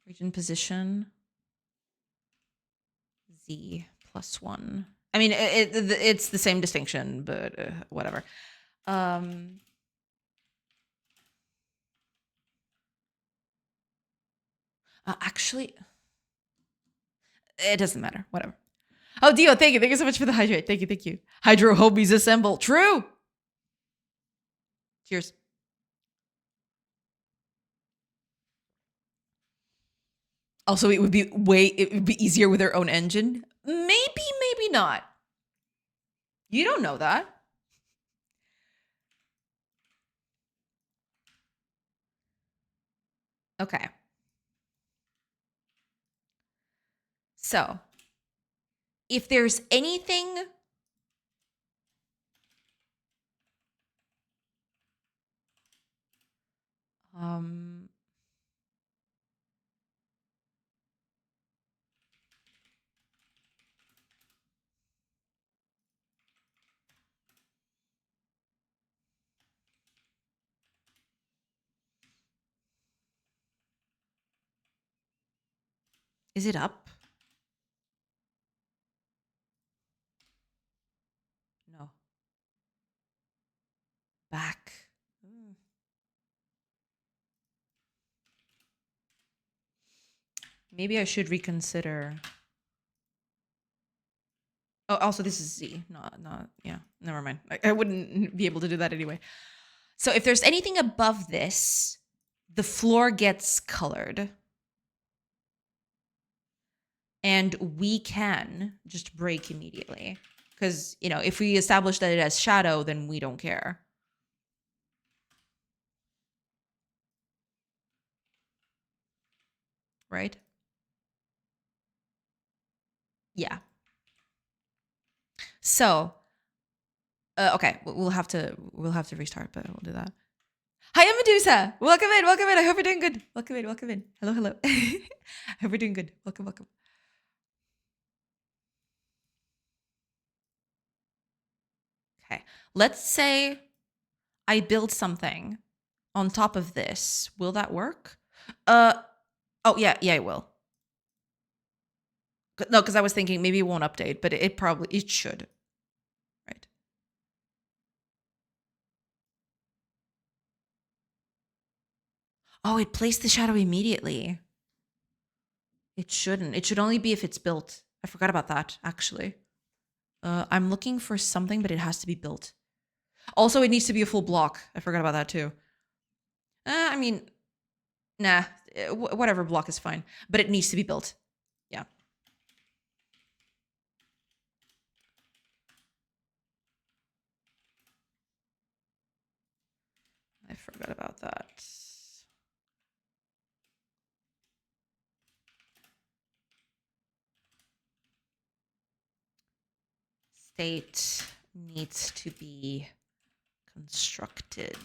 region position Z +1. I mean, it's the same distinction, but whatever. Actually, it doesn't matter. Whatever. Oh, Dio, thank you. Thank you so much for the hydrate. Thank you. Hydro homies assemble. True. Cheers. Also, it would be easier with their own engine. Maybe not. You don't know that. Okay. So, if there's anything Is it up? No. Back. Maybe I should reconsider. Oh, also this is Z, not, yeah, never mind. I wouldn't be able to do that anyway. So if there's anything above this, the floor gets colored. And we can just break immediately. Because, you know, if we establish that it has shadow, then we don't care. Right? Yeah. So, okay, we'll have to restart, but we'll do that. Hi, I'm Medusa. Welcome in, welcome in. I hope you're doing good. Welcome in, welcome in. Hello, hello. I hope you're doing good. Welcome, welcome. Okay, let's say I build something on top of this. Will that work? Oh yeah, it will. No, because I was thinking maybe it won't update, but it should. Right. Oh, it placed the shadow immediately. It shouldn't. It should only be if it's built. I forgot about that, actually. I'm looking for something, but it has to be built. Also, it needs to be a full block. I forgot about that, too. I mean, nah. Whatever block is fine. But it needs to be built. Yeah. I forgot about that. State needs to be constructed.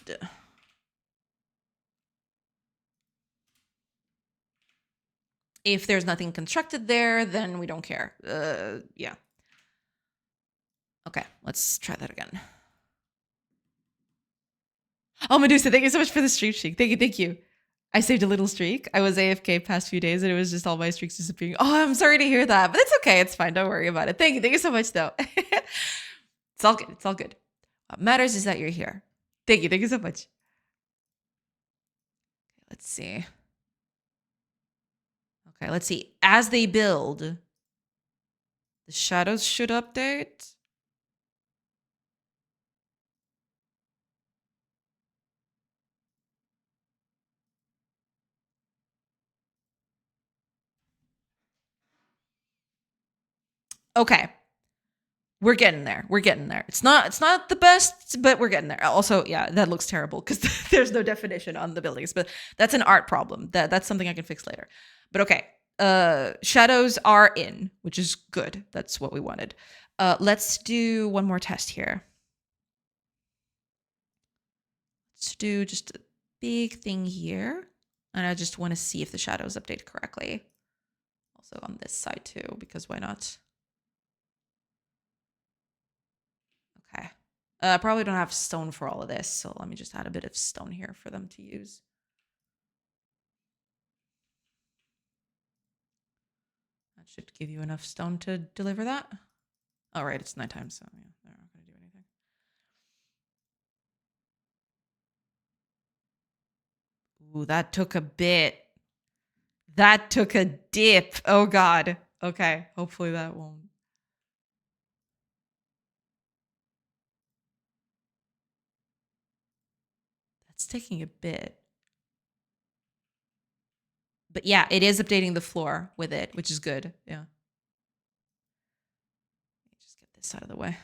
If there's nothing constructed there, then we don't care. Yeah. Okay, let's try that again. Oh, Medusa, thank you so much for the stream streak. Thank you, thank you. I saved a little streak. I was AFK past few days and it was just all my streaks disappearing. Oh, I'm sorry to hear that, but it's okay. It's fine. Don't worry about it. Thank you so much, though. It's all good. It's all good. What matters is that you're here. Thank you so much. Let's see. Okay, let's see. As they build, the shadows should update. Okay. We're getting there. We're getting there. It's not the best, but we're getting there. Also, yeah, that looks terrible because there's no definition on the buildings, but that's an art problem. That's something I can fix later. But okay. Shadows are in, which is good. That's what we wanted. Let's do one more test here. Let's do just a big thing here. And I just want to see if the shadows update correctly. Also on this side too, because why not? Okay. I probably don't have stone for all of this, so let me just add a bit of stone here for them to use. That should give you enough stone to deliver that. All right, it's nighttime, so yeah, they're not going to do anything. Ooh, that took a bit. That took a dip. Oh, God. Okay, hopefully that won't. That's taking a bit. But yeah, it is updating the floor with it, which is good. Yeah. Let me just get this out of the way. I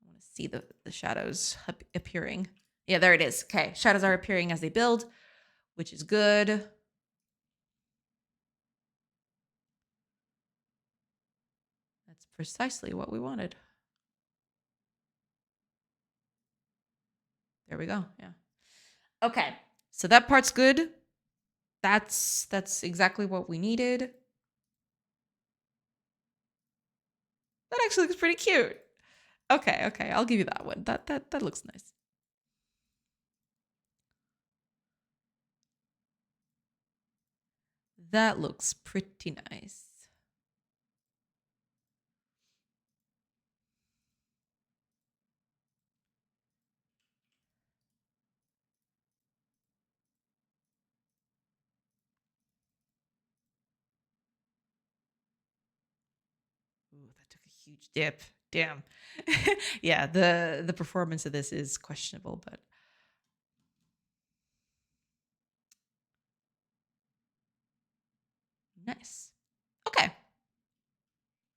want to see the shadows appearing. Yeah, there it is. Okay, shadows are appearing as they build, which is good. That's precisely what we wanted. There we go. Yeah. Okay. So that part's good. That's exactly what we needed. That actually looks pretty cute. Okay, I'll give you that one. That looks nice. That looks pretty nice. Ooh, that took a huge dip. Damn. Yeah, the performance of this is questionable, but nice. Okay.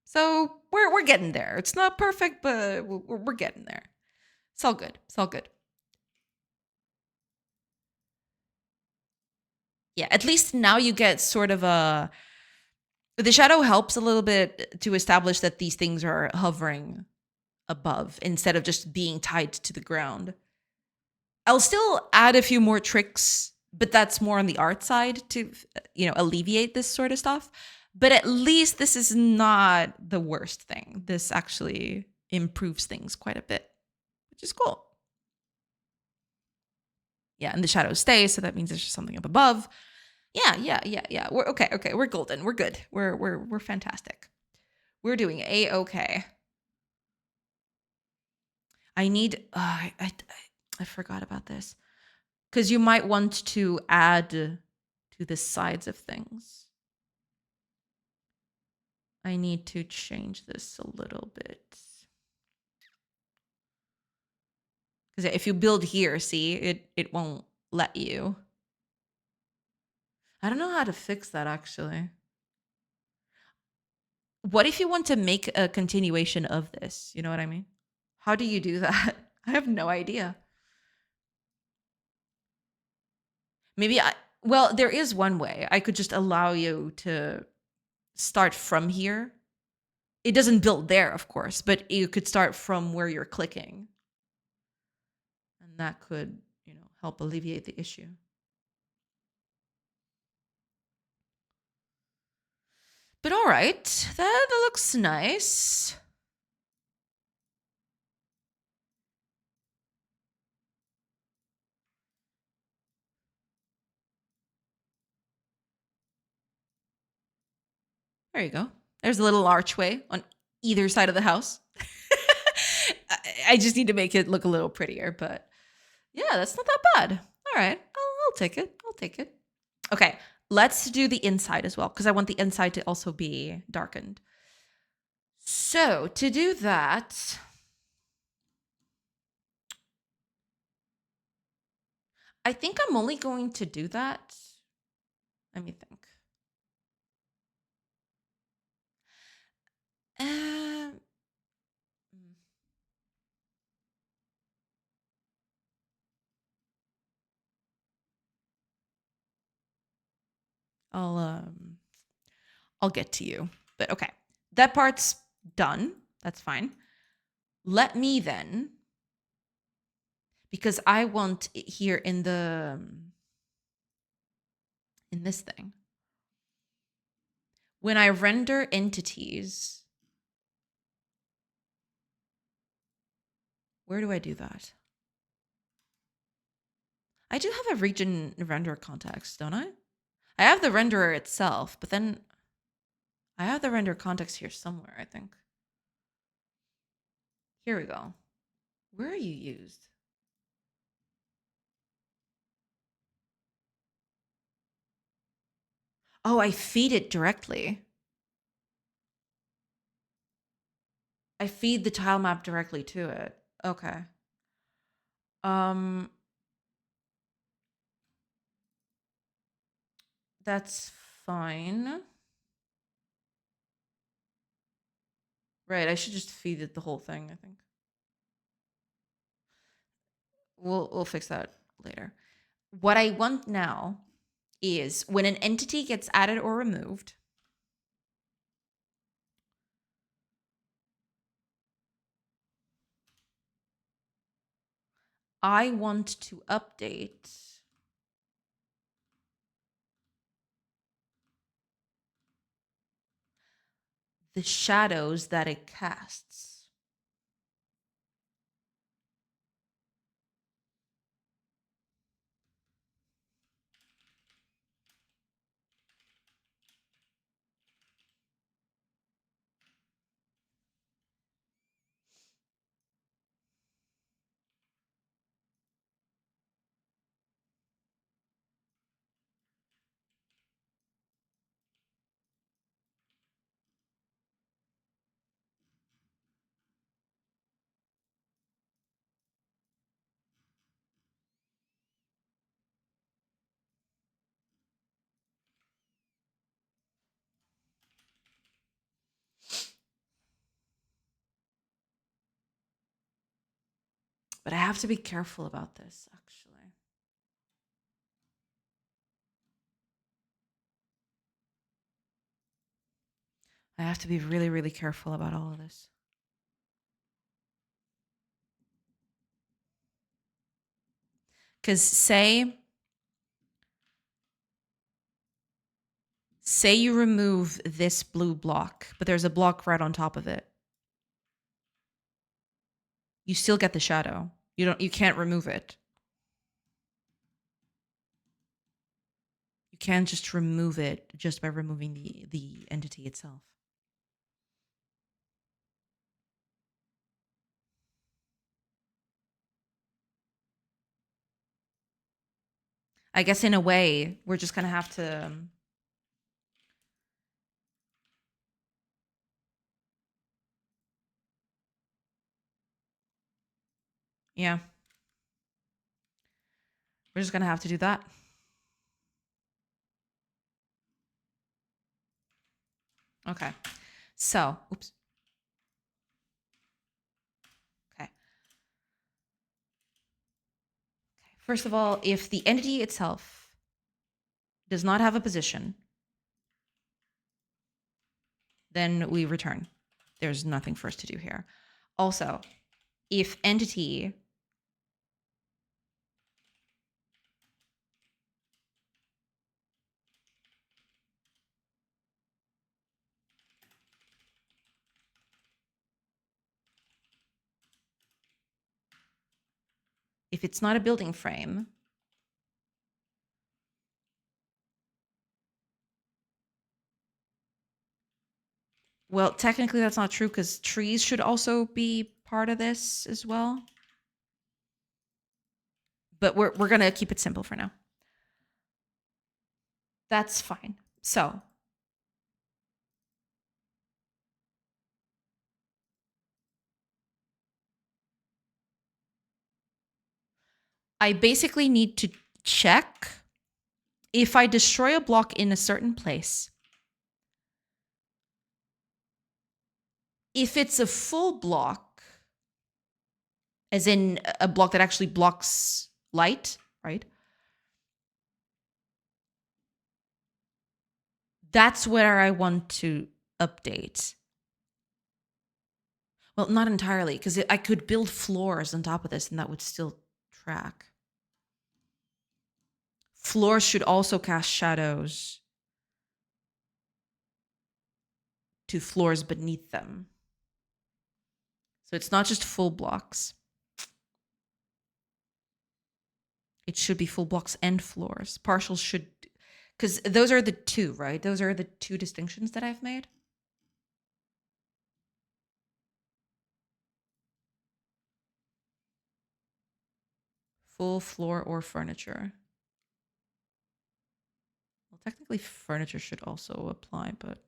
So we're getting there. It's not perfect, but we're getting there. It's all good. It's all good. Yeah, at least now you get sort of a the shadow helps a little bit to establish that these things are hovering above instead of just being tied to the ground. I'll still add a few more tricks, but that's more on the art side to, alleviate this sort of stuff. But at least this is not the worst thing. This actually improves things quite a bit, which is cool. Yeah, and the shadows stay, so that means there's just something up above. Yeah. We're okay. Okay, we're golden. We're good. We're fantastic. We're doing a-okay. I need. I forgot about this because you might want to add to the sides of things. I need to change this a little bit. Because if you build here, see, it won't let you. I don't know how to fix that actually. What if you want to make a continuation of this? You know what I mean? How do you do that? I have no idea. Maybe well, there is one way. I could just allow you to start from here. It doesn't build there, of course, but you could start from where you're clicking. And that could, help alleviate the issue. But all right, that looks nice. There you go. There's a little archway on either side of the house. I just need to make it look a little prettier, but yeah, that's not that bad. All right, I'll take it. I'll take it. Okay, let's do the inside as well, because I want the inside to also be darkened. So to do that, I think I'm only going to do that. Let me think. Um, I'll get to you. But okay. That part's done. That's fine. Let me then, because I want it here in this thing. When I render entities, where do I do that? I do have a region render context, don't I? I have the renderer itself, but then I have the render context here somewhere, I think. Here we go. Where are you used? Oh, I feed it directly. I feed the tile map directly to it. Okay. That's fine. Right, I should just feed it the whole thing, I think. We'll fix that later. What I want now is when an entity gets added or removed, I want to update the shadows that it casts. But I have to be careful about this, actually. I have to be really, really careful about all of this. Because say you remove this blue block, but there's a block right on top of it. You still get the shadow. You can't remove it. You can't just remove it just by removing the entity itself. I guess in a way, we're just gonna have to yeah. We're just gonna have to do that. Okay. So, oops. Okay. First of all, if the entity itself does not have a position, then we return. There's nothing for us to do here. Also, if entity if it's not a building frame, well, technically that's not true because trees should also be part of this as well. But we're gonna keep it simple for now. That's fine. So I basically need to check if I destroy a block in a certain place. If it's a full block, as in a block that actually blocks light, right? That's where I want to update. Well, not entirely, because I could build floors on top of this and that would still track. Floors should also cast shadows to floors beneath them. So it's not just full blocks. It should be full blocks and floors. Partials should, because those are the two, right? Those are the two distinctions that I've made. Full floor or furniture. Well, technically furniture should also apply, but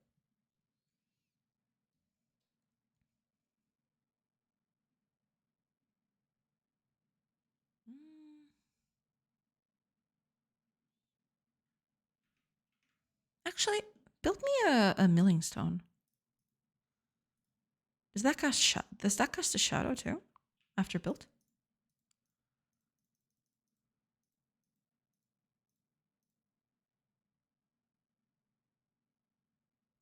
actually, build me a milling stone. Does that cast a shadow too after built?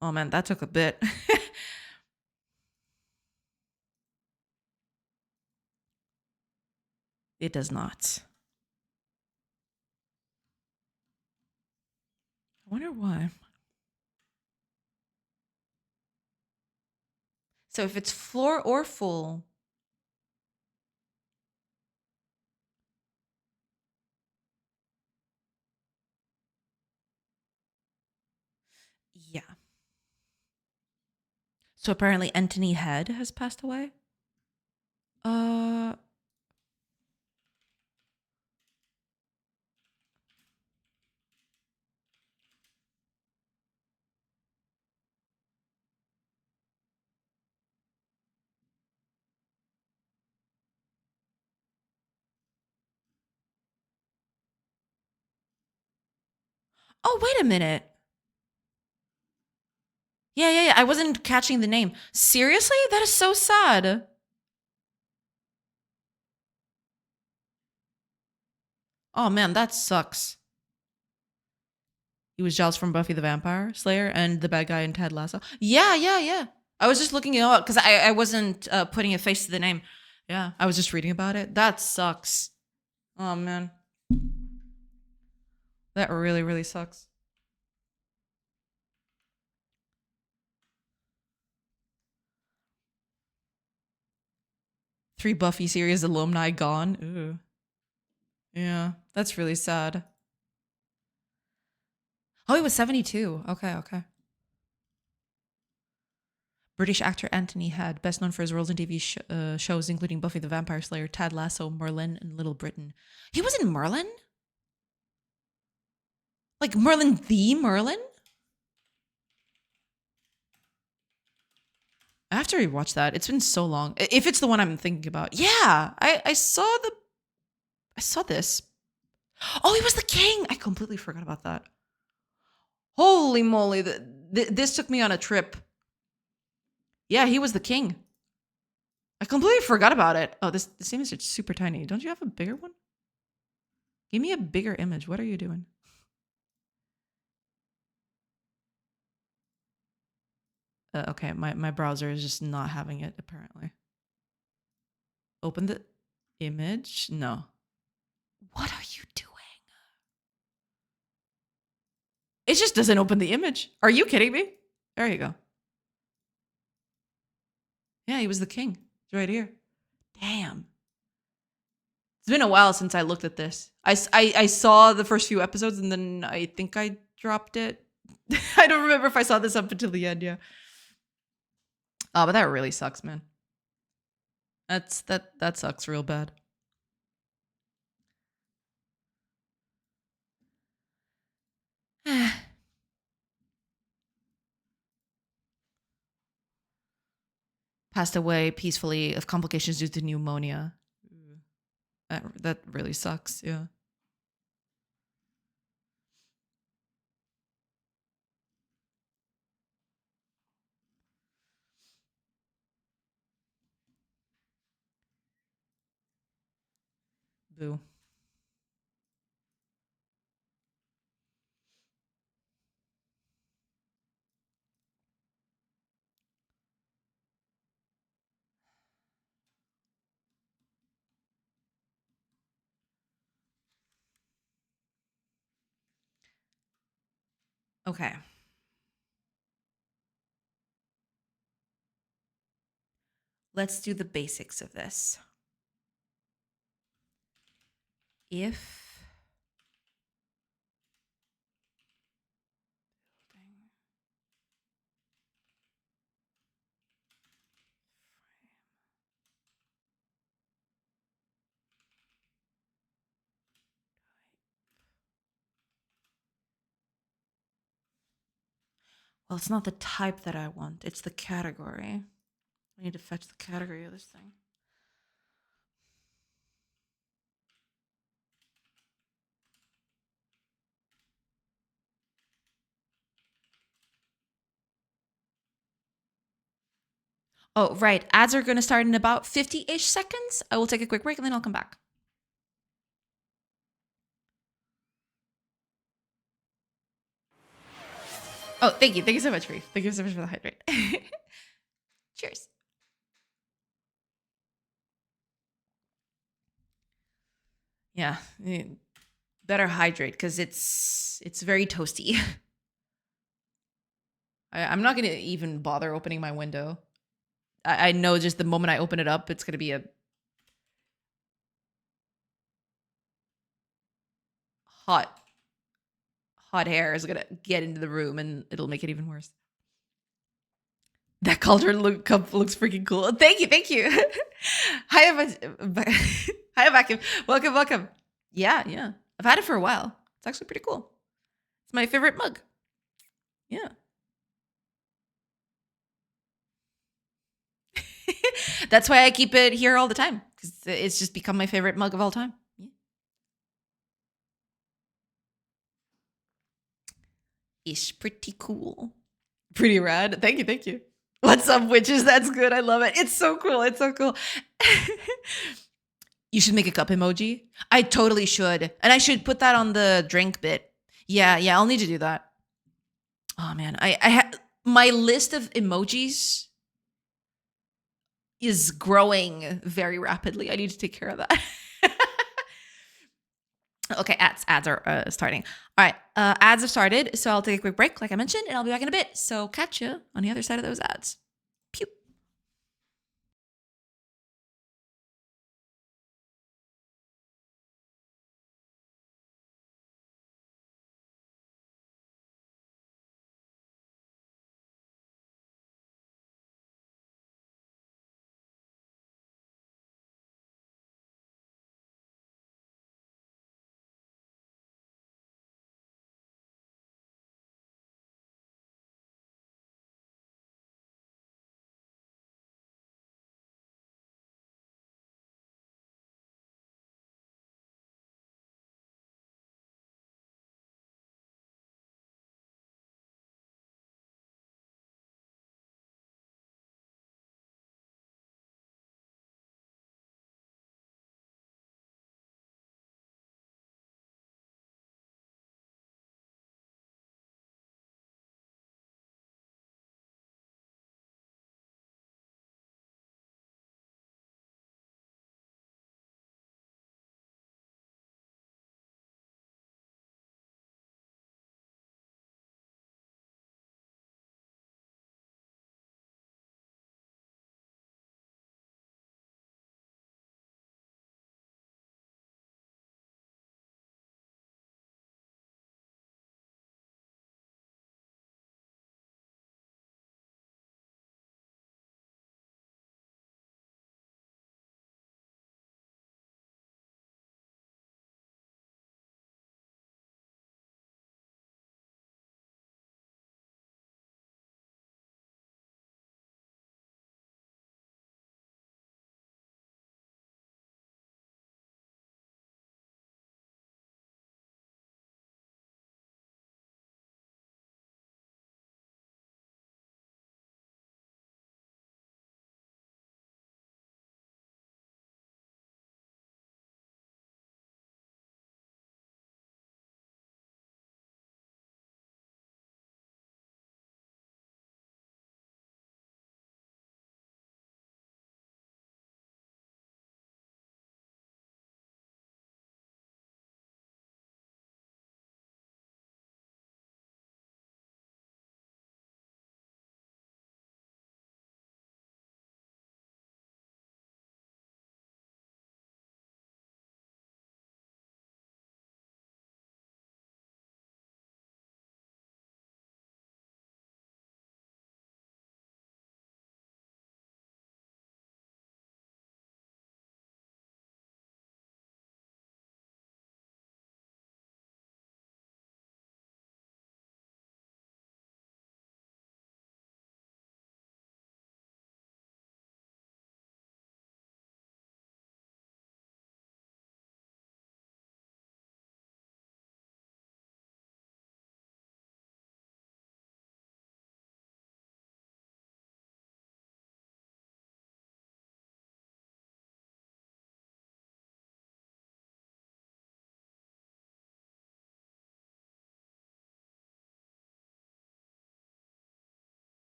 Oh man, that took a bit. It does not. I wonder why. So if it's floor or full, yeah. So apparently Anthony Head has passed away. Oh, wait a minute. Yeah. I wasn't catching the name. Seriously? That is so sad. Oh man, that sucks. He was Giles from Buffy the Vampire Slayer and the bad guy in Ted Lasso. Yeah. I was just looking it up because I wasn't putting a face to the name. Yeah, I was just reading about it. That sucks. Oh man. That really, really sucks. Three Buffy series alumni gone. Ooh. Yeah, that's really sad. Oh, he was 72. Okay. British actor Anthony Head, best known for his roles in TV shows including Buffy the Vampire Slayer, Ted Lasso, Merlin, and Little Britain. He was in Merlin? Like Merlin the Merlin? I have to rewatch that. It's been so long. If it's the one I'm thinking about. Yeah, I saw this. Oh, he was the king. I completely forgot about that. Holy moly. This took me on a trip. Yeah, he was the king. I completely forgot about it. Oh, this image is super tiny. Don't you have a bigger one? Give me a bigger image. What are you doing? Okay, my browser is just not having it, apparently. Open the image? No. What are you doing? It just doesn't open the image. Are you kidding me? There you go. Yeah, he was the king. It's right here. Damn. It's been a while since I looked at this. I saw the first few episodes and then I think I dropped it. I don't remember if I saw this up until the end, yeah. Oh, but that really sucks, man. That sucks real bad. Passed away peacefully of complications due to pneumonia. That really sucks, yeah. Boo. Okay. Let's do the basics of this. If well, it's not the type that I want. It's the category. I need to fetch the category of this thing. Oh, right. Ads are going to start in about 50-ish seconds. I will take a quick break and then I'll come back. Oh, thank you. Thank you so much, Reef. Thank you so much for the hydrate. Cheers. Yeah. Better hydrate because it's very toasty. I'm not going to even bother opening my window. I know just the moment I open it up, it's going to be a hot air is going to get into the room and it'll make it even worse. That cauldron cup looks freaking cool. Thank you. Hi, Vacuum. Welcome. Yeah. I've had it for a while. It's actually pretty cool. It's my favorite mug. Yeah. That's why I keep it here all the time, because it's just become my favorite mug of all time. Yeah. It's pretty cool. Pretty rad. Thank you. What's up, witches? That's good. I love it. It's so cool. You should make a cup emoji. I totally should. And I should put that on the drink bit. Yeah, I'll need to do that. Oh man, my list of emojis is growing very rapidly. I need to take care of that. Okay, ads are starting. All right, ads have started, so I'll take a quick break, like I mentioned, and I'll be back in a bit. So catch you on the other side of those ads. Pew.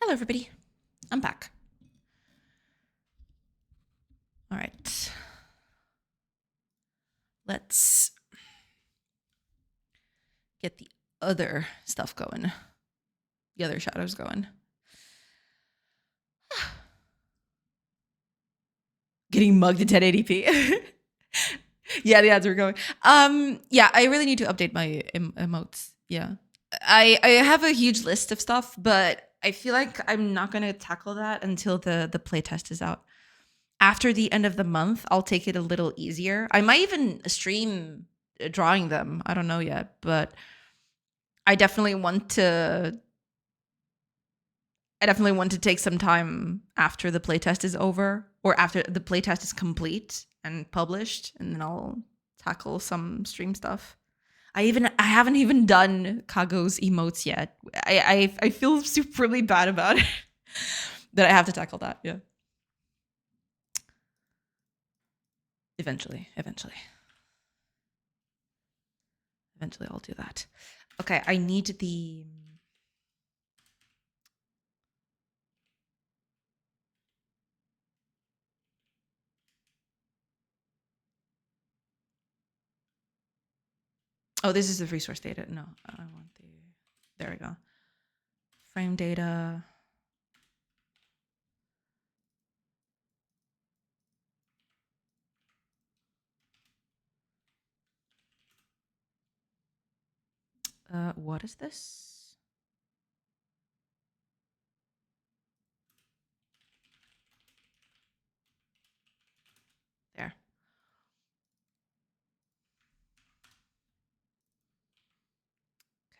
Hello, everybody. I'm back. All right. Let's get the other stuff going. The other shadows going. Getting mugged at 1080p. Yeah, the ads are going. Yeah, I really need to update my emotes. Yeah. I have a huge list of stuff, but I feel like I'm not going to tackle that until the playtest is out. After the end of the month, I'll take it a little easier. I might even stream drawing them. I don't know yet, but I definitely want to take some time after the playtest is over or after the playtest is complete and published, and then I'll tackle some stream stuff. I haven't even done Kago's emotes yet. I feel superly bad about it that I have to tackle that. Yeah. Eventually I'll do that. Okay, I need the Oh, this is the resource data. No, I want the there we go. Frame data. What is this? There.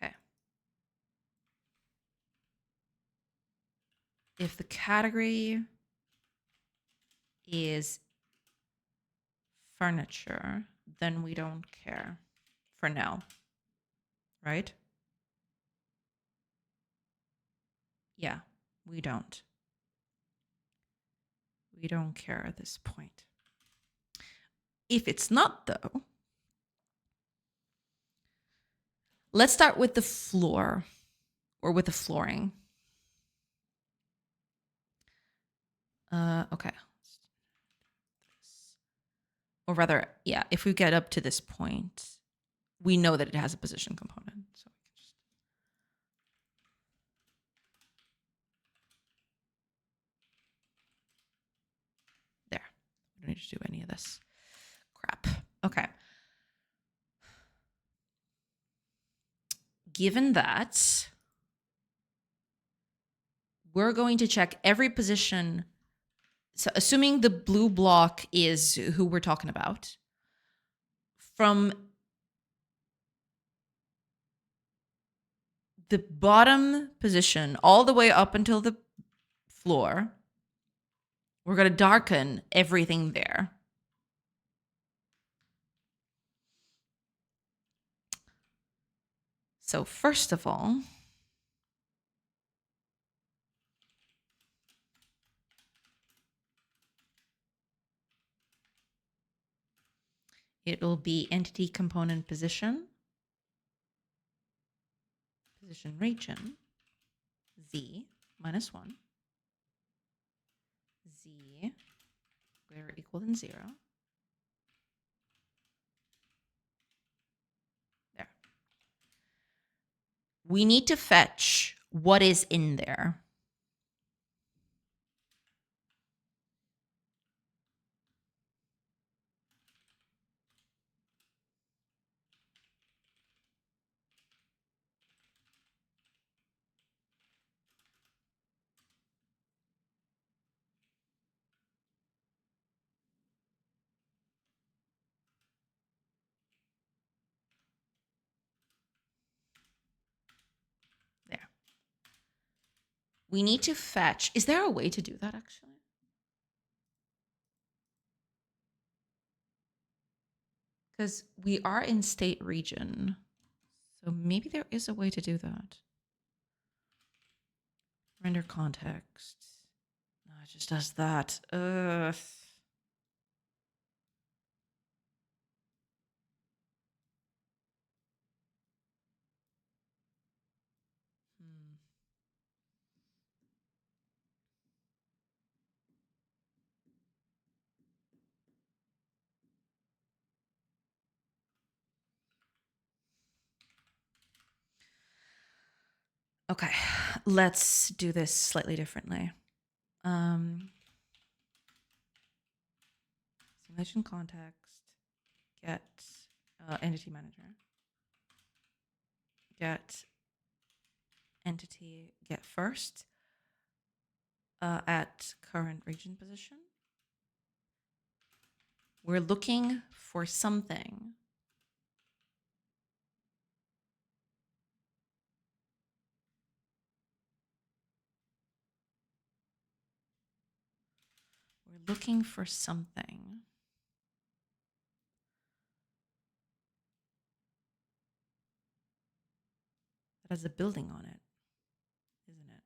Okay. If the category is furniture, then we don't care for now, right? Yeah, we don't. We don't care at this point. If it's not, though, let's start with the floor or with the flooring. Okay. Or rather, yeah, if we get up to this point, we know that it has a position component. So we can just there. We don't need to do any of this crap. Okay. Given that, we're going to check every position. So assuming the blue block is who we're talking about, from the bottom position all the way up until the floor, we're going to darken everything there. So first of all, it'll be entity component position region, Z -1, Z greater or equal than 0. There. We need to fetch what is in there. There. We need to fetch. Is there a way to do that actually? Because we are in state region. So maybe there is a way to do that. Render context. No, it just does that. Okay, let's do this slightly differently. Simulation context, get entity manager, get entity, get first at current region position. We're looking for something. We're looking for something that has a building on it, isn't it?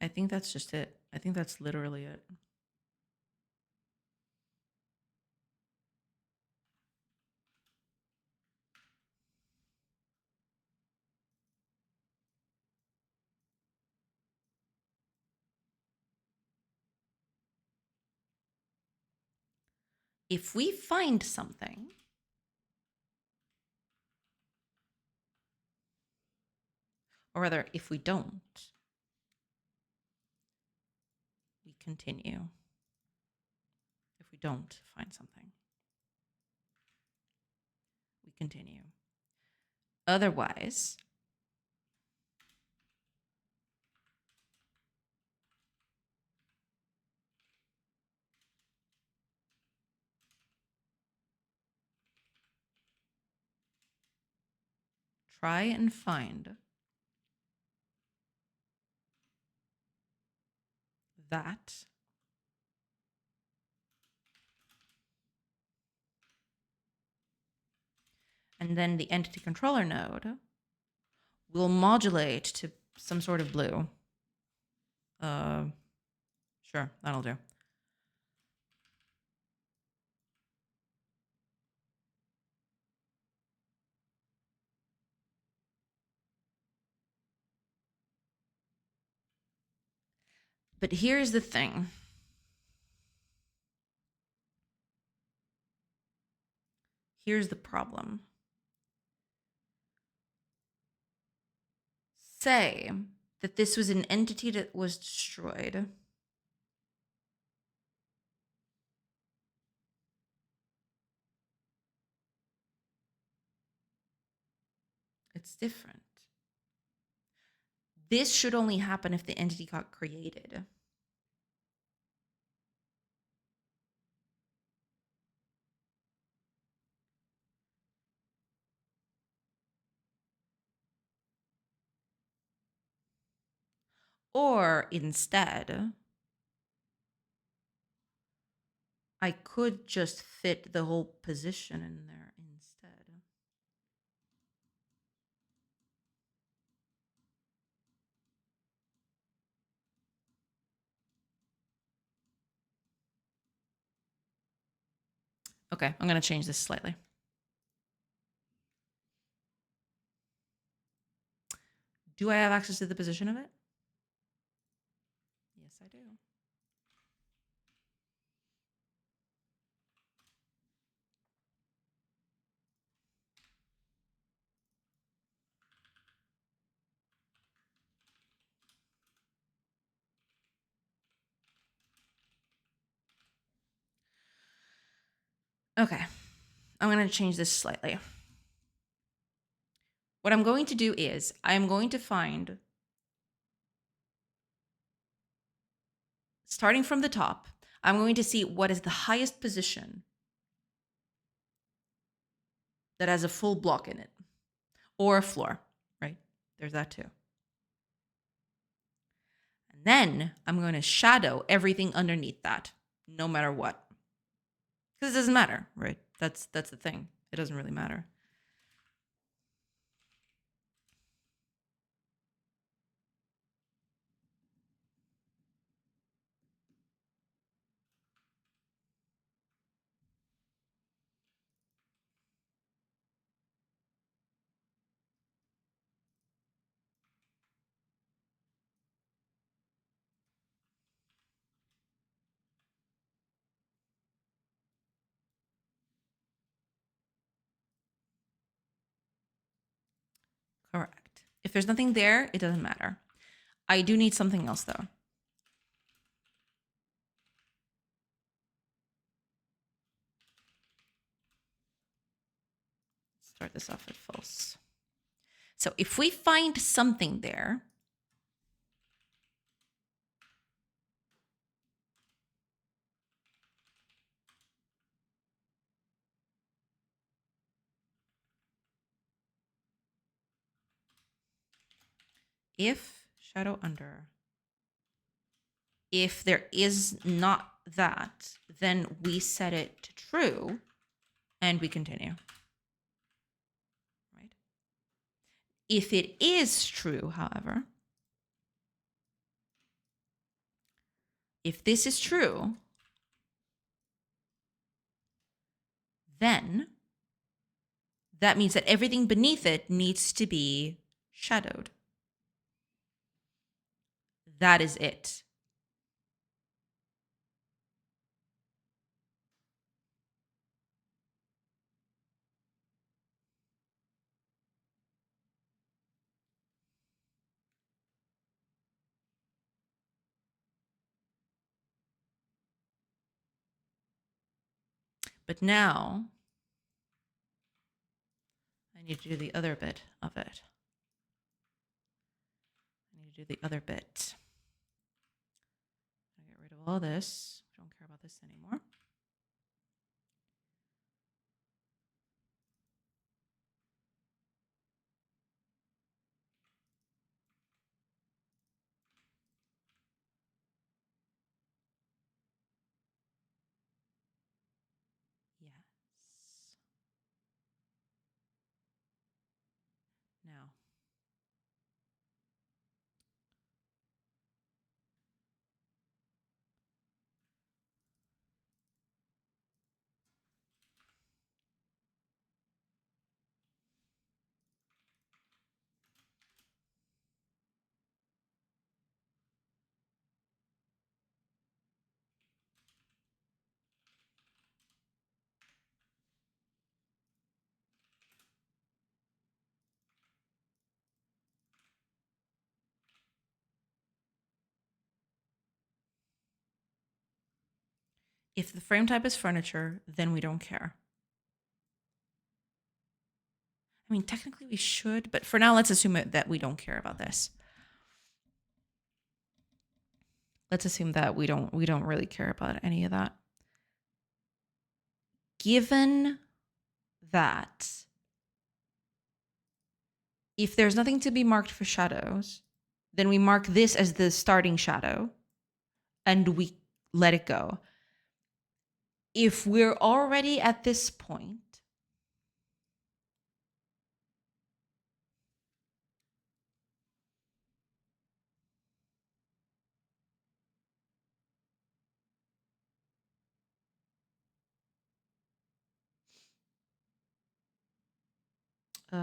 I think that's just it. I think that's literally it. If we find something, or rather, if we don't, we continue. If we don't find something, we continue. Otherwise, try and find that and then the entity controller node will modulate to some sort of blue. Sure, that'll do. But here's the thing. Here's the problem. Say that this was an entity that was destroyed. It's different. This should only happen if the entity got created. Or instead, I could just fit the whole position in there instead. Okay, I'm going to change this slightly. Do I have access to the position of it? Yes, I do. Okay, I'm going to change this slightly. What I'm going to do is I'm going to find, starting from the top, I'm going to see what is the highest position that has a full block in it, or a floor, right? There's that too. And then I'm going to shadow everything underneath that, no matter what. Because it doesn't matter, right? That's the thing. It doesn't really matter. If there's nothing there, it doesn't matter. I do need something else though. Start this off at false. So if we find something there, if shadow under, if there is not that, then we set it to true and we continue. Right? If it is true, however, if this is true, then that means that everything beneath it needs to be shadowed. That is it. But now I need to do the other bit of it. I need to do the other bit. I get rid of all this. I don't care about this anymore. Yes. Now. If the frame type is furniture, then we don't care. I mean, technically we should, but for now, let's assume that we don't care about this. Let's assume that we don't really care about any of that. Given that if there's nothing to be marked for shadows, then we mark this as the starting shadow and we let it go. If we're already at this point,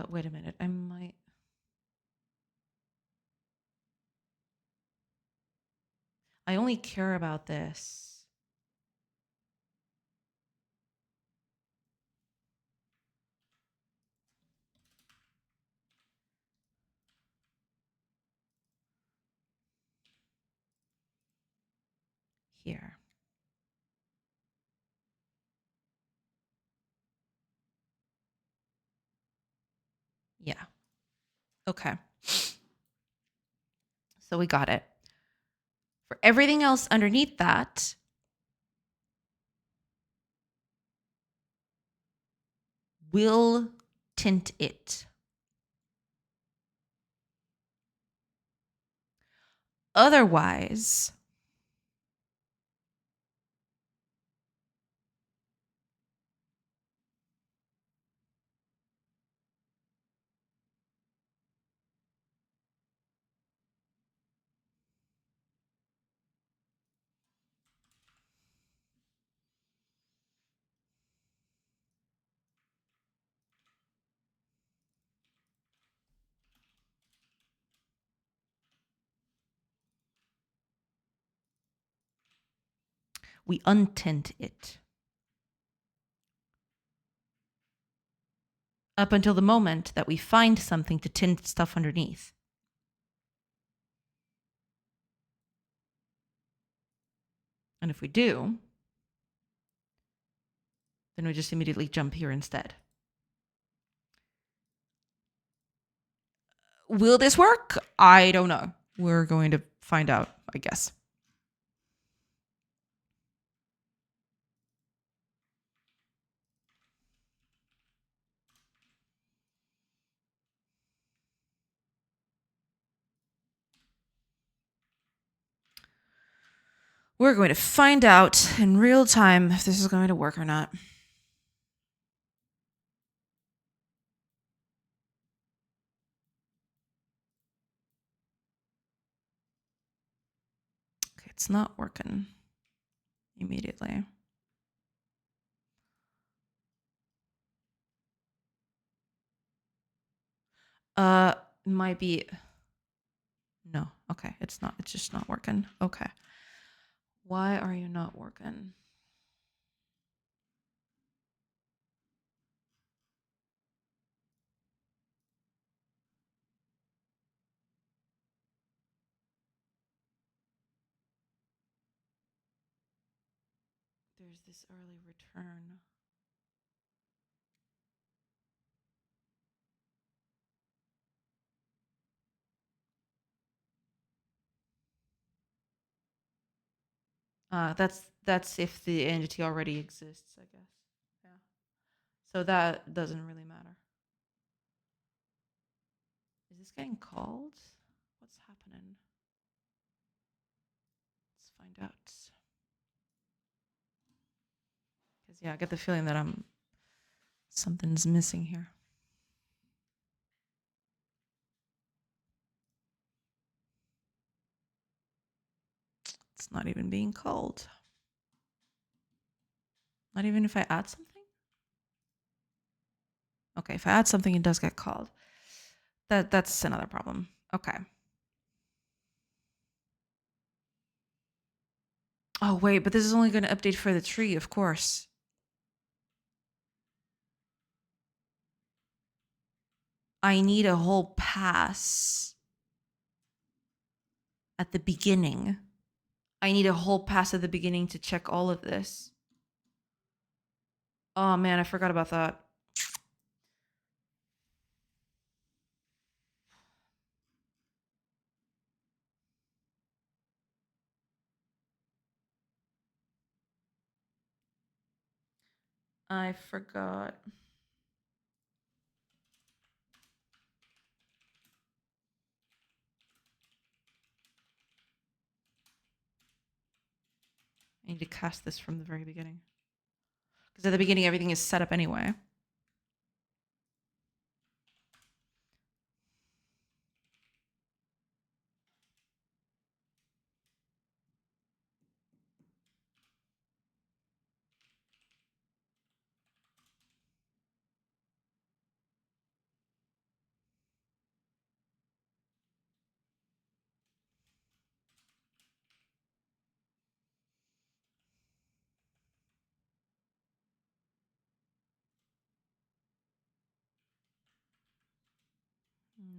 wait a minute, I only care about this. Here. Yeah. Okay. So we got it. For everything else underneath that, we'll tint it. Otherwise, we untint it. up until the moment that we find something to tint stuff underneath. And if we do, then we just immediately jump here instead. Will this work? I don't know. We're going to find out, I guess. We're going to find out in real time if this is going to work or not. Okay, it's not working immediately. Might be. No, okay, it's not. It's just not working. Okay. Why are you not working? There's this early return. That's if the entity already exists, I guess. Yeah. So that doesn't really matter. Is this getting called? What's happening? Let's find out. Because yeah, I get the feeling that something's missing here. It's not even being called. Not even if I add something? Okay, if I add something, it does get called. That's another problem. Okay. Oh, wait, but this is only going to update for the tree, of course. I need a whole pass at the beginning. I need a whole pass at the beginning to check all of this. Oh, man, I forgot about that. I forgot. I need to cast this from the very beginning. Because at the beginning, everything is set up anyway.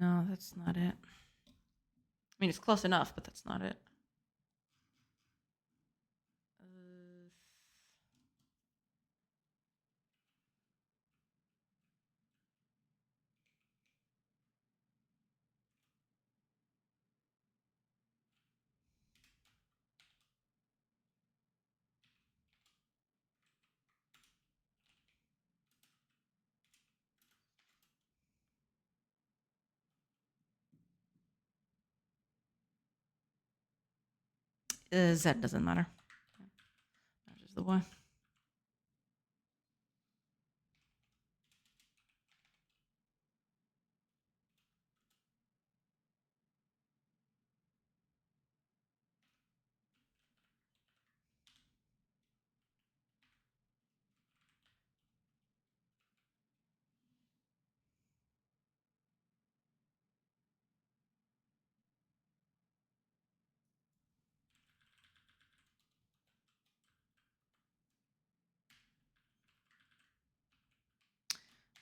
No, that's not it. I mean, it's close enough, but that's not it. Z doesn't matter. That's just the one.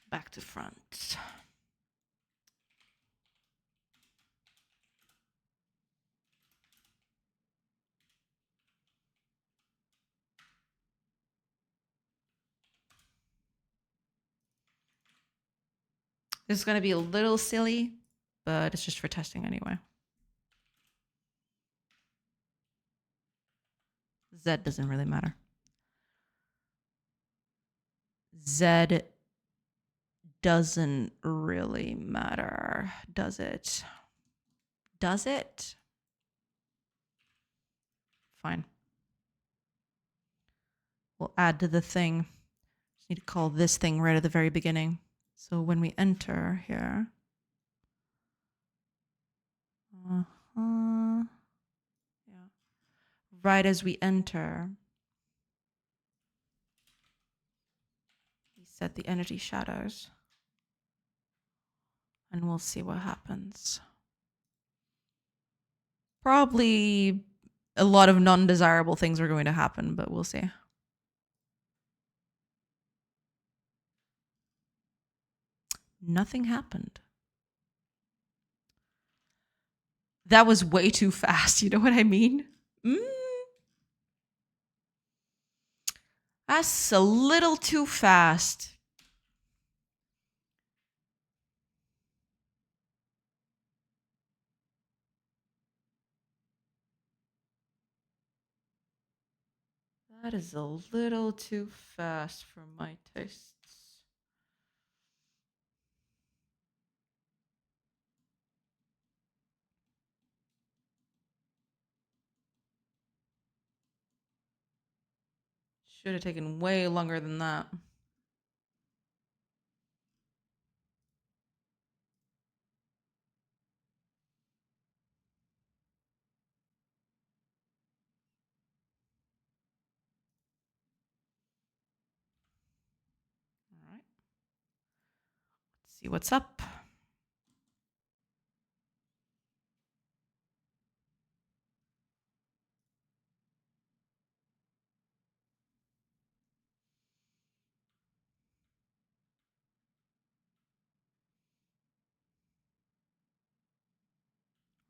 Back to front. This is going to be a little silly, but it's just for testing anyway. Z doesn't really matter. Z doesn't really matter, does it? Does it? Fine. We'll add to the thing. Just need to call this thing right at the very beginning. So when we enter here, yeah, right as we enter, we set the energy shadows, and we'll see what happens. Probably a lot of non-desirable things are going to happen, but we'll see. Nothing happened. That was way too fast. You know what I mean? That's a little too fast. That is a little too fast for my tastes. Should have taken way longer than that. All right. Let's see what's up.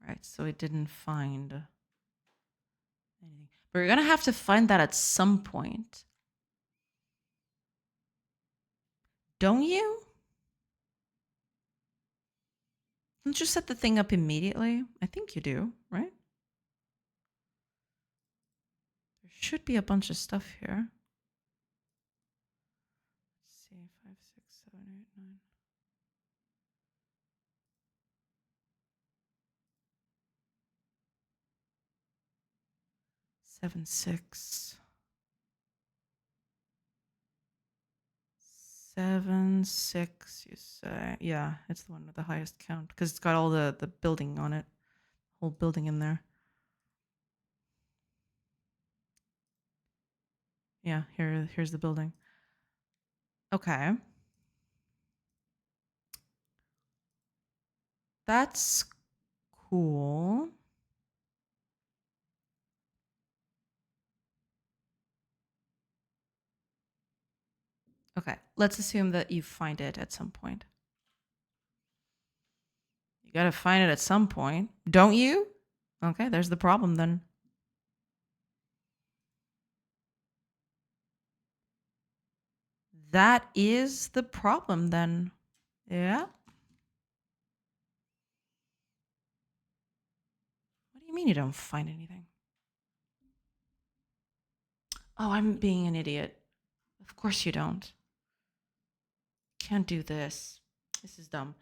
Right, so it didn't find anything. But we're going to have to find that at some point. Don't you? Don't you set the thing up immediately? I think you do, right? There should be a bunch of stuff here. Let's see, 5, 6, 7, 8, 9. 7, 6. 7, 6, you say? Yeah, it's the one with the highest count because it's got all the building on it, whole building in there. Yeah, here's the building. Okay. That's cool. Okay, let's assume that you find it at some point. You gotta find it at some point, don't you? Okay, there's the problem then. That is the problem then. Yeah. What do you mean you don't find anything? Oh, I'm being an idiot. Of course you don't. Can't do this. This is dumb.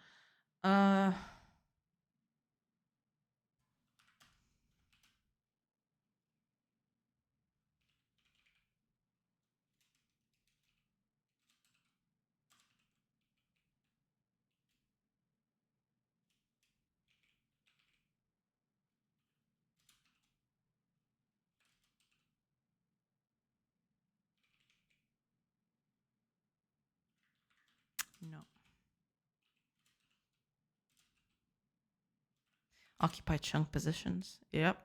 No. Occupy chunk positions. Yep.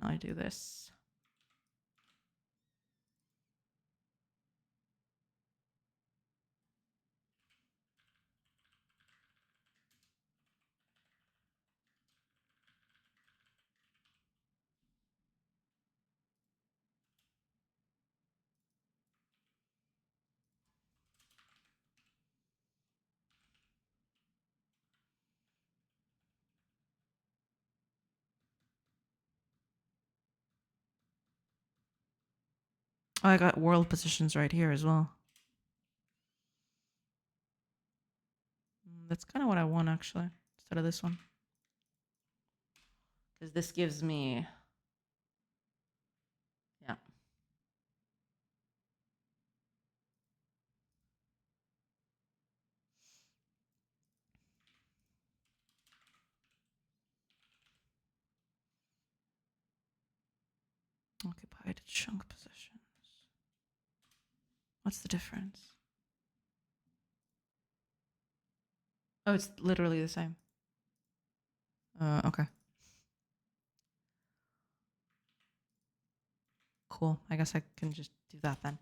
I do this. Oh, I got world positions right here as well. That's kind of what I want, actually, instead of this one. Because this gives me... Yeah. Occupied chunk positions. What's the difference? Oh, it's literally the same. Okay. Cool. I guess I can just do that then.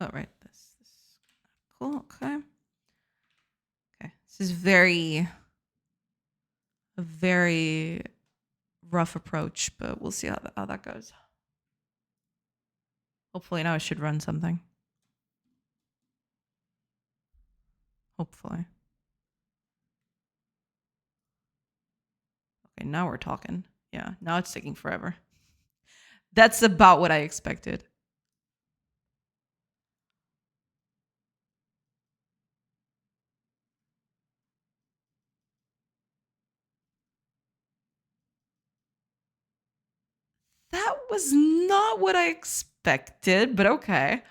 Oh, right. This. Cool. Okay. Okay. This is a very rough approach, but we'll see how that goes. Hopefully now I should run something. Hopefully. Okay, now we're talking. Yeah, now it's taking forever. That's about what I expected. That was not what I expected, but okay.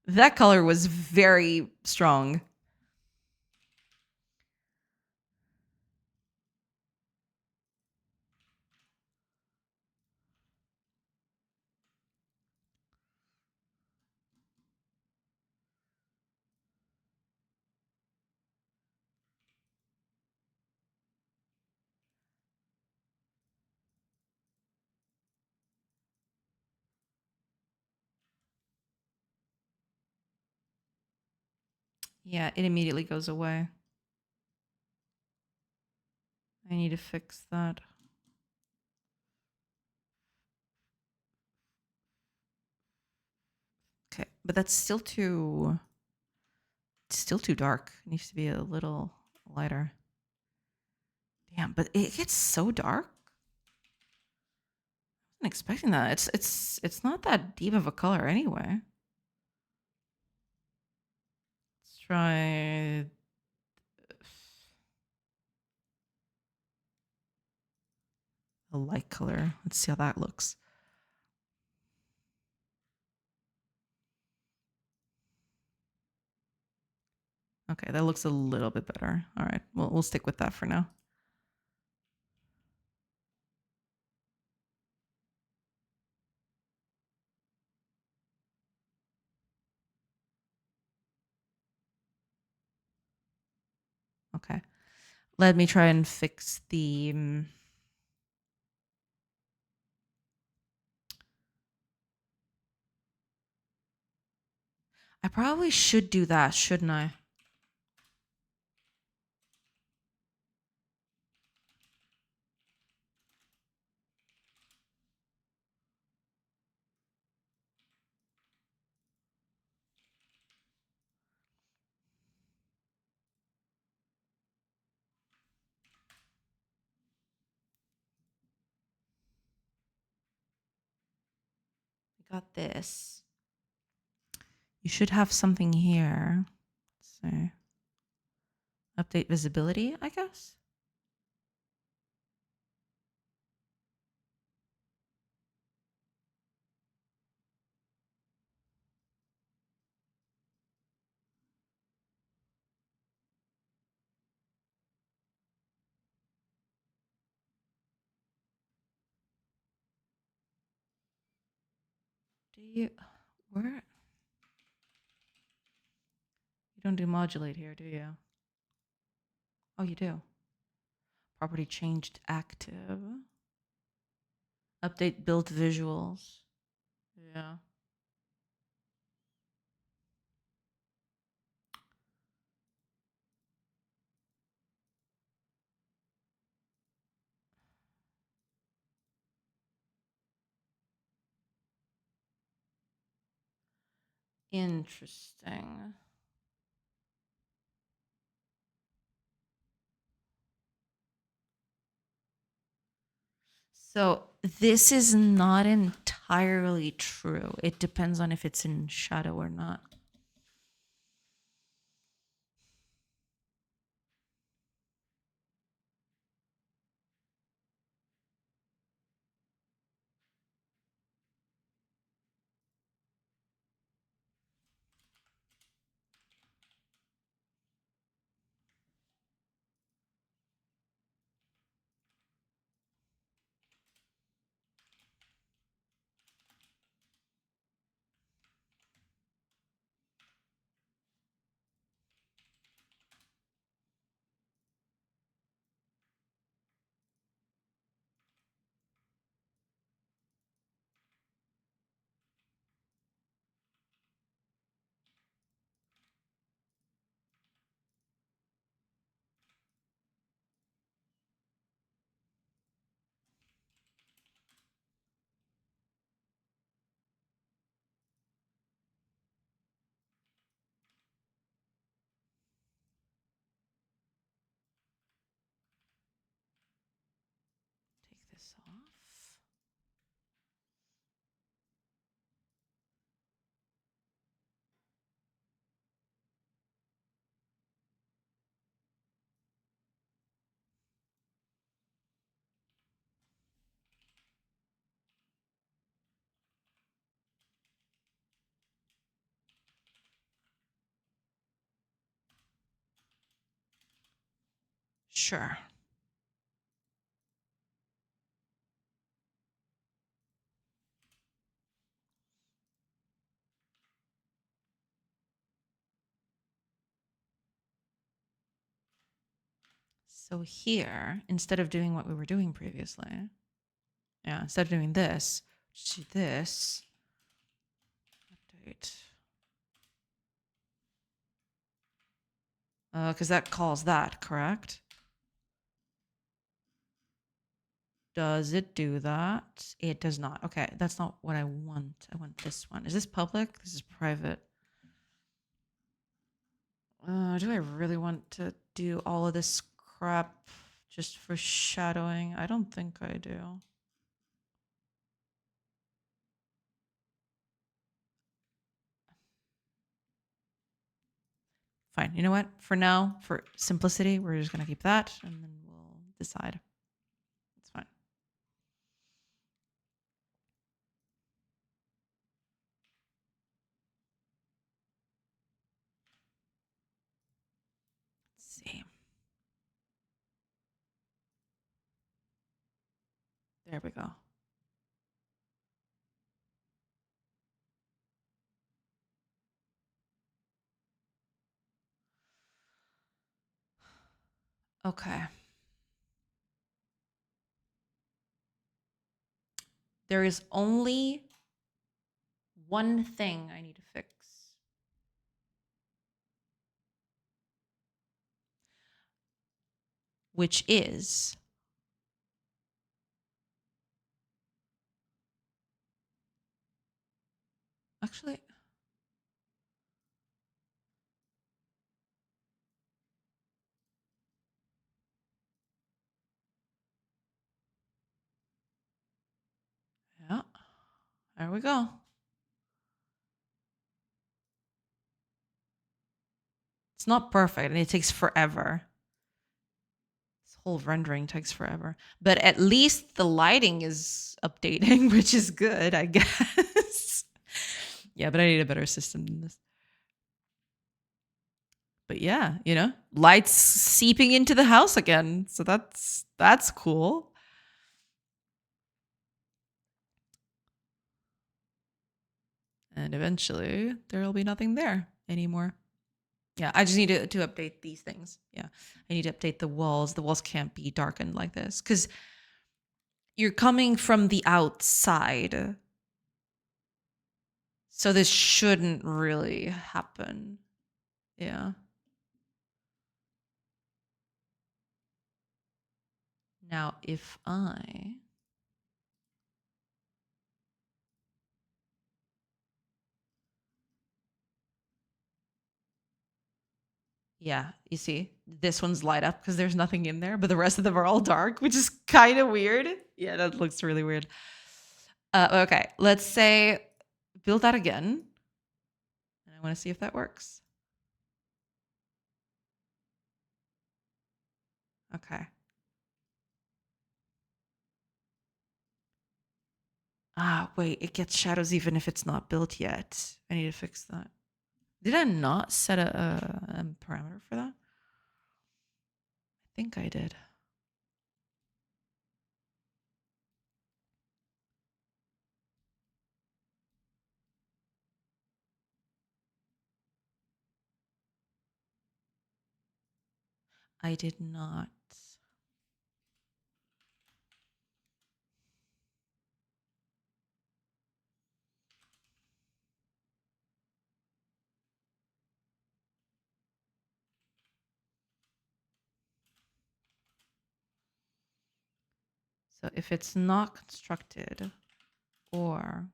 That color was very strong. Yeah, it immediately goes away. I need to fix that. Okay, but that's still too dark. It needs to be a little lighter. Damn, but it gets so dark. I wasn't expecting that. It's not that deep of a color anyway. Let's try a light color. Let's see how that looks. Okay, that looks a little bit better. All right, we'll stick with that for now. Okay, let me try and fix the... I probably should do that, shouldn't I? Got this. You should have something here. Let's see. Update visibility, I guess. Do you, where? You don't do modulate here, do you? Oh, you do. Property changed active. Update built visuals. Yeah. Interesting. So this is not entirely true. It depends on if it's in shadow or not. Take this off. Sure. So here, instead of doing what we were doing previously, yeah, instead of doing this, just do this. Update. Because that calls that, correct? Does it do that? It does not. Okay, that's not what I want. I want this one. Is this public? This is private. Do I really want to do all of this crap just for shadowing? I don't think I do. Fine. You know what? For now, for simplicity, we're just going to keep that and then we'll decide. It's fine. Let's see. There we go. Okay. There is only one thing I need to fix. Which is actually yeah. There we go. It's not perfect and it takes forever. This whole rendering takes forever. But at least the lighting is updating, which is good, I guess. Yeah, but I need a better system than this. But yeah, you know, lights seeping into the house again. So that's cool. And eventually there will be nothing there anymore. Yeah, I just need to update these things. Yeah, I need to update the walls. The walls can't be darkened like this because you're coming from the outside. So this shouldn't really happen. Yeah. Now, if I... Yeah, you see, this one's light up because there's nothing in there, but the rest of them are all dark, which is kind of weird. Yeah, that looks really weird. Okay, let's say build that again. And I want to see if that works. Okay. Ah, wait, it gets shadows even if it's not built yet. I need to fix that. Did I not set a parameter for that? I think I did. I did not. So if it's not constructed or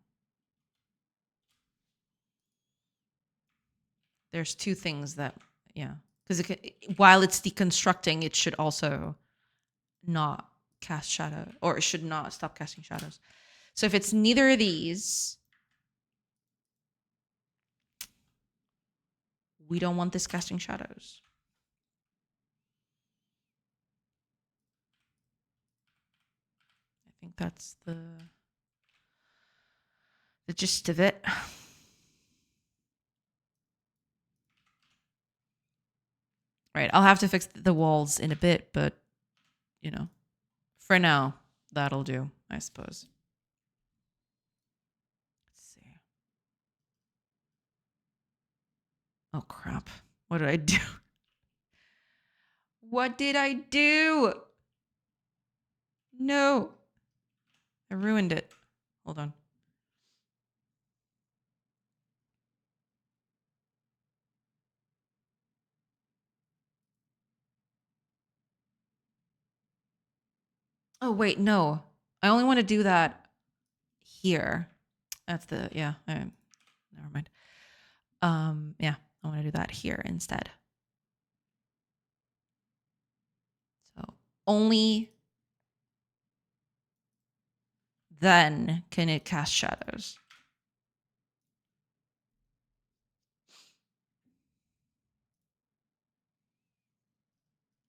there's two things that, yeah, because while it's deconstructing, it should also not cast shadow, or it should not stop casting shadows. So if it's neither of these, we don't want this casting shadows. I think that's the gist of it. Right, I'll have to fix the walls in a bit, but you know, for now, that'll do, I suppose. Let's see. Oh crap. What did I do? What did I do? No. I ruined it. Hold on. Oh wait, no. I only want to do that here. That's the, yeah, never mind. Yeah, I want to do that here instead. So only then can it cast shadows.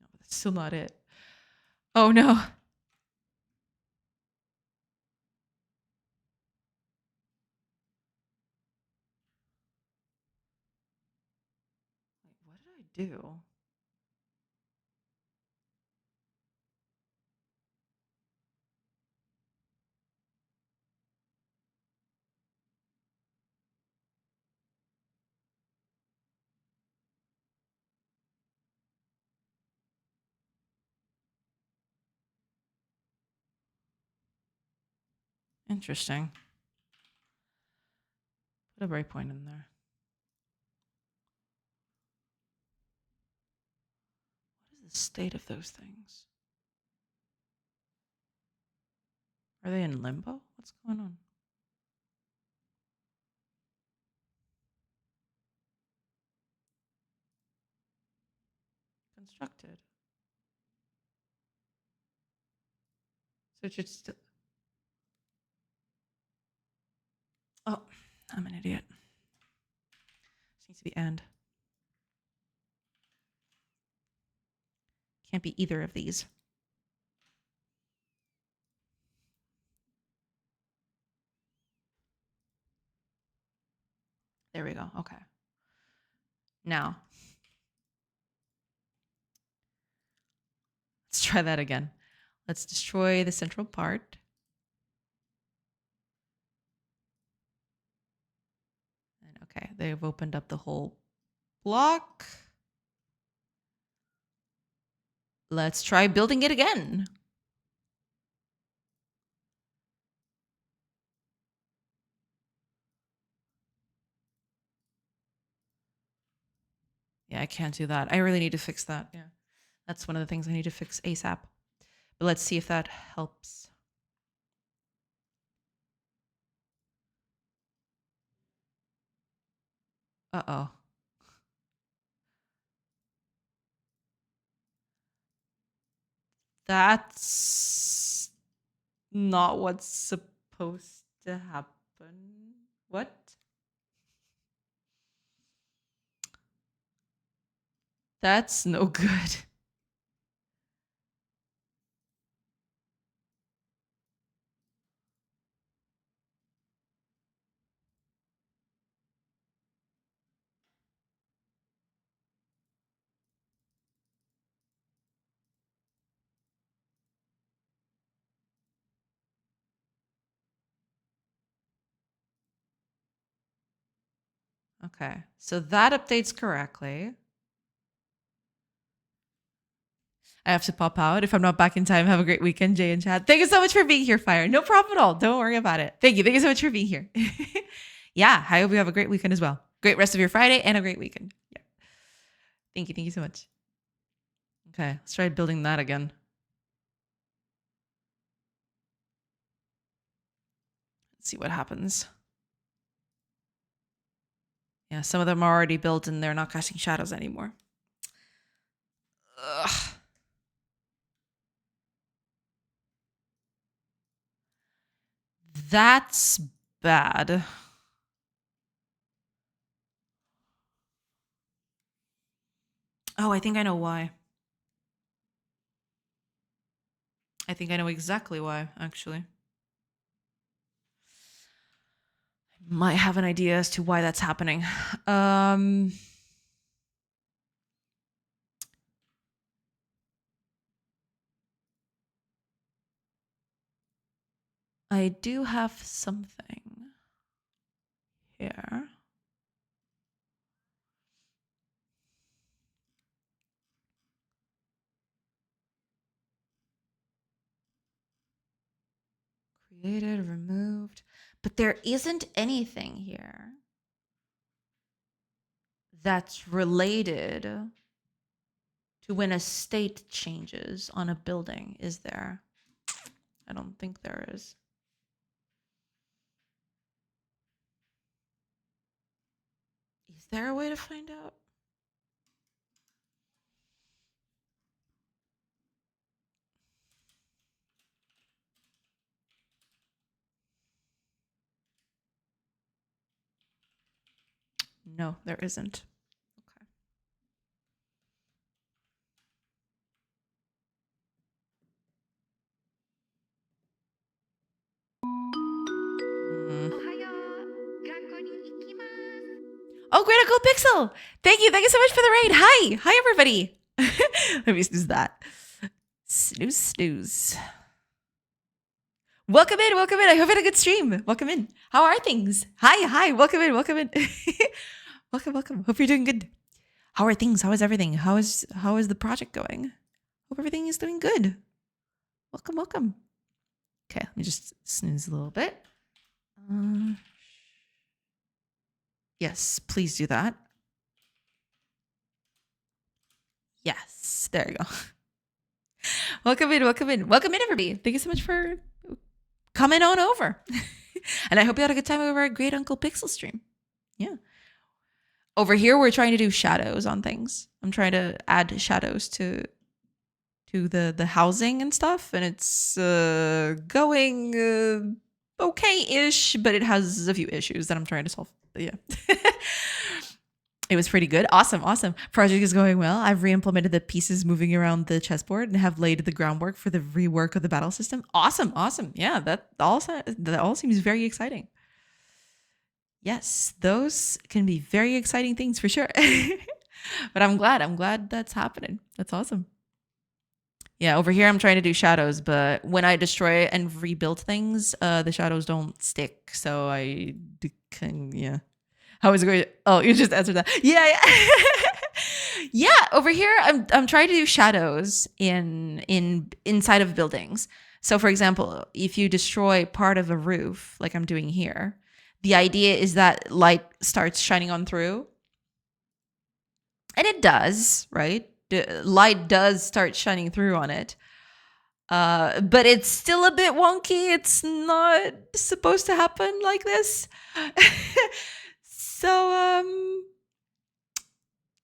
No, that's still not it. Oh no. Wait, what did I do? Interesting. Put a breakpoint in there. What is the state of those things? Are they in limbo? What's going on? Constructed. So it should still... Oh, I'm an idiot. This needs to be end. Can't be either of these. There we go. Okay. Now, let's try that again. Let's destroy the central part. And okay, they've opened up the whole block. Let's try building it again. Yeah, I can't do that. I really need to fix that. Yeah. That's one of the things I need to fix ASAP. But let's see if that helps. Uh-oh. That's not what's supposed to happen. What? That's no good. Okay, so that updates correctly. I have to pop out. If I'm not back in time, have a great weekend, Jay and Chad. Thank you so much for being here, Fire. No problem at all. Don't worry about it. Thank you. Thank you so much for being here. Yeah, I hope you have a great weekend as well. Great rest of your Friday and a great weekend. Yeah. Thank you. Thank you so much. Okay, let's try building that again. Let's see what happens. Yeah, some of them are already built and they're not casting shadows anymore. Ugh. That's bad. Oh, I think I know why. I think I know exactly why, actually. I might have an idea as to why that's happening. I do have something here. Created, removed. But there isn't anything here that's related to when a state changes on a building, is there? I don't think there is. Is there a way to find out? No, there isn't. Okay. Oh, great Uncle Pixel! Thank you so much for the raid. Hi everybody. Let me snooze that. Snooze, snooze. Welcome in. I hope you had a good stream. Welcome in. How are things? Hi. Welcome in. welcome. Hope you're doing good. How are things? How is everything? How is the project going? Hope everything is doing good. Welcome. Okay, let me just snooze a little bit. Yes, please do that. Yes, there you go. Welcome in, everybody. Thank you so much for coming on over. And I hope you had a good time over at Great Uncle Pixel stream. Yeah. Over here, we're trying to do shadows on things. I'm trying to add shadows to the housing and stuff, and it's going okay-ish, but it has a few issues that I'm trying to solve. But yeah. It was pretty good. Awesome, awesome. Project is going well. I've re-implemented the pieces moving around the chessboard and have laid the groundwork for the rework of the battle system. Awesome, awesome. Yeah, that all seems very exciting. Yes, those can be very exciting things for sure. But I'm glad that's happening. That's awesome. Yeah, over here I'm trying to do shadows, but when I destroy and rebuild things, the shadows don't stick. So yeah. How is it going? Oh, you just answered that. Yeah, yeah. Yeah, over here I'm trying to do shadows inside of buildings. So for example, if you destroy part of a roof, like I'm doing here, the idea is that light starts shining on through. And it does, right? The light does start shining through on it. But it's still a bit wonky. It's not supposed to happen like this. So,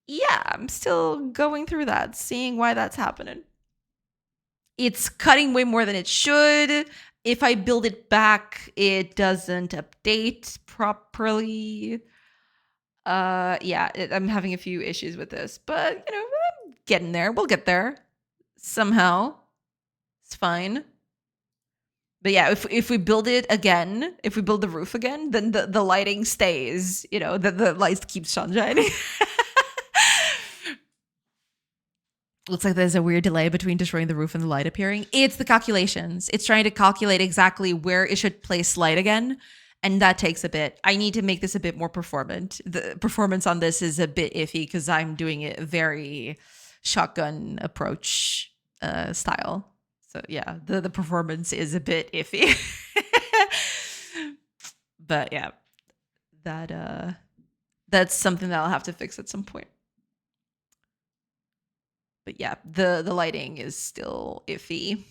yeah, I'm still going through that, seeing why that's happening. It's cutting way more than it should. If I build it back, it doesn't update properly. Yeah, I'm having a few issues with this, but I'm getting there. We'll get there somehow. It's fine. But yeah, if we build it again, if we build the roof again, then the lighting stays. The lights keep shining. Looks like there's a weird delay between destroying the roof and the light appearing. It's the calculations. It's trying to calculate exactly where it should place light again. And that takes a bit. I need to make this a bit more performant. The performance on this is a bit iffy because I'm doing it very shotgun approach style. So yeah, the performance is a bit iffy. But yeah, that's something that I'll have to fix at some point. But yeah, the lighting is still iffy.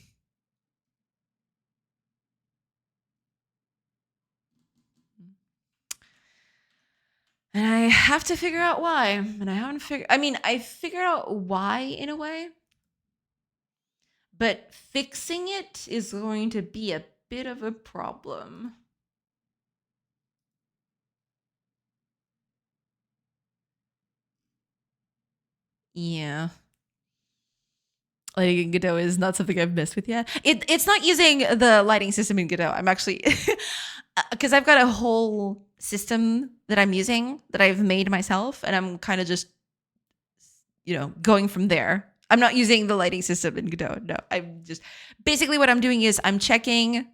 And I have to figure out why. And I figured out why in a way. But fixing it is going to be a bit of a problem. Yeah. Lighting in Godot is not something I've messed with yet. It's not using the lighting system in Godot. I'm actually, because I've got a whole system that I'm using that I've made myself, and I'm kind of just, going from there. I'm not using the lighting system in Godot. No, I'm just, basically what I'm doing is I'm checking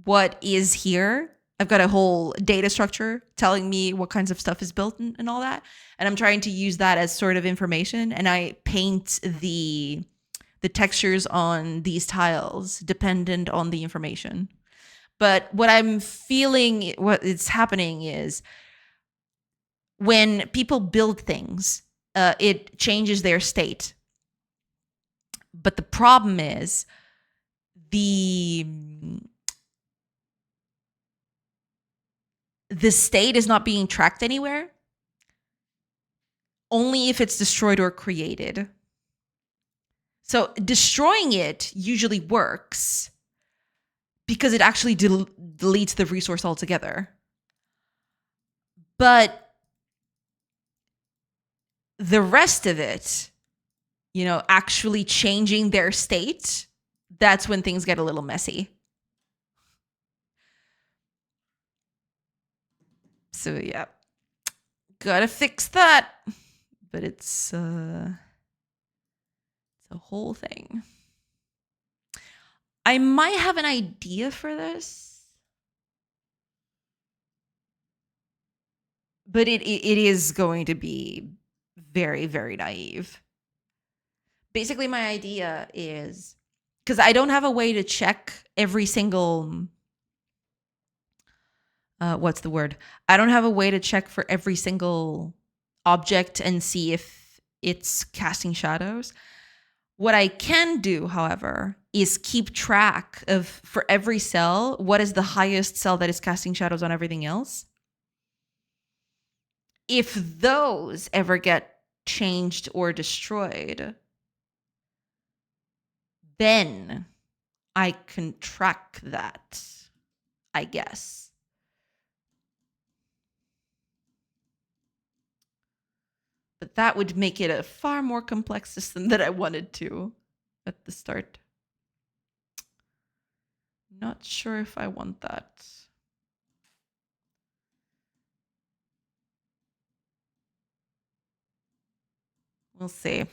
what is here. I've got a whole data structure telling me what kinds of stuff is built and all that. And I'm trying to use that as sort of information. And I paint the textures on these tiles dependent on the information. But what I'm feeling, what is happening is when people build things, it changes their state. But the problem is the state is not being tracked anywhere, only if it's destroyed or created. So destroying it usually works because it actually deletes the resource altogether. But the rest of it, actually changing their state, that's when things get a little messy. So yeah, gotta fix that. But it's a whole thing. I might have an idea for this, but it is going to be very, very naive. Basically, my idea is, because I don't have a way to check every single, what's the word? I don't have a way to check for every single object and see if it's casting shadows. What I can do, however, is keep track of, for every cell, what is the highest cell that is casting shadows on everything else. If those ever get changed or destroyed, then I can track that, I guess. But that would make it a far more complex system than I wanted to at the start. Not sure if I want that. We'll see.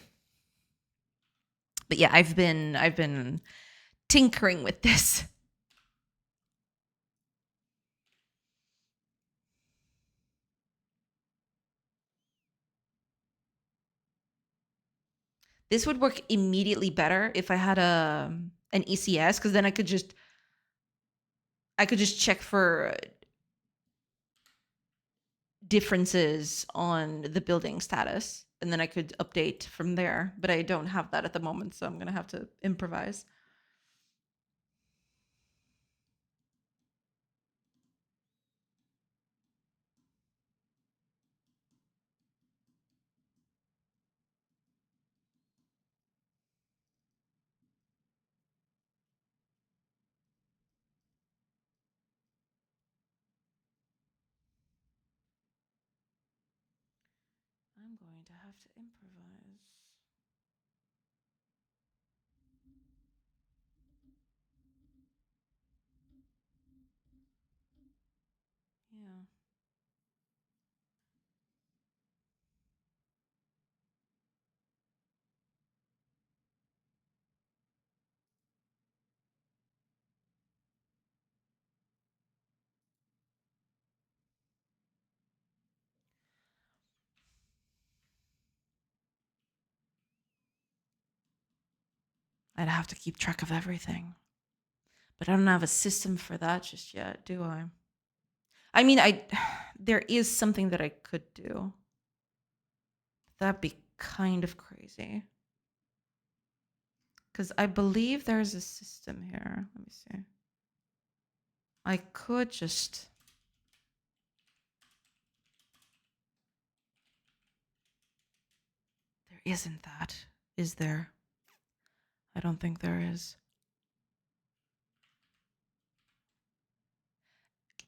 But yeah, I've been tinkering with this. This would work immediately better if I had an ECS, because then I could just check for differences on the building status, and then I could update from there. But I don't have that at the moment, so I'm gonna have to improvise. I'm going to have to improvise. Yeah. I'd have to keep track of everything. But I don't have a system for that just yet, do I? I mean, there is something that I could do. That'd be kind of crazy. Because I believe there's a system here. Let me see. I could just... There isn't that, is there? I don't think there is.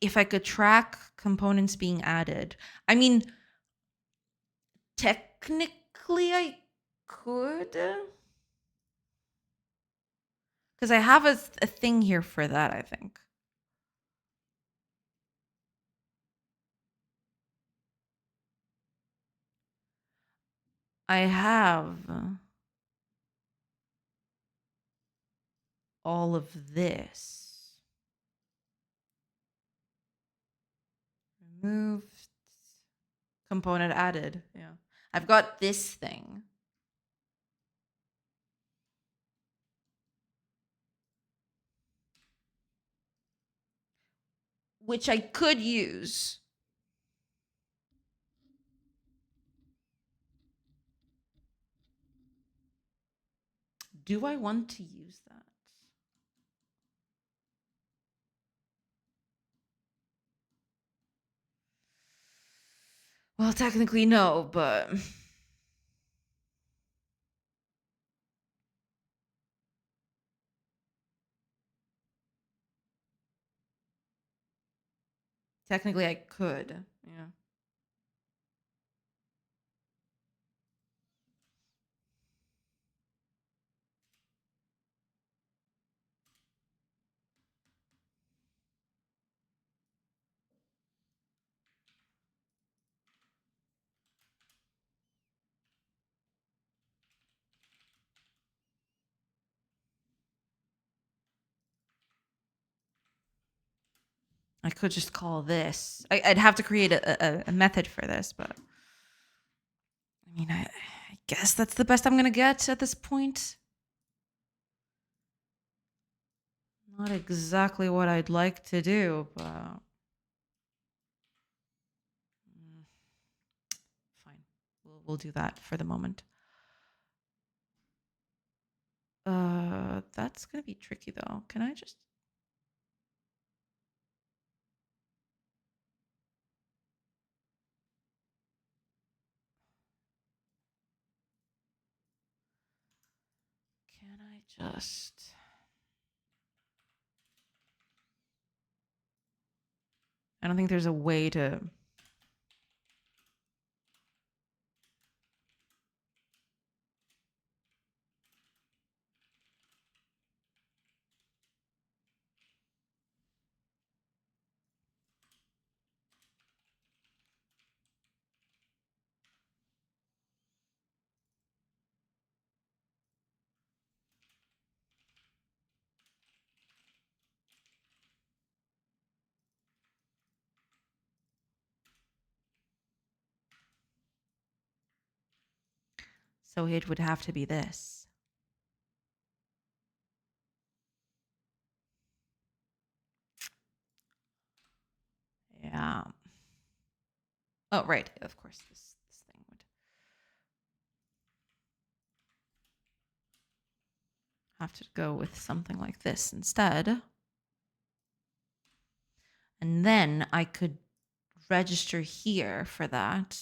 If I could track components being added, I mean, technically I could. Because I have a thing here for that, I think. I have all of this. Removed. Component added. Yeah. I've got this thing. Which I could use. Do I want to use that? Well, technically no, but... Technically I could, yeah. I could just call this. I'd have to create a method for this, but... I mean, I guess that's the best I'm gonna get at this point. Not exactly what I'd like to do, but... Fine. We'll do that for the moment. That's gonna be tricky though. Can I just... Can I just... I don't think there's a way to... So it would have to be this. Yeah. Oh, right. Of course, this thing would have to go with something like this instead. And then I could register here for that.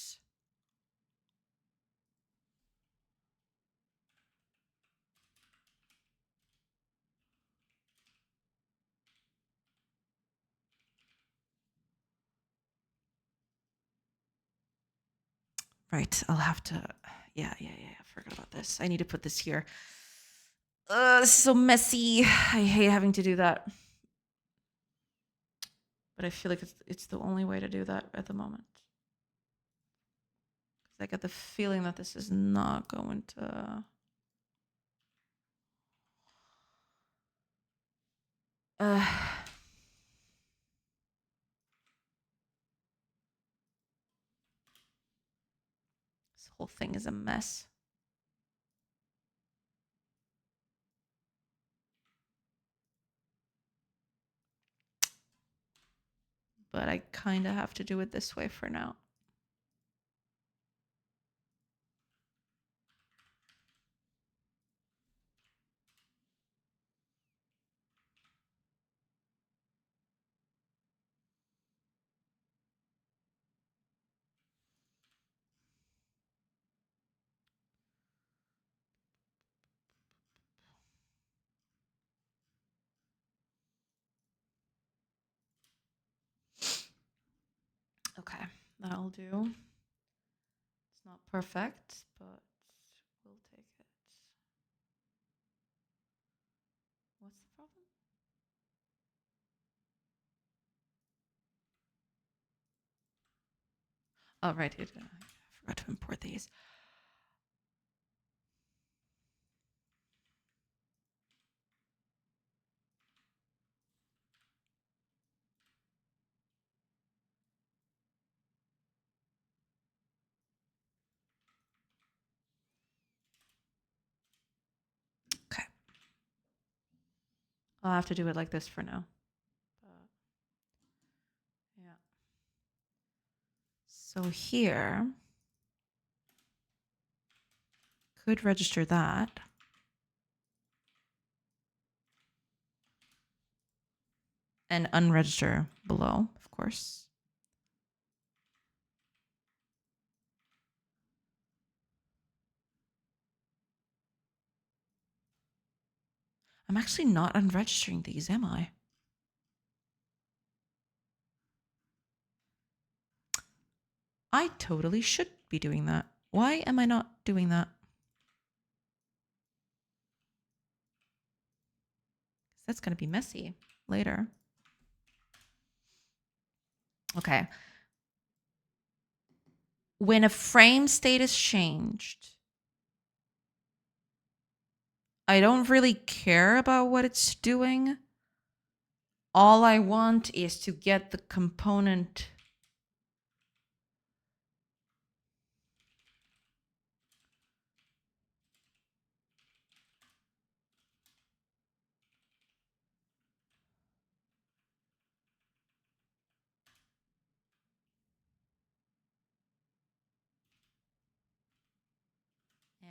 Right, I'll have to, yeah, I forgot about this. I need to put this here. This is so messy. I hate having to do that. But I feel like it's the only way to do that at the moment. Because I get the feeling that this is not going to... This whole thing is a mess. But I kind of have to do it this way for now. Okay, that'll do. It's not perfect, but we'll take it. What's the problem? Oh, right. I forgot to import these. Okay. I'll have to do it like this for now. Yeah. So here, could register that. And unregister below, of course. I'm actually not unregistering these, am I? I totally should be doing that. Why am I not doing that? That's going to be messy later. Okay. When a frame state is changed, I don't really care about what it's doing. All I want is to get the component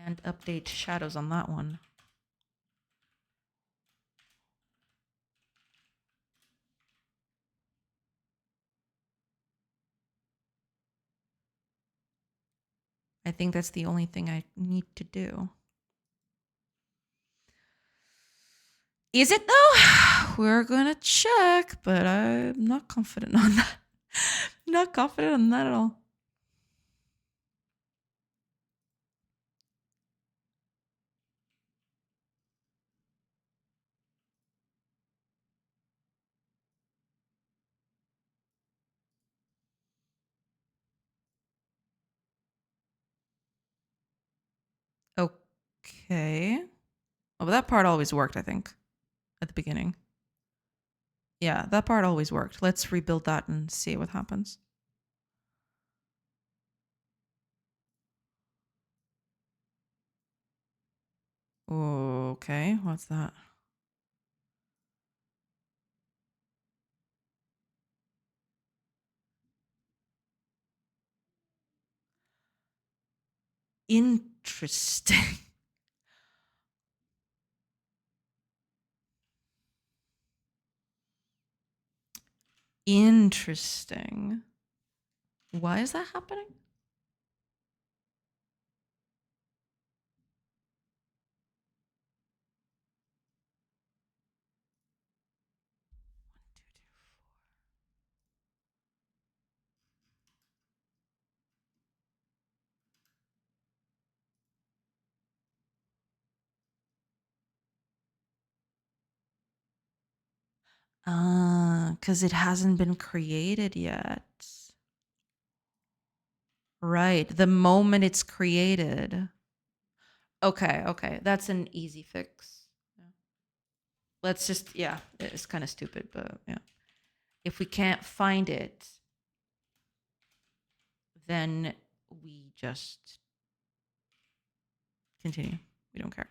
and update shadows on that one. I think that's the only thing I need to do. Is it though? We're gonna check, but I'm not confident on that. Not confident on that at all. Okay. Oh, but that part always worked, I think, at the beginning. Yeah, that part always worked. Let's rebuild that and see what happens. Okay, what's that? Interesting. Interesting. Why is that happening? Because it hasn't been created yet. Right. The moment it's created. Okay, okay. That's an easy fix. Yeah. Let's just, yeah, it's kind of stupid, but yeah. If we can't find it, then we just continue. We don't care.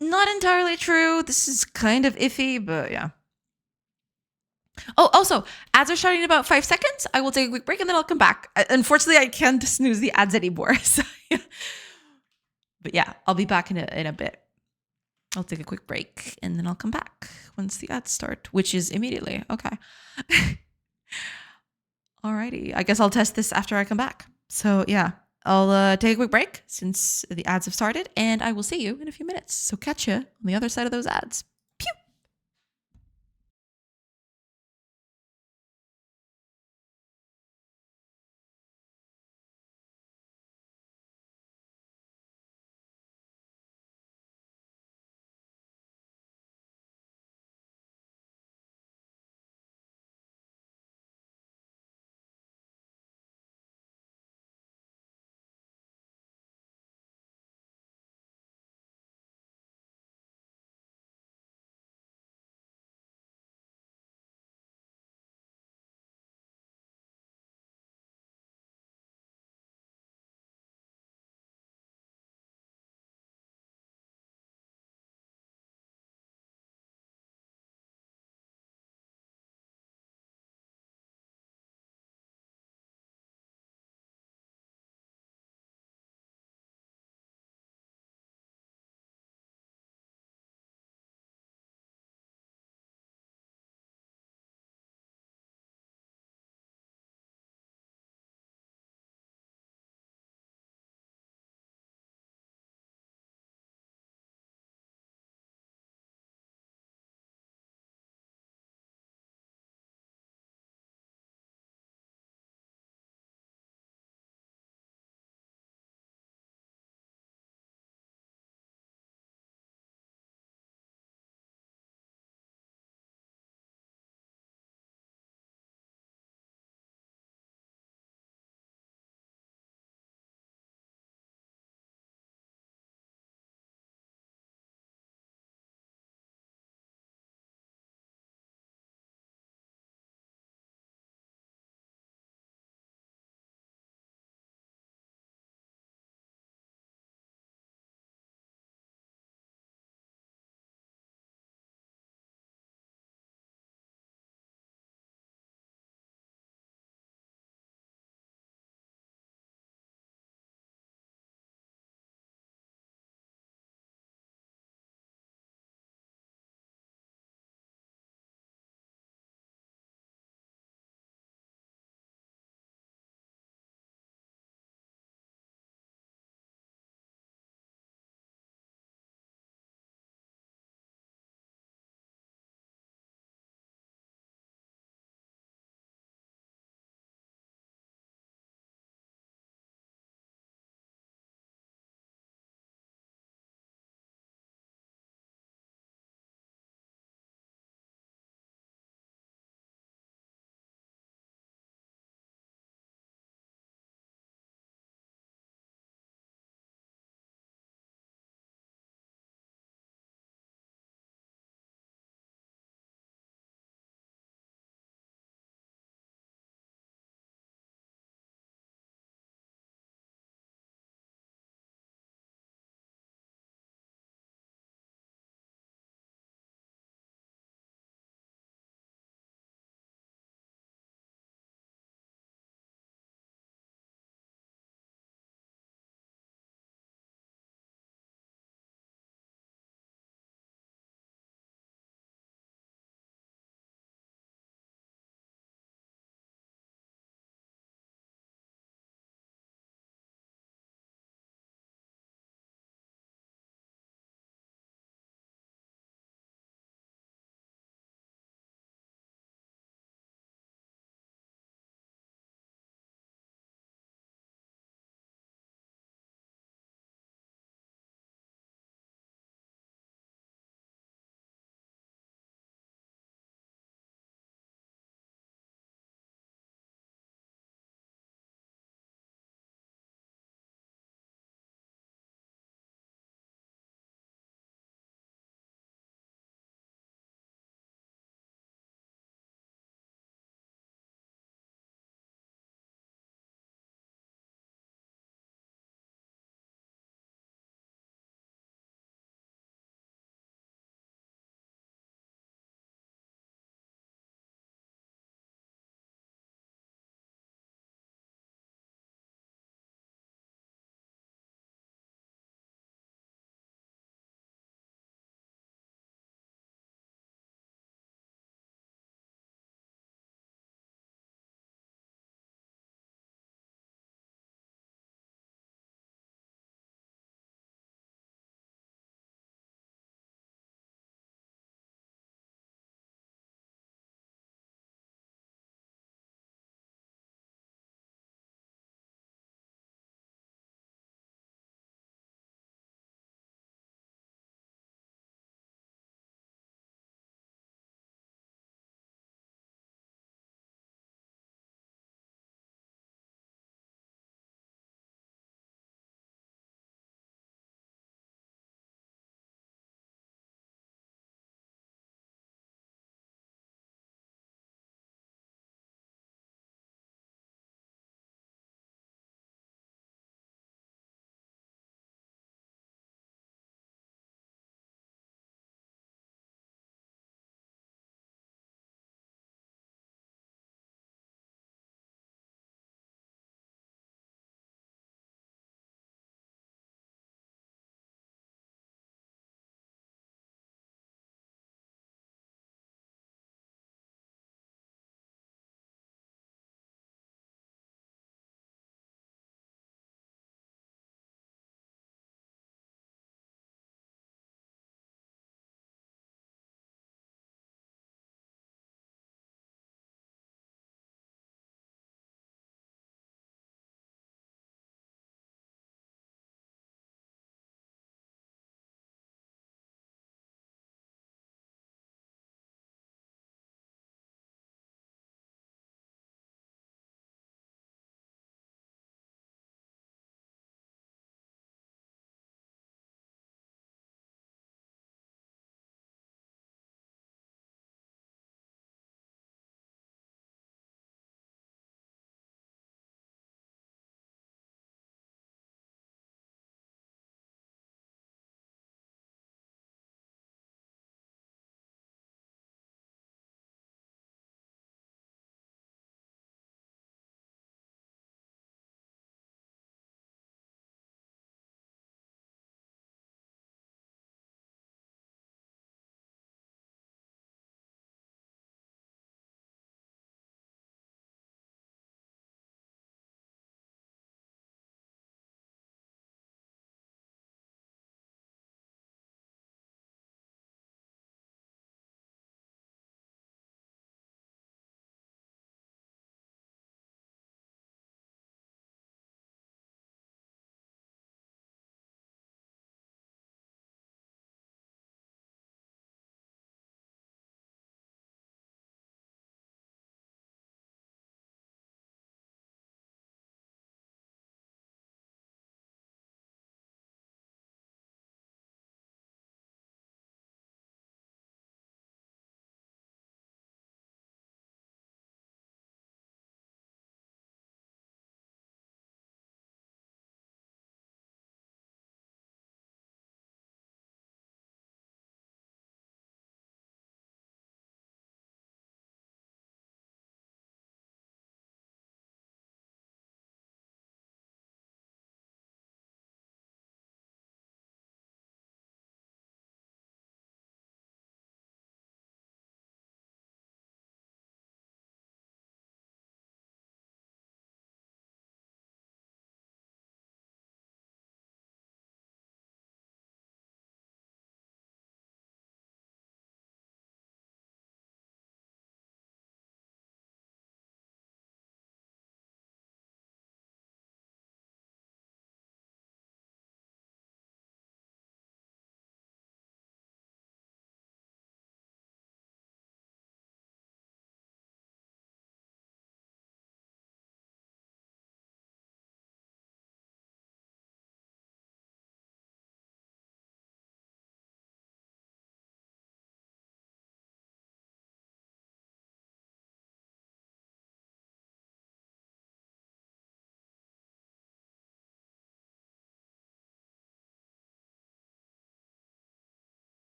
Not entirely true. This is kind of iffy, but yeah. Oh, also, ads are starting in about 5 seconds. I will take a quick break and then I'll come back. Unfortunately, I can't snooze the ads anymore. So, yeah. But yeah, I'll be back in a bit. I'll take a quick break and then I'll come back once the ads start, which is immediately. Okay. Alrighty. I guess I'll test this after I come back. So yeah, I'll take a quick break since the ads have started and I will see you in a few minutes. So catch you on the other side of those ads. Pew!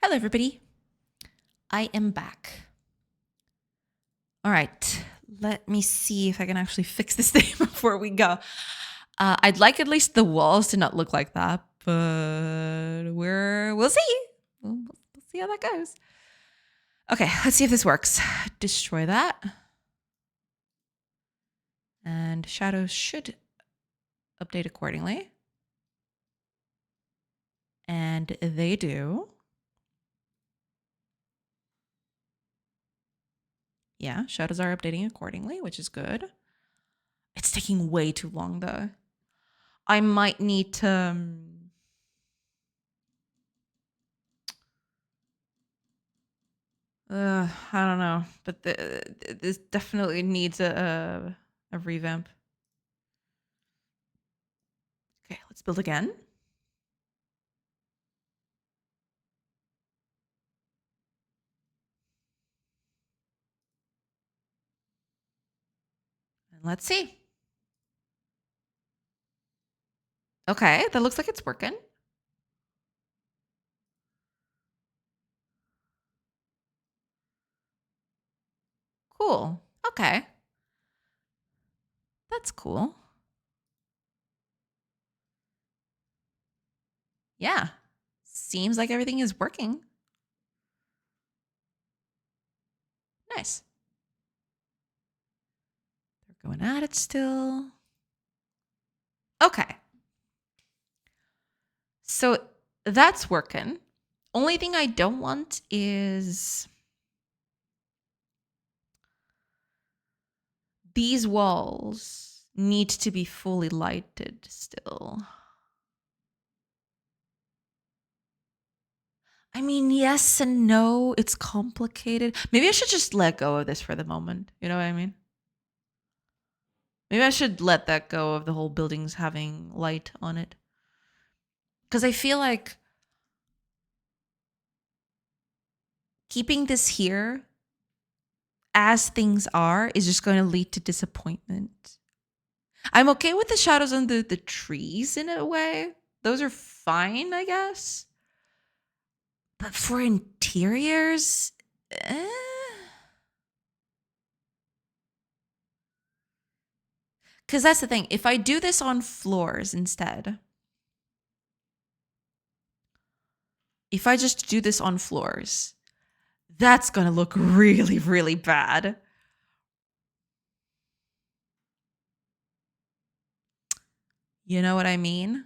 Hello, everybody. I am back. All right. Let me see if I can actually fix this thing before we go. I'd like at least the walls to not look like that, but we'll see. We'll see how that goes. Okay, let's see if this works. Destroy that. And shadows should update accordingly. And they do. Yeah, shadows are updating accordingly, which is good. It's taking way too long, though. I might need to... I don't know, but this definitely needs a revamp. Okay, let's build again. And let's see. Okay, that looks like it's working. Cool. Okay. That's cool. Yeah. Seems like everything is working. Nice. They're going at it still. Okay. So that's working. Only thing I don't want is these walls need to be fully lighted still. I mean, yes and no. It's complicated. Maybe I should just let go of this for the moment. You know what I mean? Maybe I should let that go of the whole buildings having light on it. Because I feel like keeping this here as things are is just going to lead to disappointment. I'm okay with the shadows on the trees in a way. Those are fine, I guess. But for interiors, because that's the thing. If I do this on floors instead, if I just do this on floors, that's going to look really, really bad. You know what I mean?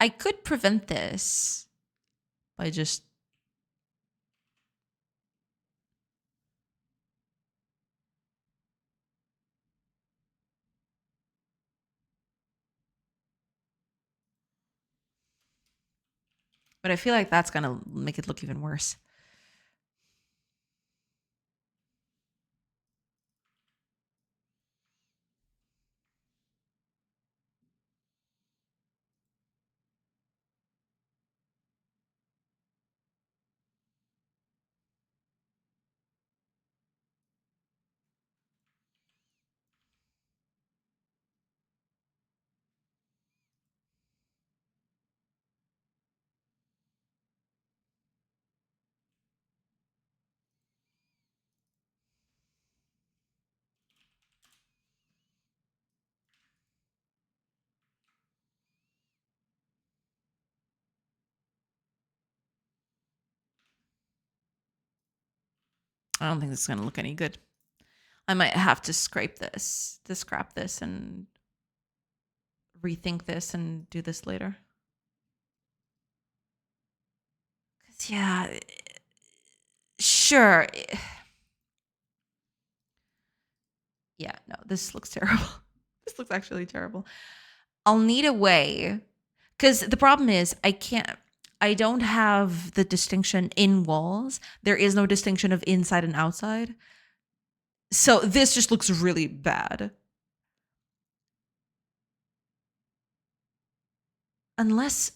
I could prevent this by just... But I feel like that's going to make it look even worse. I don't think this is going to look any good. I might have to scrap this and rethink this and do this later. 'Cause yeah, sure. Yeah, no, this looks terrible. This looks actually terrible. I'll need a way, because the problem is I don't have the distinction in walls. There is no distinction of inside and outside. So this just looks really bad. Unless...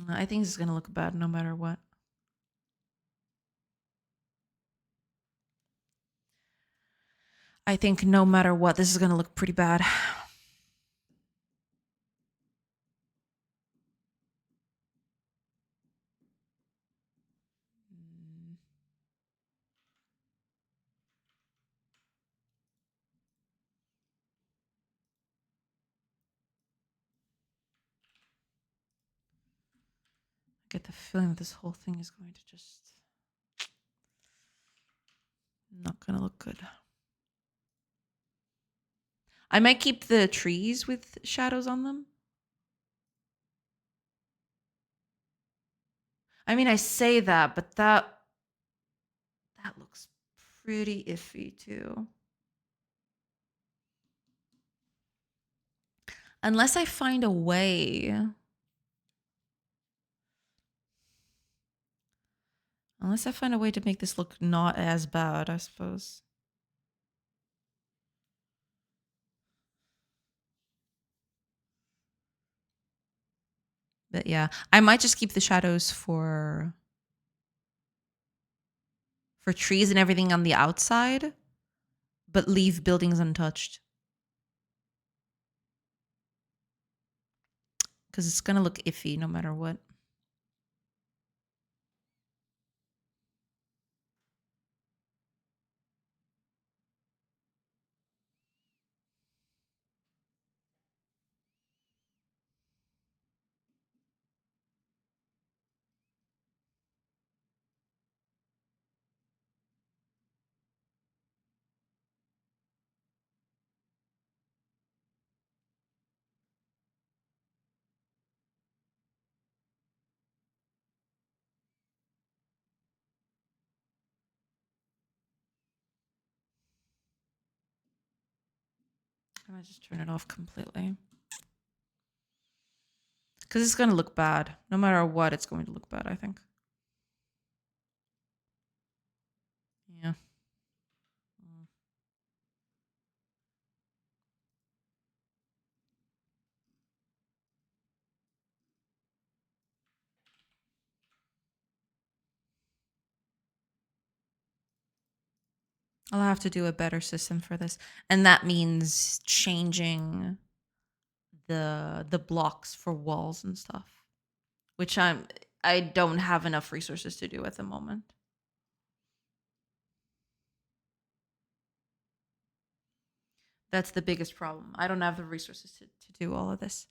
I think this is gonna look bad no matter what. I think no matter what, this is gonna look pretty bad. I get the feeling that this whole thing is going to just not gonna look good. I might keep the trees with shadows on them. I mean, I say that, but that looks pretty iffy too. Unless I find a way. Unless I find a way to make this look not as bad, I suppose. But yeah, I might just keep the shadows for trees and everything on the outside, but leave buildings untouched. Because it's going to look iffy no matter what. I might just turn it off completely. Because it's going to look bad. No matter what, it's going to look bad, I think. Yeah. I'll have to do a better system for this. And that means changing the blocks for walls and stuff, which I don't have enough resources to do at the moment. That's the biggest problem. I don't have the resources to do all of this.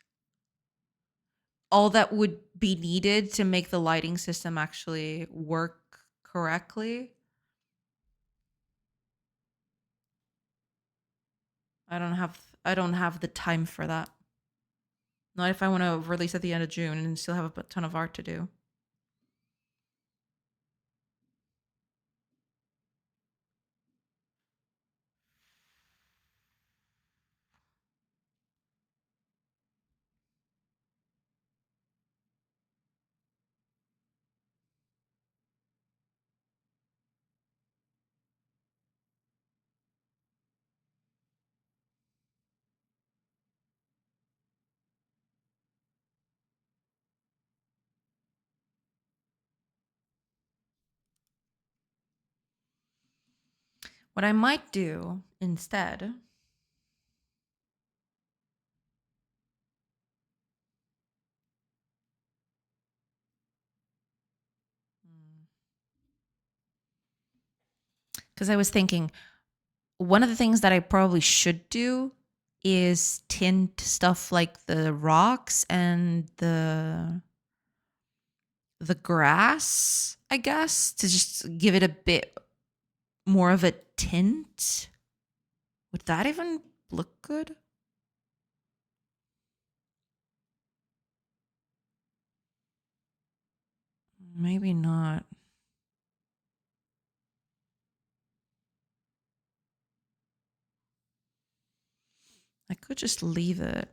All that would be needed to make the lighting system actually work correctly. I don't have the time for that. Not if I want to release at the end of June and still have a ton of art to do. What I might do instead because I was thinking one of the things that I probably should do is tint stuff like the rocks and the grass, I guess, to just give it a bit more of a tint. Would that even look good? Maybe not. I could just leave it.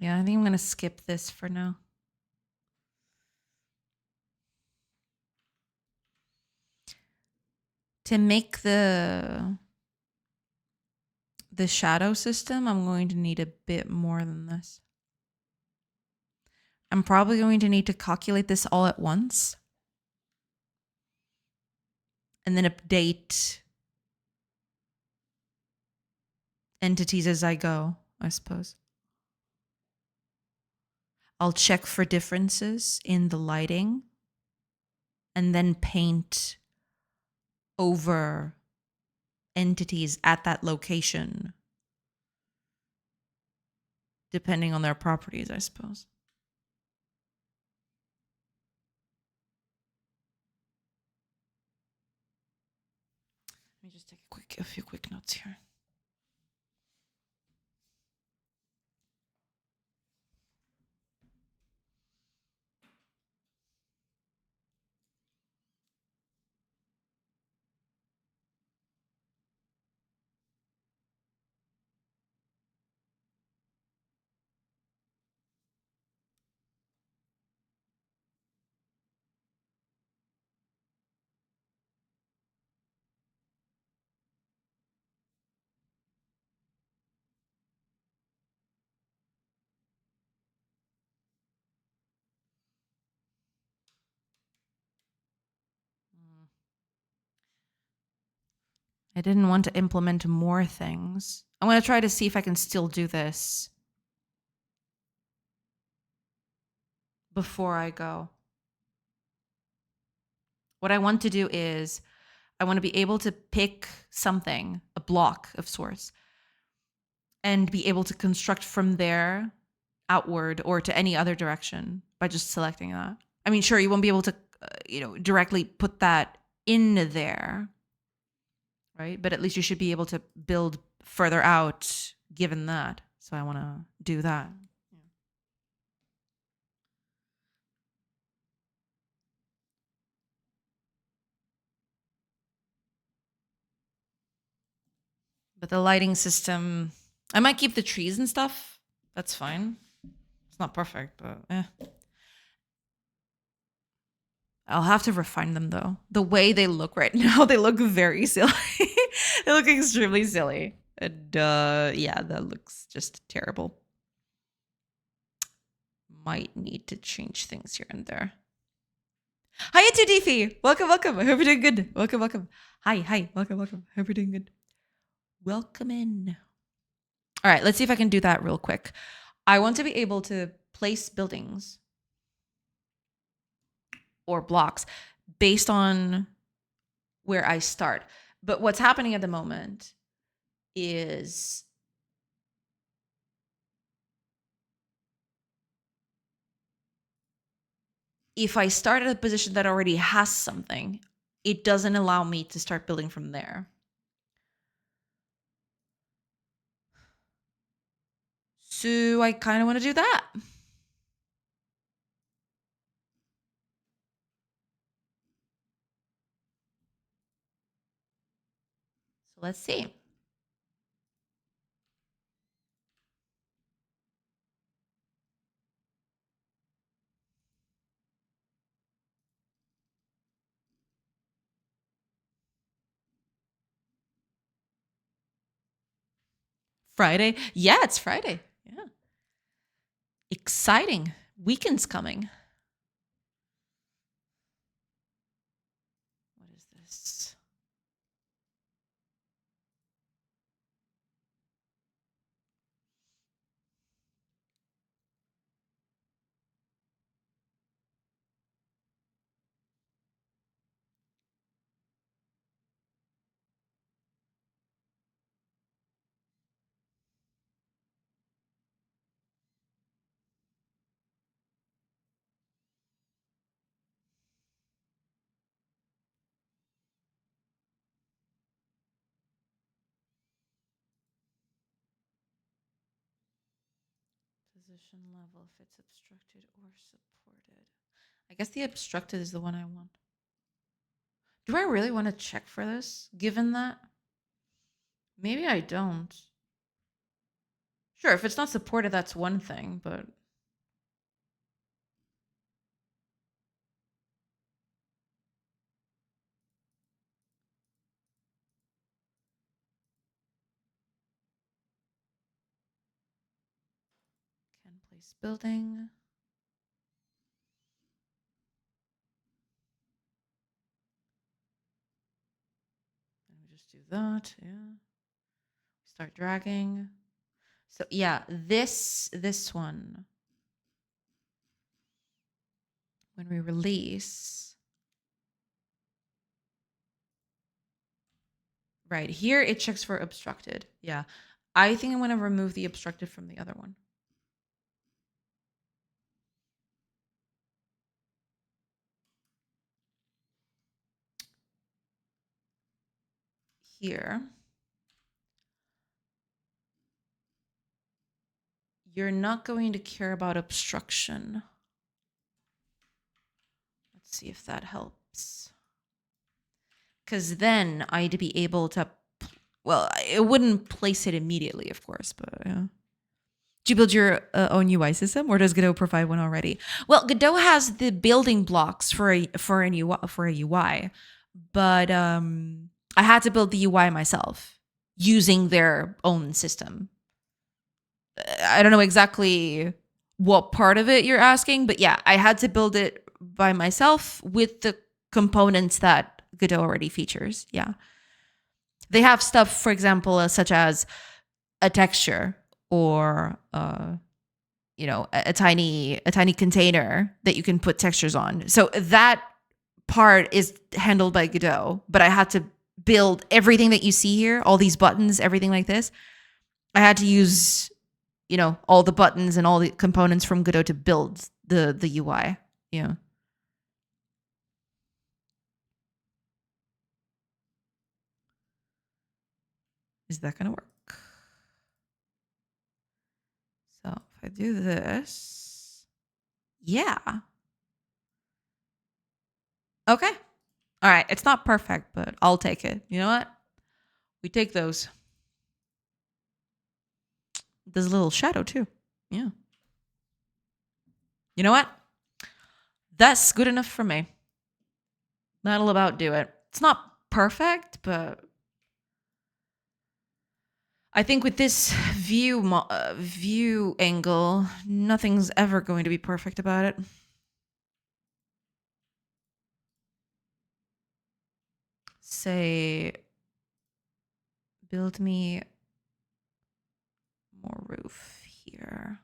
Yeah, I think I'm going to skip this for now. To make the shadow system, I'm going to need a bit more than this. I'm probably going to need to calculate this all at once and then update entities as I go, I suppose. I'll check for differences in the lighting and then paint over entities at that location, depending on their properties, I suppose. Let me just take a few quick notes here. I didn't want to implement more things. I'm going to try to see if I can still do this before I go. What I want to do is I want to be able to pick something, a block of sorts, and be able to construct from there outward or to any other direction by just selecting that. I mean, sure, you won't be able to, directly put that in there, right? But at least you should be able to build further out given that. So I want to do that. But the lighting system, I might keep the trees and stuff. That's fine. It's not perfect, but I'll have to refine them though. The way they look right now, they look very silly. They look extremely silly. And yeah, that looks just terrible. Might need to change things here and there. Hiya to Deefy. Welcome, welcome. I hope you're doing good. Welcome, welcome. Hi. Welcome, welcome. Hope you're doing good. Welcome in. All right, let's see if I can do that real quick. I want to be able to place buildings or blocks based on where I start. But what's happening at the moment is if I start at a position that already has something, it doesn't allow me to start building from there. So I kind of want to do that. So let's see. Friday. Yeah, it's Friday. Yeah. Exciting. Weekend's coming. What is this? Position level, if it's obstructed or supported. I guess the obstructed is the one I want. Do I really want to check for this, given that? Maybe I don't. Sure, if it's not supported, that's one thing, but can place building. Let me just do that. Yeah. Start dragging. So yeah, this one. When we release, right here, it checks for obstructed. Yeah. I think I'm going to remove the obstructed from the other one. Here. You're not going to care about obstruction. Let's see if that helps. Because then I'd be able to, well, it wouldn't place it immediately, of course, but yeah. Do you build your own UI system, or does Godot provide one already? Well, Godot has the building blocks for a UI, but I had to build the UI myself using their own system. I don't know exactly what part of it you're asking, but yeah, I had to build it by myself with the components that Godot already features. Yeah. They have stuff, for example, such as a texture or a tiny container that you can put textures on. So that part is handled by Godot, but I had to build everything that you see here, all these buttons, everything like this. I had to use all the buttons and all the components from Godot to build the UI. Yeah. Is that going to work? So if I do this, yeah. Okay. All right. It's not perfect, but I'll take it. You know what? We take those. There's a little shadow too. Yeah. You know what? That's good enough for me. That'll about do it. It's not perfect, but I think with this view angle, nothing's ever going to be perfect about it. Say, build me more roof here.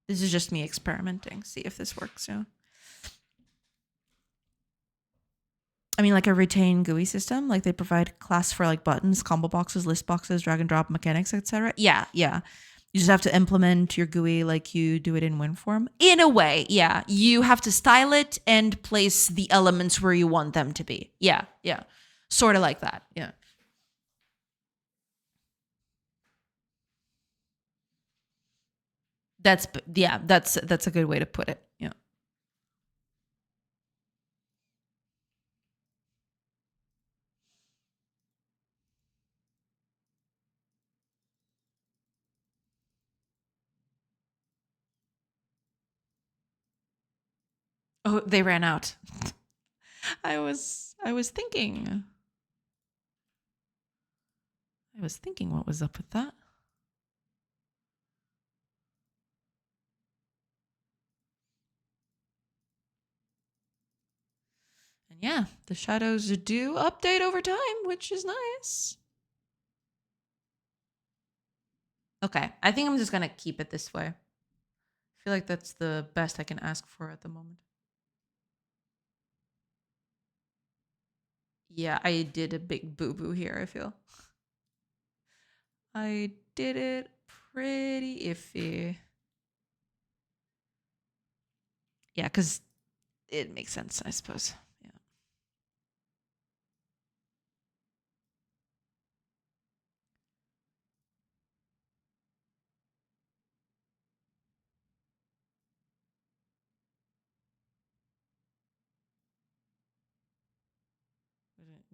This is just me experimenting. See if this works. Yeah. I mean, like a retained GUI system, like they provide class for like buttons, combo boxes, list boxes, drag and drop mechanics, etc. Yeah. You just have to implement your GUI like you do it in WinForm. In a way, yeah. You have to style it and place the elements where you want them to be. Yeah. Sort of like that. Yeah. That's a good way to put it. Yeah. Oh, they ran out. I was thinking. What was up with that. And yeah, the shadows do update over time, which is nice. Okay, I think I'm just gonna keep it this way. I feel like that's the best I can ask for at the moment. Yeah, I did a big boo-boo here, I feel. I did it pretty iffy. Yeah, because it makes sense, I suppose. Yeah.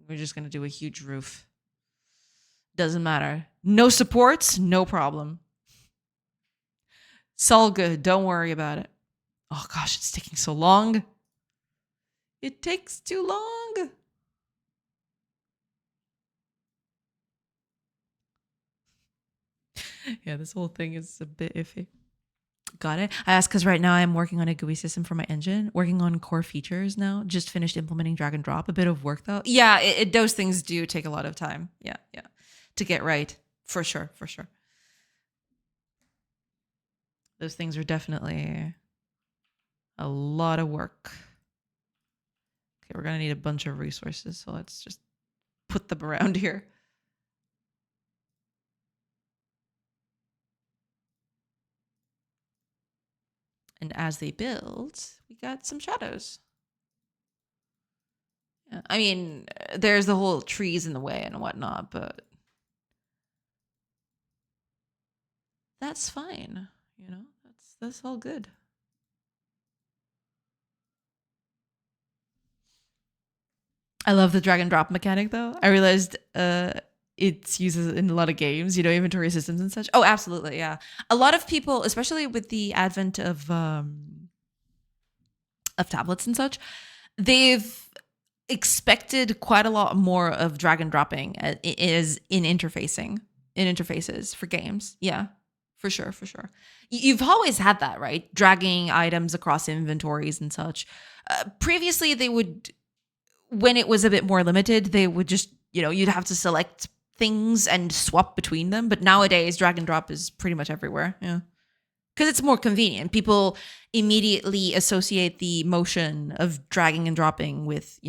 We're just going to do a huge roof. Doesn't matter. No supports, no problem. It's all good. Don't worry about it. Oh gosh, it's taking so long. It takes too long. Yeah, this whole thing is a bit iffy. Got it. I asked because right now I'm working on a GUI system for my engine, working on core features now. Just finished implementing drag and drop. A bit of work though. Yeah, those things do take a lot of time. Yeah, to get right. For sure. Those things are definitely a lot of work. Okay, we're going to need a bunch of resources. So let's just put them around here. And as they build, we got some shadows. Yeah, I mean, there's the whole trees in the way and whatnot, but that's fine. You know, that's all good. I love the drag and drop mechanic though. I realized it's used in a lot of games, inventory systems and such. Oh, absolutely, yeah. A lot of people, especially with the advent of tablets and such, they've expected quite a lot more of drag and dropping is in interfaces for games. Yeah, for sure. You've always had that, right? Dragging items across inventories and such. Previously, they would, when it was a bit more limited, they would just, you'd have to select things and swap between them. But nowadays, drag and drop is pretty much everywhere. Yeah. Because it's more convenient. People immediately associate the motion of dragging and dropping with,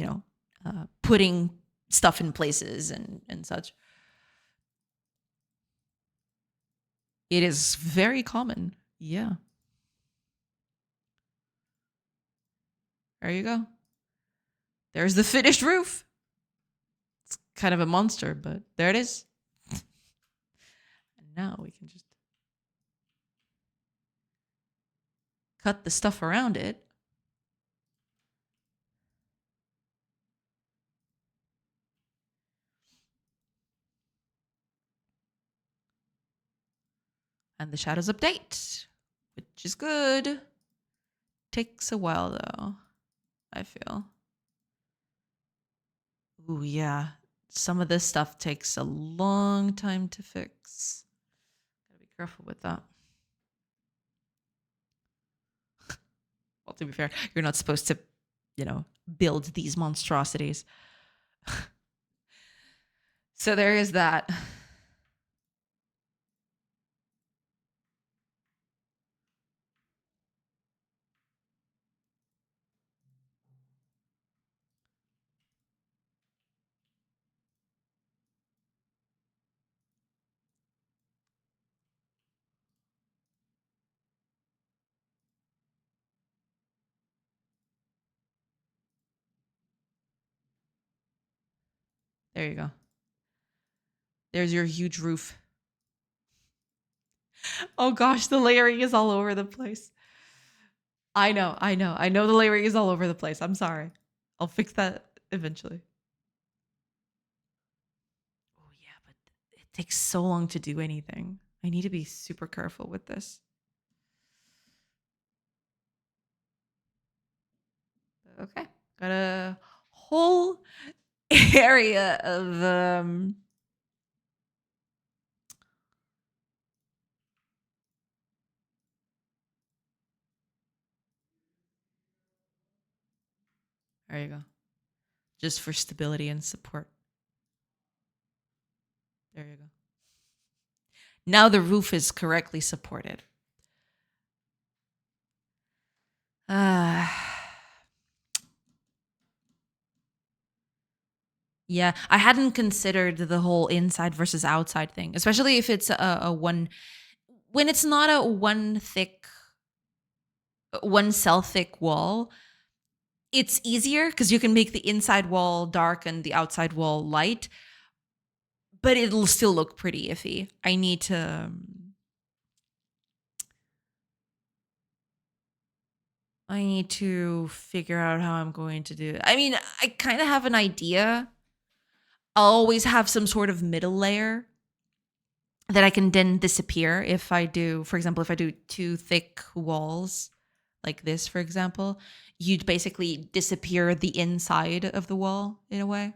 putting stuff in places and such. It is very common. Yeah. There you go. There's the finished roof. It's kind of a monster, but there it is. And now we can just cut the stuff around it. And the shadows update, which is good. Takes a while though, I feel. Ooh, yeah. Some of this stuff takes a long time to fix. Gotta be careful with that. Well, to be fair, you're not supposed to, build these monstrosities. So there is that. There you go. There's your huge roof. Oh gosh, the layering is all over the place. I know the layering is all over the place. I'm sorry. I'll fix that eventually. Oh yeah, but it takes so long to do anything. I need to be super careful with this. Okay. Got a whole area of there you go. Just for stability and support. There you go. Now the roof is correctly supported. Yeah, I hadn't considered the whole inside versus outside thing, especially if it's a one, when it's not a one cell thick wall. It's easier because you can make the inside wall dark and the outside wall light, but it'll still look pretty iffy. I need to figure out how I'm going to do it. I mean, I kind of have an idea I'll always have some sort of middle layer that I can then disappear if I do, for example, if I do two thick walls like this, for example, you'd basically disappear the inside of the wall in a way.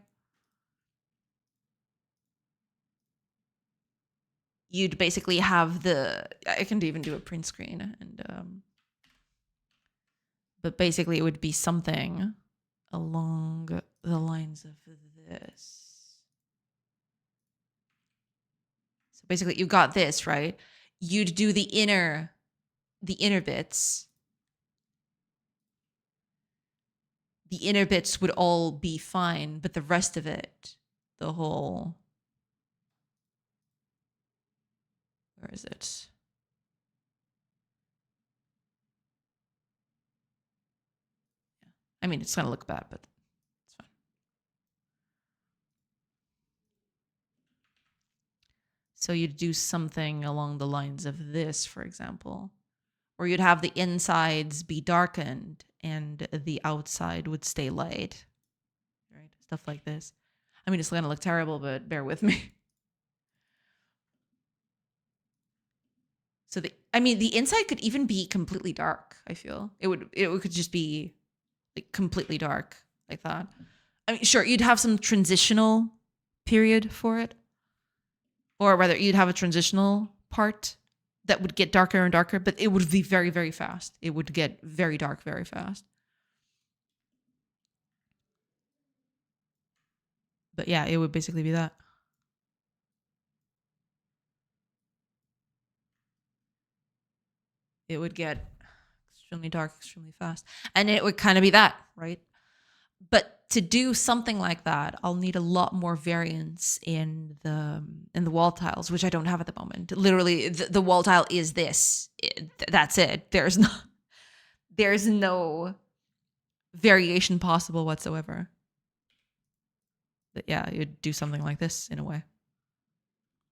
You'd basically have I can even do a print screen but basically it would be something along the lines of this. So basically you got this, right? You'd do the inner bits. The inner bits would all be fine, but the rest of it, the whole, where is it? Yeah. I mean, it's gonna look bad, but it's fine. So you'd do something along the lines of this, for example, or you'd have the insides be darkened and the outside would stay light, right? Stuff like this. I mean, it's gonna look terrible, but bear with me. So the inside could even be completely dark. I feel it could just be like completely dark like that. I mean, sure, you'd have some transitional period for it, or rather, you'd have a transitional part that would get darker and darker, but it would be very, very fast. It would get very dark very fast. But yeah, it would basically be that. It would get extremely dark extremely fast, and it would kind of be that, right? But to do something like that, I'll need a lot more variance in the wall tiles, which I don't have at the moment. Literally, the wall tile is this. That's it. There's no variation possible whatsoever. But yeah, you'd do something like this in a way,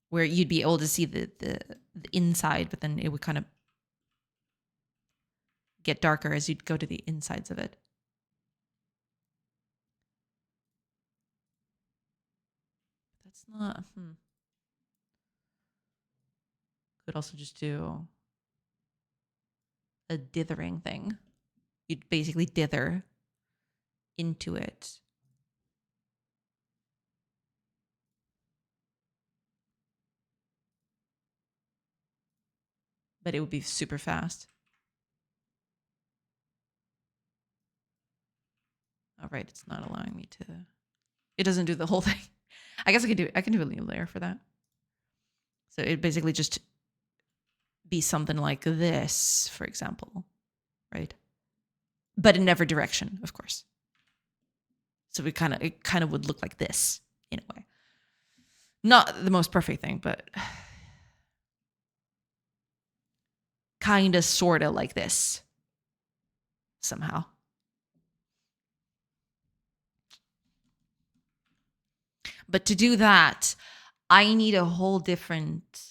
where you'd be able to see the inside, but then it would kind of get darker as you'd go to the insides of it. That's not. Could also just do a dithering thing. You'd basically dither into it. But it would be super fast. All right, it's not allowing me to. It doesn't do the whole thing. I guess I can do a new layer for that. So it basically just be something like this, for example, right? But in every direction, of course. So it kind of would look like this in a way. Not the most perfect thing, but kind of sort of like this somehow. But to do that, I need a whole different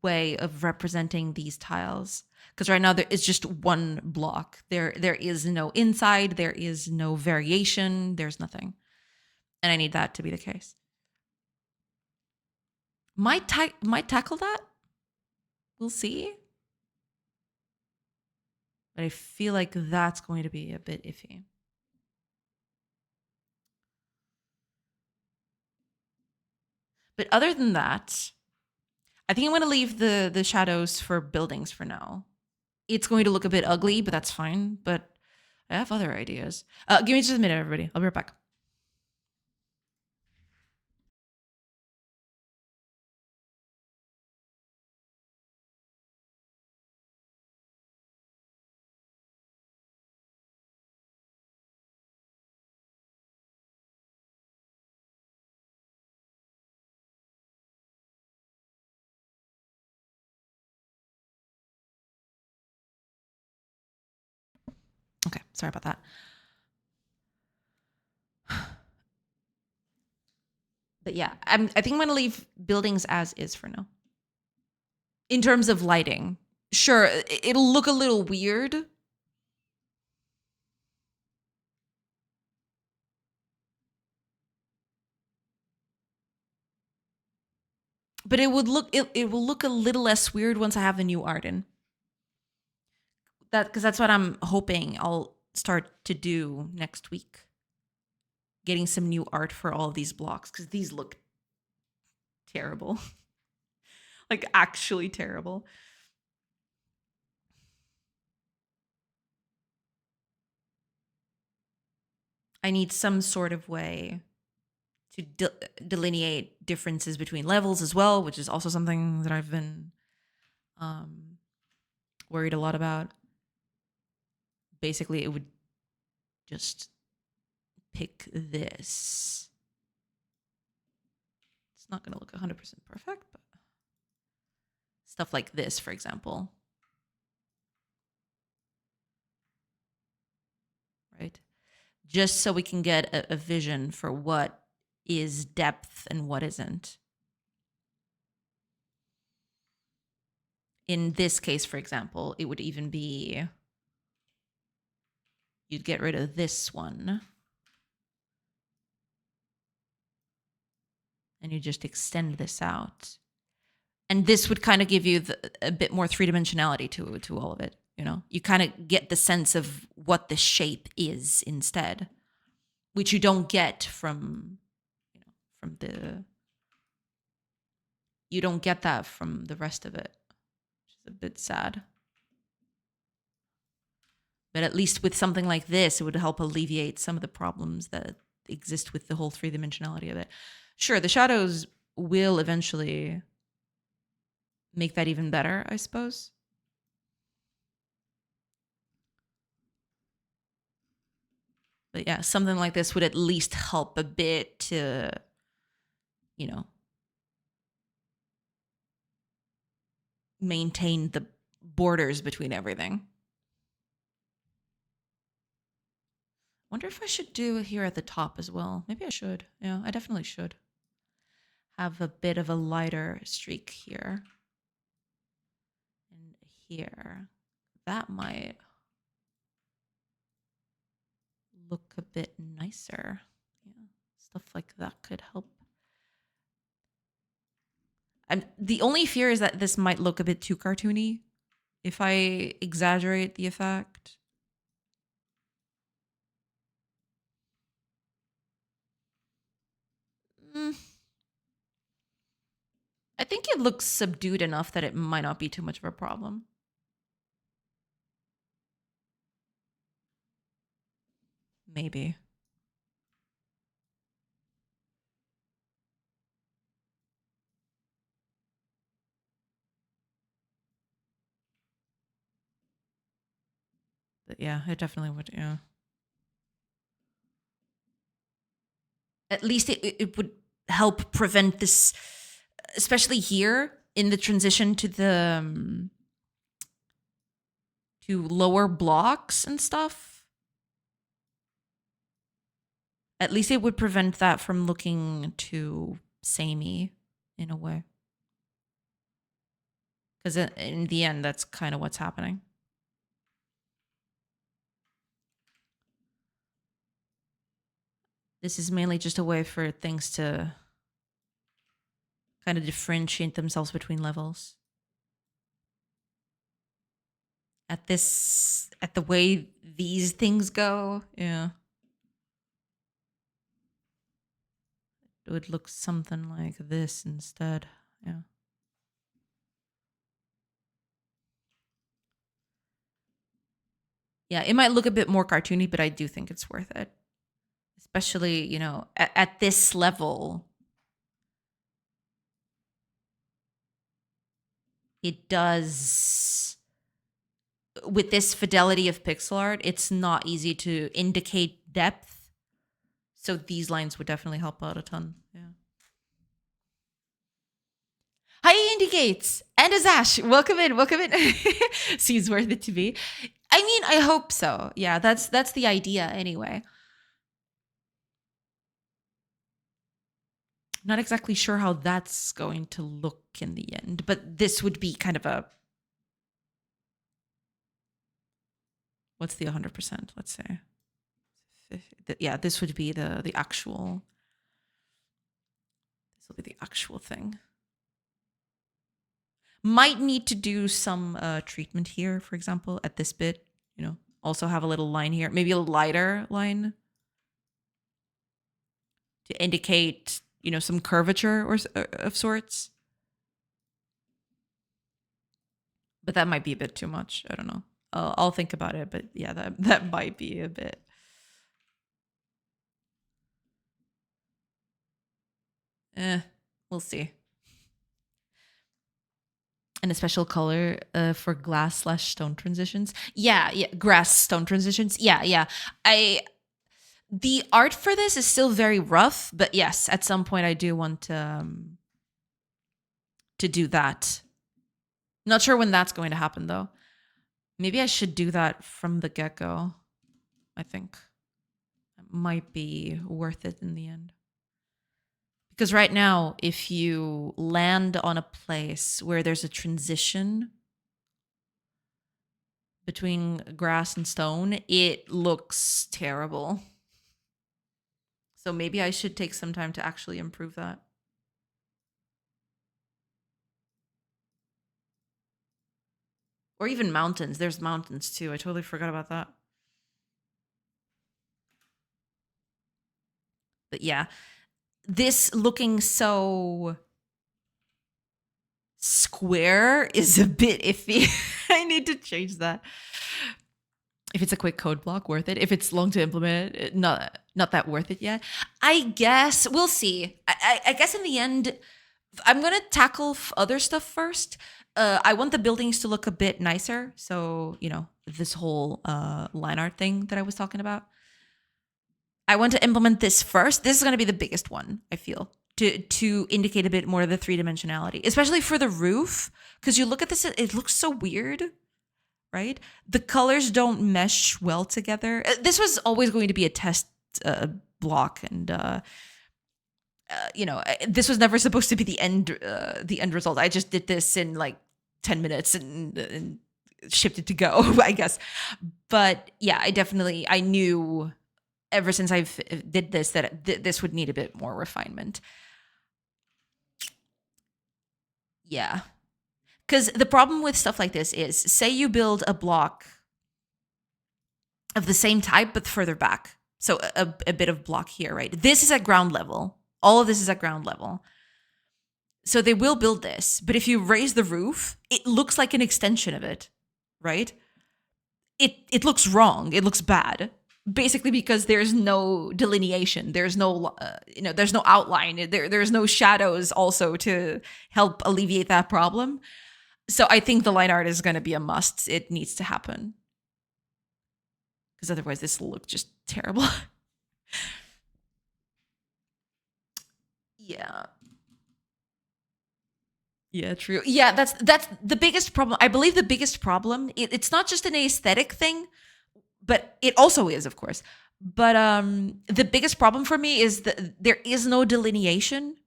way of representing these tiles, because right now there is just one block. There is no inside, there is no variation, there's nothing. And I need that to be the case. Might tackle that. We'll see. But I feel like that's going to be a bit iffy. But other than that, I think I'm going to leave the shadows for buildings for now. It's going to look a bit ugly, but that's fine. But I have other ideas. Give me just a minute, everybody. I'll be right back. Okay, sorry about that. But yeah, I think I'm going to leave buildings as is for now. In terms of lighting, sure, it'll look a little weird. But it will look a little less weird once I have the new art in. Because that's what I'm hoping I'll start to do next week. Getting some new art for all of these blocks, because these look terrible. Like actually terrible. I need some sort of way to delineate differences between levels as well, which is also something that I've been worried a lot about. Basically, it would just pick this. It's not going to look 100% perfect, but stuff like this, for example. Right? Just so we can get a vision for what is depth and what isn't. In this case, for example, it would even be, you'd get rid of this one. And you just extend this out. And this would kind of give you a bit more three-dimensionality to all of it. You know, you kind of get the sense of what the shape is instead, which you don't get from, you don't get that from the rest of it, which is a bit sad. But at least with something like this, it would help alleviate some of the problems that exist with the whole three-dimensionality of it. Sure, the shadows will eventually make that even better, I suppose. But yeah, something like this would at least help a bit to, you know, maintain the borders between everything. Wonder if I should do it here at the top as well. Maybe I should. Yeah, I definitely should. Have a bit of a lighter streak here. And here. That might look a bit nicer. Yeah, stuff like that could help. The only fear is that this might look a bit too cartoony if I exaggerate the effect. I think it looks subdued enough that it might not be too much of a problem. Maybe. But yeah, it definitely would, yeah. At least it would help prevent this, especially here in the transition to the to lower blocks and stuff. At least it would prevent that from looking too samey in a way. Because in the end, that's kind of what's happening. This is mainly just a way for things to kind of differentiate themselves between levels. At the way these things go, yeah. It would look something like this instead, yeah. Yeah, it might look a bit more cartoony, but I do think it's worth it. Especially, you know, at this level, it does, with this fidelity of pixel art, it's not easy to indicate depth. So these lines would definitely help out a ton. Yeah. Hi, Indicates and Azash. Welcome in. Welcome in. Seems worth it to be. I mean, I hope so. Yeah, that's the idea anyway. Not exactly sure how that's going to look in the end, but this would be kind of a, what's the 100%? Let's say, yeah, this would be the actual. This will be the actual thing. Might need to do some treatment here, for example, at this bit. Also have a little line here, maybe a lighter line to indicate, some curvature or of sorts. But that might be a bit too much. I don't know. I'll think about it. But yeah, that might be a bit. We'll see. And a special color for glass/stone transitions. Yeah, grass stone transitions. Yeah. The art for this is still very rough, but yes, at some point I do want to do that. Not sure when that's going to happen though. Maybe I should do that from the get-go. I think that might be worth it in the end. Because right now, if you land on a place where there's a transition between grass and stone, it looks terrible. So maybe I should take some time to actually improve that. Or even mountains. There's mountains too. I totally forgot about that. But yeah, this looking so square is a bit iffy. I need to change that. If it's a quick code block, worth it. If it's long to implement, not that worth it yet. I guess we'll see. I guess in the end, I'm gonna tackle other stuff first. I want the buildings to look a bit nicer. So this whole line art thing that I was talking about. I want to implement this first. This is going to be the biggest one, I feel, to indicate a bit more of the three-dimensionality, especially for the roof. Because you look at this, it looks so weird, right? The colors don't mesh well together. This was always going to be a test block, and this was never supposed to be the end result. I just did this in like 10 minutes and shipped it to Go, I guess. But yeah, I knew ever since I've did this that this would need a bit more refinement. Yeah. Because the problem with stuff like this is, say you build a block of the same type but further back. So a bit of block here, right? This is at ground level. All of this is at ground level. So they will build this. But if you raise the roof, it looks like an extension of it, right? It looks wrong. It looks bad. Basically because there's no delineation. There's no, there's no outline. There's no shadows also to help alleviate that problem. So I think the line art is going to be a must. It needs to happen. Because otherwise this will look just terrible. Yeah. Yeah, true. Yeah, that's the biggest problem. I believe the biggest problem, it's not just an aesthetic thing, but it also is, of course. But the biggest problem for me is that there is no delineation.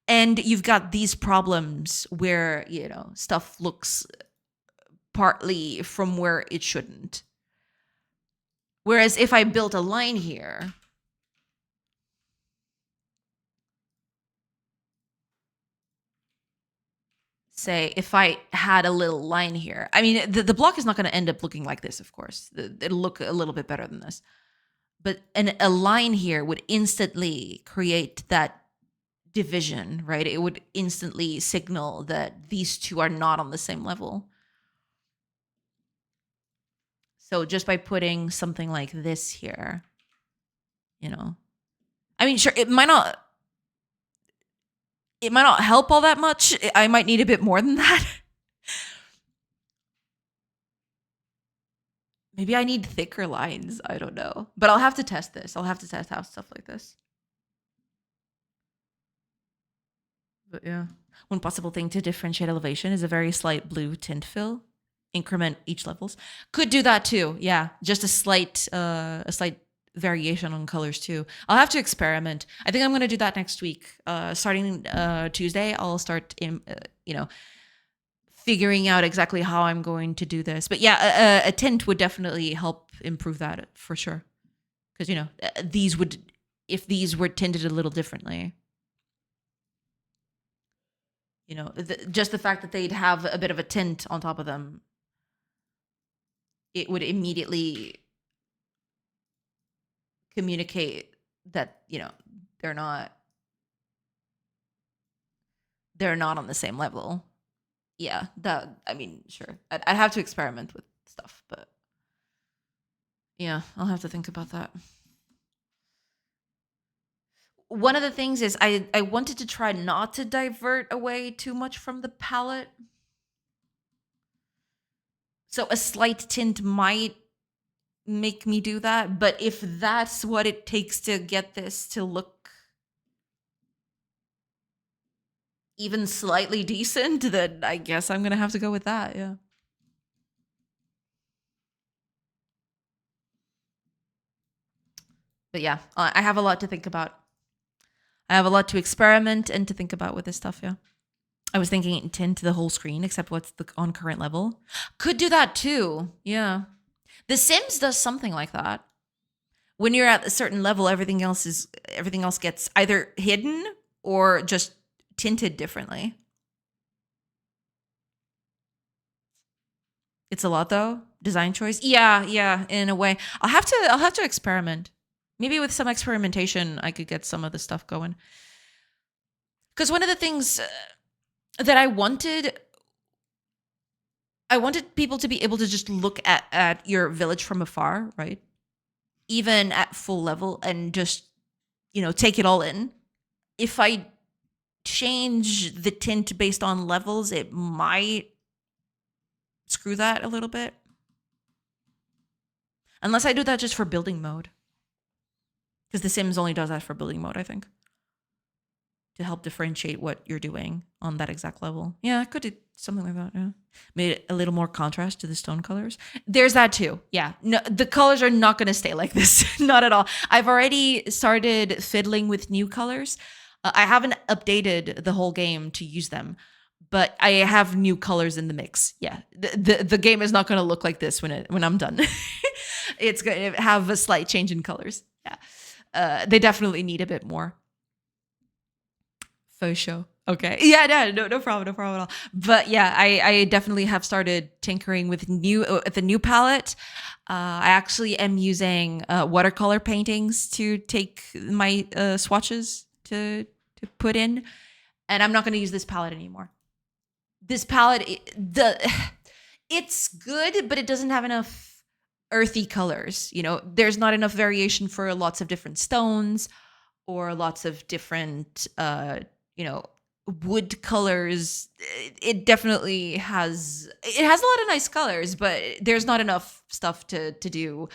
And you've got these problems where, stuff looks partly from where it shouldn't. Whereas if I built a line here, say if I had a little line here, I mean, the block is not going to end up looking like this, of course. It'll look a little bit better than this. But a line here would instantly create that division, right? It would instantly signal that these two are not on the same level. So just by putting something like this here, I mean, sure, it might not help all that much. I might need a bit more than that. Maybe I need thicker lines. I don't know. But I'll have to test this. I'll have to test out stuff like this. But yeah. One possible thing to differentiate elevation is a very slight blue tint fill. Increment each levels. Could do that too. Yeah. Just a slight variation on colors too. I'll have to experiment. I think I'm going to do that next week. Starting Tuesday, I'll start figuring out exactly how I'm going to do this. But yeah, a tint would definitely help improve that for sure. Because if these were tinted a little differently. You know, just the fact that they'd have a bit of a tint on top of them, it would immediately communicate that, you know, they're not on the same level. Yeah, I mean, sure. I'd have to experiment with stuff, but yeah, I'll have to think about that. One of the things is I wanted to try not to divert away too much from the palette. So a slight tint might make me do that, but if that's what it takes to get this to look even slightly decent, then I guess I'm gonna have to go with that. Yeah. But yeah, I have a lot to think about. I have a lot to experiment and to think about with this stuff. Yeah. I was thinking tint the whole screen except what's on current level. Could do that too. Yeah. The Sims does something like that. When you're at a certain level, everything else gets either hidden or just tinted differently. It's a lot though. Design choice. Yeah, in a way. I'll have to experiment. Maybe with some experimentation I could get some of the stuff going. Cuz one of the things that I wanted people to be able to just look at your village from afar, right? Even at full level and just, you know, take it all in. If I change the tint based on levels, it might screw that a little bit. Unless I do that just for building mode. Because The Sims only does that for building mode, I think. To help differentiate what you're doing on that exact level. Yeah, I could do something like that, yeah. Made it a little more contrast to the stone colors. There's that too, yeah. No, the colors are not gonna stay like this, not at all. I've already started fiddling with new colors. I haven't updated the whole game to use them, but I have new colors in the mix. Yeah, the game is not gonna look like this when I'm done. It's gonna have a slight change in colors, yeah. They definitely need a bit more. For sure. Okay. Yeah, no problem at all. But yeah, I definitely have started tinkering with the new palette. I actually am using watercolor paintings to take my swatches to put in, and I'm not going to use this palette anymore. This palette, it's good, but it doesn't have enough earthy colors. You know, there's not enough variation for lots of different stones or lots of different wood colors. It definitely has a lot of nice colors, but there's not enough stuff to do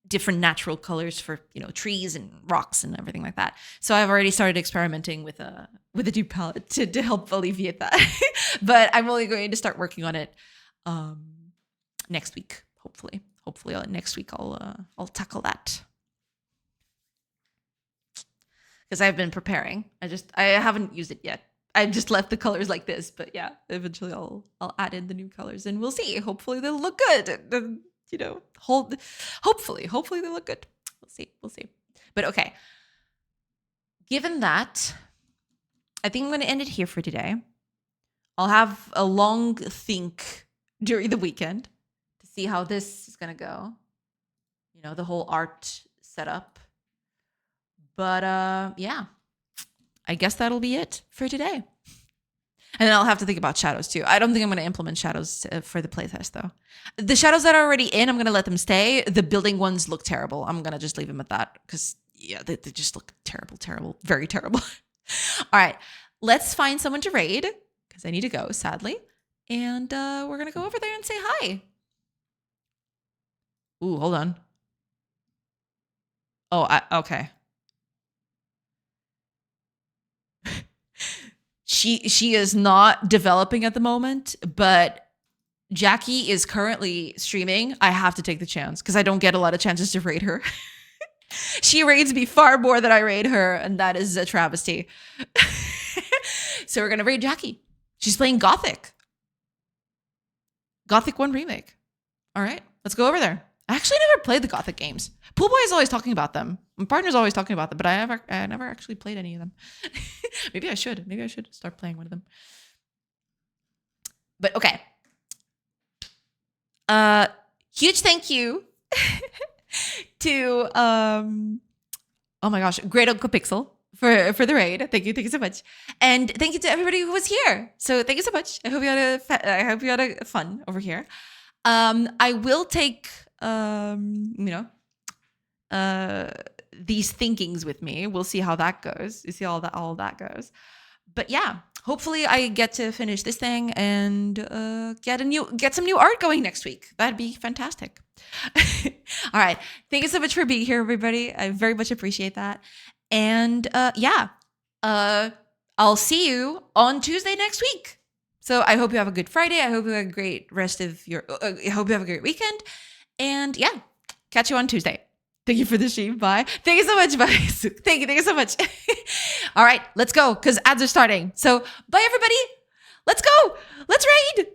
different natural colors for, you know, trees and rocks and everything like that. So I've already started experimenting with a new palette to help alleviate that. But I'm only going to start working on it next week, hopefully next week I'll tackle that. Because I've been preparing. I haven't used it yet. I've just left the colors like this, but yeah, eventually I'll add in the new colors and we'll see. Hopefully they'll look good. You know, hopefully they look good. We'll see. But okay. Given that, I think I'm going to end it here for today. I'll have a long think during the weekend to see how this is going to go. You know, the whole art setup. But yeah, I guess that'll be it for today. And then I'll have to think about shadows too. I don't think I'm going to implement shadows for the playtest though. The shadows that are already in, I'm going to let them stay. The building ones look terrible. I'm going to just leave them at that because yeah, they just look terrible, very terrible. All right, let's find someone to raid because I need to go, sadly. And we're going to go over there and say hi. Ooh, hold on. Oh, okay. She is not developing at the moment, but Jackie is currently streaming. I have to take the chance because I don't get a lot of chances to raid her. She raids me far more than I raid her, and that is a travesty. So we're going to raid Jackie. She's playing Gothic 1 Remake. All right, let's go over there. I actually never played the Gothic games. Poolboy is always talking about them. My partner's always talking about them, but I never actually played any of them. Maybe I should start playing one of them. But okay. Huge thank you to oh my gosh, Great Uncle Pixel for the raid. Thank you so much, and thank you to everybody who was here. So thank you so much. I hope you had a fun over here. I will take these thinkings with me. We'll see how that goes. You see all that goes. But yeah, hopefully I get to finish this thing and get some new art going next week. That'd be fantastic. All right. Thank you so much for being here, everybody. I very much appreciate that. And I'll see you on Tuesday next week. So I hope you have a good Friday. I hope you have a great rest of your, I hope you have a great weekend. And yeah, catch you on Tuesday. Thank you for the stream. Bye. Thank you so much. Bye. Thank you so much. All right, let's go because ads are starting. So bye, everybody. Let's go. Let's raid.